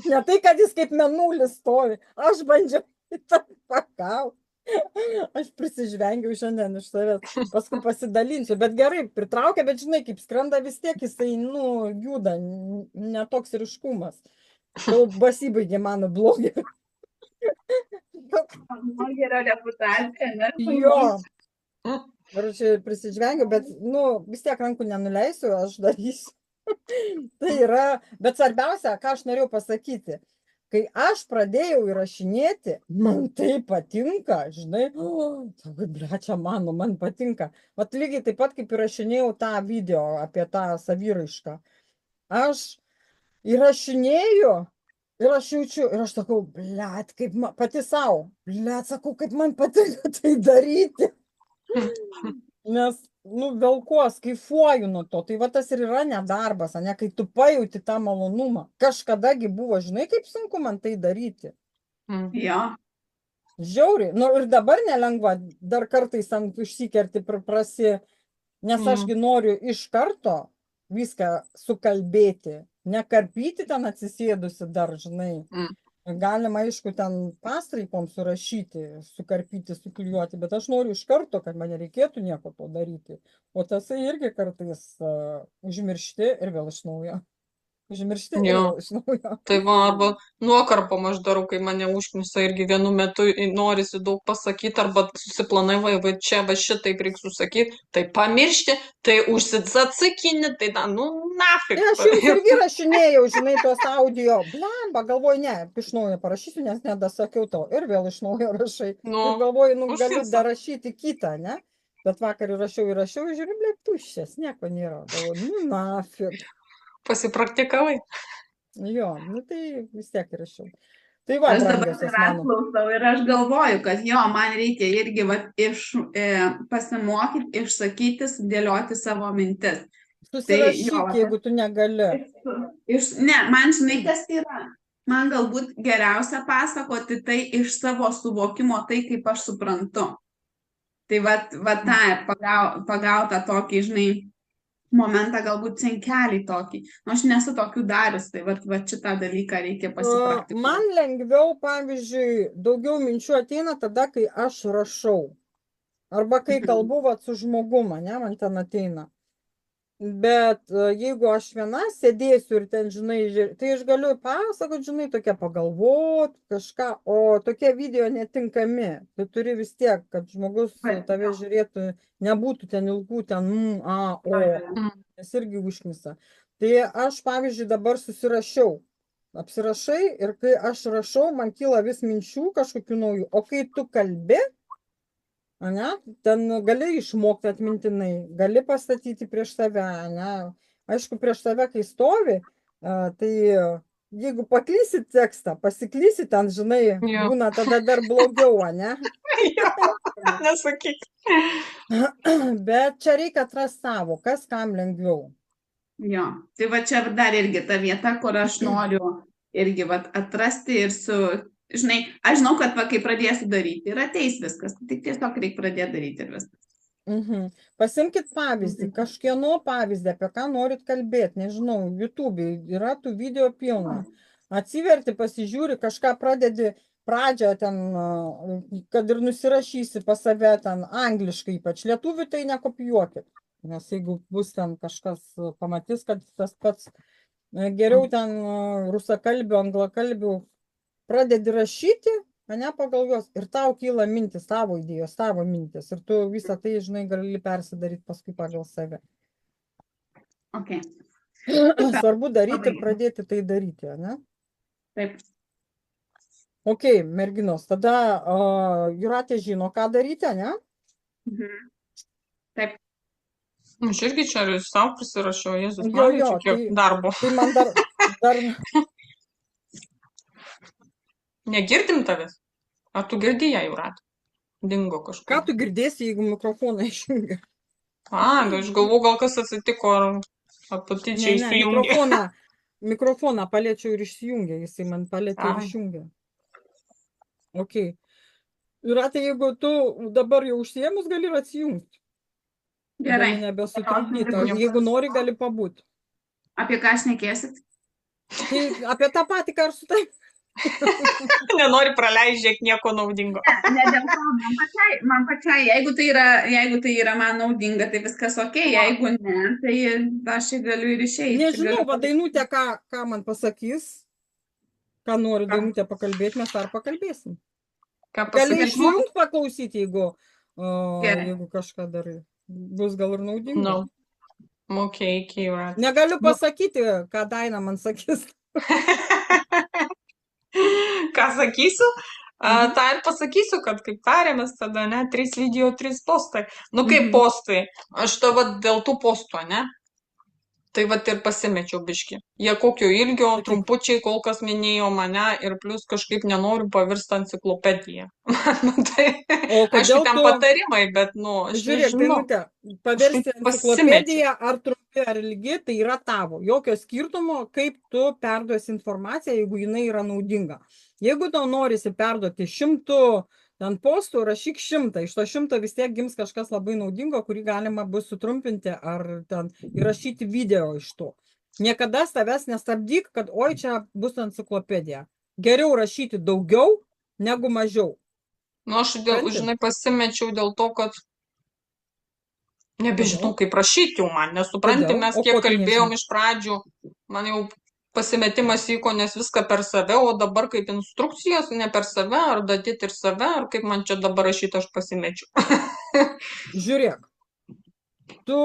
Ne tai, kad jis kaip mėnulis stovi. Aš bandžiau tą pagauti. Aš prisižvengiau šiandien iš savęs. Paskui pasidalinsiu. Bet gerai, pritraukia, bet žinai, kaip skrenda vis tiek, jisai, juda, netoks ryškumas. Kol pasibaigė mano blogį. Gera reputacija, ne? Jo. Ir čia prisižvengiau, bet, vis tiek rankų nenuleisiu, aš darysiu. Tai yra, bet svarbiausia, ką aš norėjau pasakyti, kai aš pradėjau įrašinėti, man tai patinka, žinai, sakai, blečia mano, man patinka. Vat lygiai taip pat, kaip įrašinėjau tą video apie tą saviraišką. Aš įrašinėju ir aš jaučiu, ir aš sakau, blet, kaip pati savo, blet, sakau, kaip man patinka tai daryti. Nes, vėl kuo, kaifuoju nuo to. Tai va tas ir yra nedarbas, ne, kai tu pajauti tą malonumą. Kažkadagi buvo, žinai, kaip sunku man tai daryti. Jo. Žiauriai. Ir dabar nelengva, dar kartais ant užsikerti nes ašgi noriu iš karto viską sukalbėti, nekarpyti ten atsisėdusi dar, žinai. Galima, aišku, ten pastraipom surašyti, sukarpyti, suklijuoti, bet aš noriu iš karto, kad man nereikėtų nieko to daryti. O tasai irgi kartais užmiršti ir vėl iš naujo. Užmiršti ir vėl iš naujo. Tai va, arba nuokarpom aš darau, kai mane užknisa irgi vienu metu norisi daug pasakyti, arba susiplanavai, va čia, va šitaip reikia susakyti, tai pamiršti, tai užsisakinti, tai nafik. Aš jums irgi rašinėjau, žinai, tos audio, blemba, galvoju, ne, iš naujo parašysiu, nes nedasakiau tau, ir vėl iš naujo rašai. Ir galvoju, galiu dar rašyti kitą, ne? Bet vakar rašiau, žiūriu, blė, tuščias, nieko nėra. Galvoju, nafik. Pasipraktikavai. Jo, tai vis tiek rašiau. Tai va, aš dabar klausau ir aš galvoju, kad man reikia irgi pasimokyti, išsakyti, sudėlioti savo mintis. Susirašyk, jeigu tu negali. Ne, man žinai, kas yra. Man galbūt geriausia pasakoti tai iš savo suvokimo, tai kaip aš suprantu. Tai va tą pagautą tokį, žinai, momentą galbūt cinkelį tokį. Aš nesu tokių darius, tai va šitą dalyką reikia pasipraktikuoti. Man lengviau, pavyzdžiui, daugiau minčių ateina tada, kai aš rašau. Arba kai kalbu su žmoguma, ne, man ten ateina. Bet jeigu aš viena sėdėsiu ir ten, žinai, tai aš galiu pasakoti, žinai, tokia pagalvoti kažką, o tokie video netinkami. Tu turi vis tiek, kad žmogus tave žiūrėtų, nebūtų ten ilgų, nes irgi užknisa. Tai aš, pavyzdžiui, dabar susirašiau. Apsirašai ir kai aš rašau, man kyla vis minčių kažkokių naujų. O kai tu kalbi, ne, ten gali išmokti atmintinai, gali pastatyti prieš save, ne. Aišku, prieš save, kai stovi, tai jeigu paklysi tekstą, pasiklysi ten, žinai, būna tada dar blogiau, ne? Nesakyk. Bet čia reikia atrasti savo, kas kam lengviau. Jo, tai va čia dar irgi ta vieta, kur aš noriu irgi atrasti ir žinai, aš žinau, kad kai pradėsiu daryti ir ateis viskas, tik tiesiog reikia pradėti daryti ir viskas. Pasimkit pavyzdį, kažkieno pavyzdį, apie ką norit kalbėti, nežinau, YouTube yra tų video pilna. Atsiverti, pasižiūri, kažką pradedi pradžią ten, kad ir nusirašysi pas save ten angliškai ypač, lietuvių tai nekopijuokit, nes jeigu bus ten kažkas pamatys, kad tas pats geriau ten rusakalbių, anglakalbių, pradedi rašyti, ne pagal juos, ir tau kyla mintis, tavo idėjos, tavo mintis, ir tu visą tai, žinai, gali persidaryti paskui pagal save. Okay. Svarbu daryti ir pradėti tai daryti, ne? Taip. Ok, merginos, tada Jūratė žino, ką daryti, ne? Taip. Aš irgi čia savo prisirašiau, Jėzus, man čia kiek darbo. Tai man dar... Negirdim tavęs? Ar tu girdi ją, Jūratė? Dingo kažkur. Ką tu girdėsi, jeigu mikrofoną išjungi? Aš galvoju, gal kas atsitiko, ar pati čia įsijungi. Mikrofoną paliečiau ir išsijungė, jisai man palietė ir Ai. išjungė. Ok. Jūrate, jeigu tu dabar jau užsiėmus, gali ir atsijungti. Gerai. Gali nebesutrukdyti. Klausim, Jeigu nori, gali pabūti. Apie ką šnekėsit? Tai apie tą patį, ką ir su tai. Nenori praleisti nieko naudingo. Ne dėl to, man pačiai, jeigu tai yra man naudinga, tai viskas ok, jeigu ne, tai aš galiu ir išeiti. Nežinau, va Dainutė, ką man pasakys, ką nori Dainutė pakalbėti, mes ar pakalbėsim. Ką Gali pasakyti? išjungti paklausyti, Gerai. jeigu kažką dar bus gal ir naudinga. No. Okay, Kyra. Negaliu pasakyti, ką Daina man sakys. Ką sakysiu? tą ir pasakysiu, kad kaip tarėmės tada, ne, 3 video, 3 postai. Nu, kaip postai. Aš to vat dėl tų postų, ne? Tai vat ir pasimečiau biški. Jie kokio ilgio, trumpučiai kol kas minėjo mane ir plus kažkaip nenoriu pavirsti enciklopediją. Tai, aišku, ten patarimai, bet, nu, aš Žiūrėk, Dainutė, paversti enciklopediją ar trumpi ar ilgi, tai yra tavo. Jokio skirtumo, kaip tu perduosi informaciją, jeigu jinai yra naudinga. Jeigu tau norisi perduoti 100 ten postų, rašyk 100. Iš to 100 vis tiek gims kažkas labai naudingo, kurį galima bus sutrumpinti ar ten įrašyti video iš to. Niekada tavęs nestabdyk, kad oi, čia bus enciklopedija. Geriau rašyti daugiau negu mažiau. Nu, aš, žinai, pasimečiau dėl to, kad nebežinau, kaip rašyti jau man. Nesupranti, mes kiek kalbėjom iš pradžių, man jau pasimetimas vyko, nes viską per save, o dabar kaip instrukcijos, ne per save, ar dadyti ir save, ar kaip man čia dabar rašyti, aš pasimečiau. Žiūrėk, tu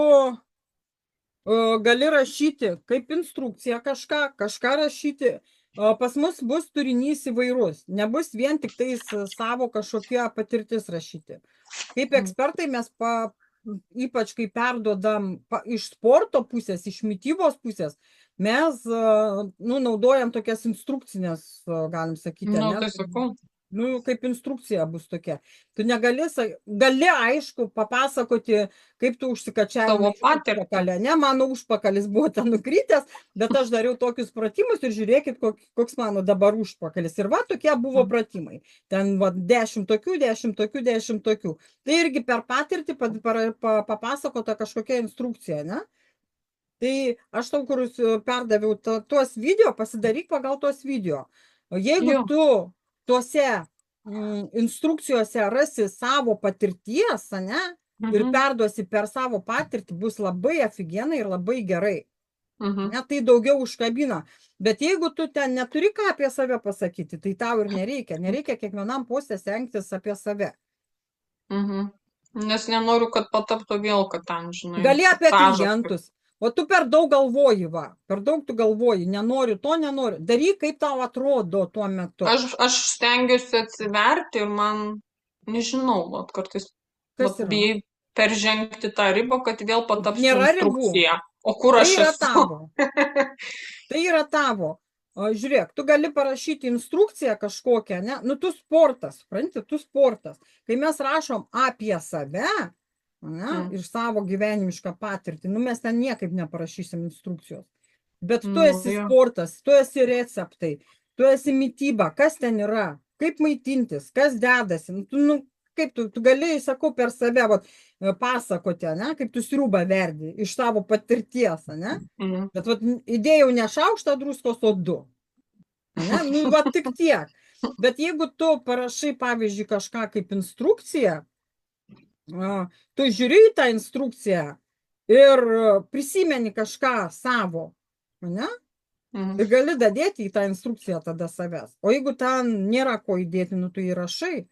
gali rašyti kaip instrukciją kažką rašyti. Pas mus bus turinys įvairus, nebus vien tik tais savo kažkokie patirtis rašyti. Kaip ekspertai mes ypač kai perduodam iš sporto pusės, iš mitybos pusės, mes naudojam tokias instrukcinės, galim sakyti. Tai sakau. Kaip instrukcija bus tokia. Tu gali, aišku, papasakoti, kaip tu užsikačiavai užpakalę. Ne, mano užpakalis buvo ten nukrytęs, bet aš dariau tokius pratimus ir žiūrėkit, koks mano dabar užpakalis. Ir va, tokie buvo pratimai. Ten va, 10 tokių. Tai irgi per patirtį papasakota kažkokia instrukcija, ne? Tai aš tau, kur perdaviau tuos video, pasidaryk pagal tuos video. Jeigu tu tuose instrukcijose rasi savo patirties, ne, ir perduosi per savo patirtį, bus labai aфиgenai ir labai gerai. Ne, tai daugiau užkabina. Bet jeigu tu ten neturi ką apie save pasakyti, tai tau ir nereikia. Nereikia kiekvienam poste stengtis apie save. Nes nenoriu, kad pataptų vėl, kad ten, žinai. Gali apie klientus. O tu per daug galvoji, va. Per daug tu galvoji. Nenoriu to, nenoriu. Daryk, kaip tau atrodo tuo metu. Aš stengiuosi atsiverti ir man, nežinau, kartais bijai peržengti tą ribą, kad vėl patapsiu instrukciją. O kur aš esu? Tai yra tavo. Žiūrėk, tu gali parašyti instrukciją kažkokią, ne? Nu, tu sportas, supranti, tu sportas. Kai mes rašom apie save, ir savo gyvenimišką patirtį, nu, mes ten niekaip neparašysim instrukcijos. Bet tu esi sportas, tu esi receptai, tu esi mityba, kas ten yra, kaip maitintis, kas dedasi. Nu, kaip tu gali, sakau, per save pasakoti, ne? Kaip tu sriubą verdi iš savo patirties, ne? Bet įdėjau ne šaukštą druskos, o 2. Ne? Nu, va, tik tiek. Bet jeigu tu parašai, pavyzdžiui, kažką kaip instrukciją, tu žiūri į tą instrukciją ir prisimeni kažką savo, ne? Ir gali dadėti į tą instrukciją tada savęs. O jeigu ten nėra ko įdėti, nu tu įrašai.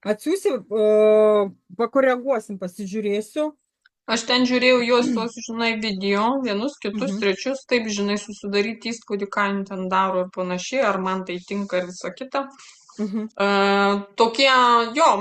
Atsiųsi, pakoreguosim, pasižiūrėsiu. Aš ten žiūrėjau juos, žinai, video, vienus, kitus, trečius, taip, žinai, susidaryti įspūdį, ką jie ten daro ir panašiai, ar man tai tinka ir visa kita. Tokie,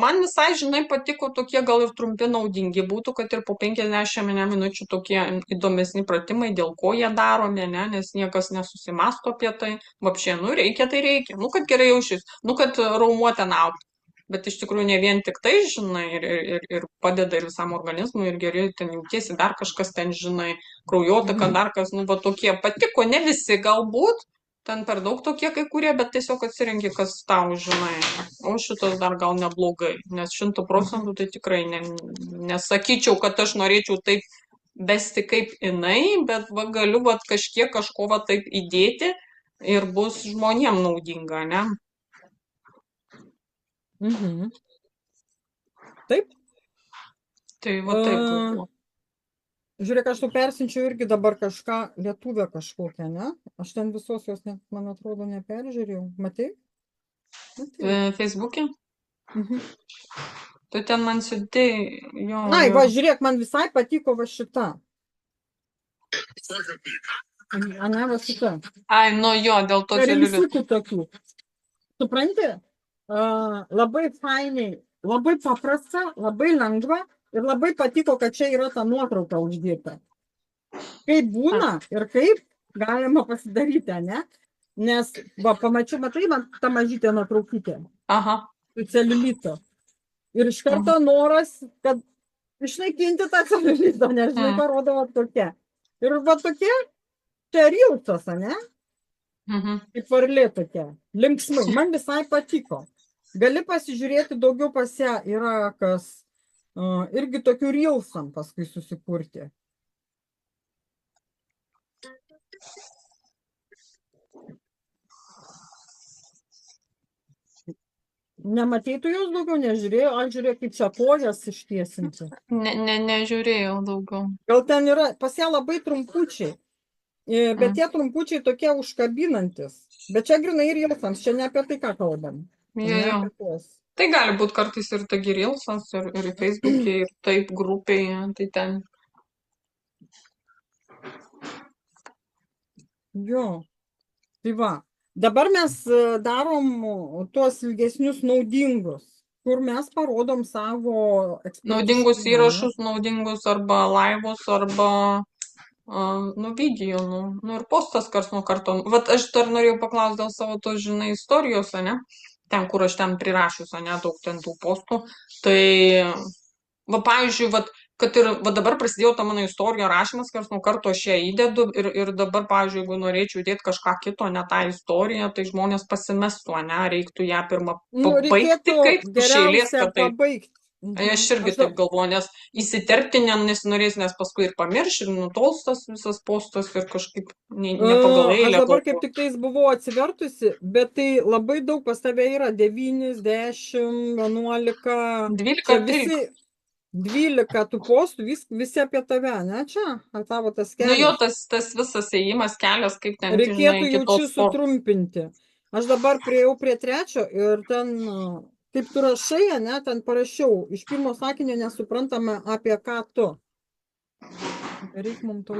man visai, žinai, patiko tokie gal ir trumpi naudingi būtų, kad ir po 50 minučių tokie įdomesni pratimai, dėl ko jie daromi, ne, nes niekas nesusimasto apie tai. Vapšė, nu, reikia, tai reikia. Nu, kad gerai jaušis, nu, kad raumuo ten augtų. bet iš tikrųjų ne vien tik tai, žinai, ir padeda ir visam organizmui, ir geriau ten jautiesi, dar kažkas ten, žinai, kraujotaka, dar kas, nu, va tokie patiko, ne visi galbūt, ten per daug tokie kai kurie, bet tiesiog atsirenki, kas tau, žinai, o šitas dar gal neblogai, nes 100% tai tikrai nesakyčiau, kad aš norėčiau taip vesti kaip jinai, bet va, galiu va, kažkiek kažko va taip įdėti ir bus žmonėm naudinga, ne? Mhm. Taip. Tai va taip galvoju. Žiūrėk, aš tu persinčiau irgi dabar kažką, lietuvę kažkokią, ne? Aš ten visos jos, net, man atrodo, neperžiūrėjau. Matei? Facebook'e? Mhm. Tu ten man siuntei, jo. Ai, jo. va, žiūrėk, man visai patiko va šita. Ane, va šita. Ai, nu jo, dėl to Celiulitų tokių. Supranti? Labai fainiai, labai paprasta, labai lengva ir labai patiko, kad čia yra ta nuotrauka uždėta. Kaip būna ir kaip galima pasidaryti, ne? Nes, va, pamačiau, matai, man ta mažytė nuotraukytė. Aha. Su celiulito. Ir iš karto noras, kad išnaikinti tą celiulitą, nes, žinai, parodavo tokia. Ir va tokia, čia riltas, ne? Kaip varlė tokia, linksmai, man visai patiko. Gali pasižiūrėti, daugiau pas ją yra kas irgi tokių rilsam paskui susikurti. Nematėtų jos daugiau, nežiūrėjau, aš žiūrėjau, kaip čia kojas ištiesinti. Nežiūrėjau daugiau. Gal ten yra, pas ją labai trumpučiai. Bet tie trumpučiai tokie užkabinantis. Bet čia grinai ir rilsams, čia ne apie tai, ką kalbam. Jo. Tai gali būti kartais ir tagi rilsas, ir Facebook'e, ir taip grupėje, tai ten. Jo. Tai va. Dabar mes darom tuos ilgesnius naudingus, kur mes parodom savo naudingus įrašus, naudingus arba laivus, arba video, ir postas kars nuo karto. Vat aš dar norėjau paklausti dėl savo to, žinai, istorijos, ne? Ten, kur aš ten prirašius, ne, daug ten tų postų. Tai, va, pavyzdžiui, vat, kad ir va, dabar prasidėjo ta mano istorija rašymas, kars nuo karto aš ją įdedu ir dabar, pavyzdžiui, jeigu norėčiau įdėti kažką kito, ne tą istoriją, tai žmonės pasimestų, ne, reiktų ją pirmą pabaigti, kaip iš eilės, kad tai pabaigti. Aš irgi taip galvoju, nes įsiterpti nesinorės, nes paskui ir pamirš, ir nutolstas visas postas ir kažkaip nepagal eilę. Aš dabar kaip tik tais buvau atsivertusi, bet tai labai daug pas tave yra 9, 10, 11, 12, 12 tų postų, visi apie tave, ne čia? Ar tavo tas kelias? Nu jo, tas visas ėjimas kelias, kaip ten, reikėtų jaučiu sutrumpinti. Aš dabar priejau prie 3 ir ten... Kaip tu rašai, ne, ten parašiau, iš pirmo sakinio nesuprantame apie ką tu. Reik mums to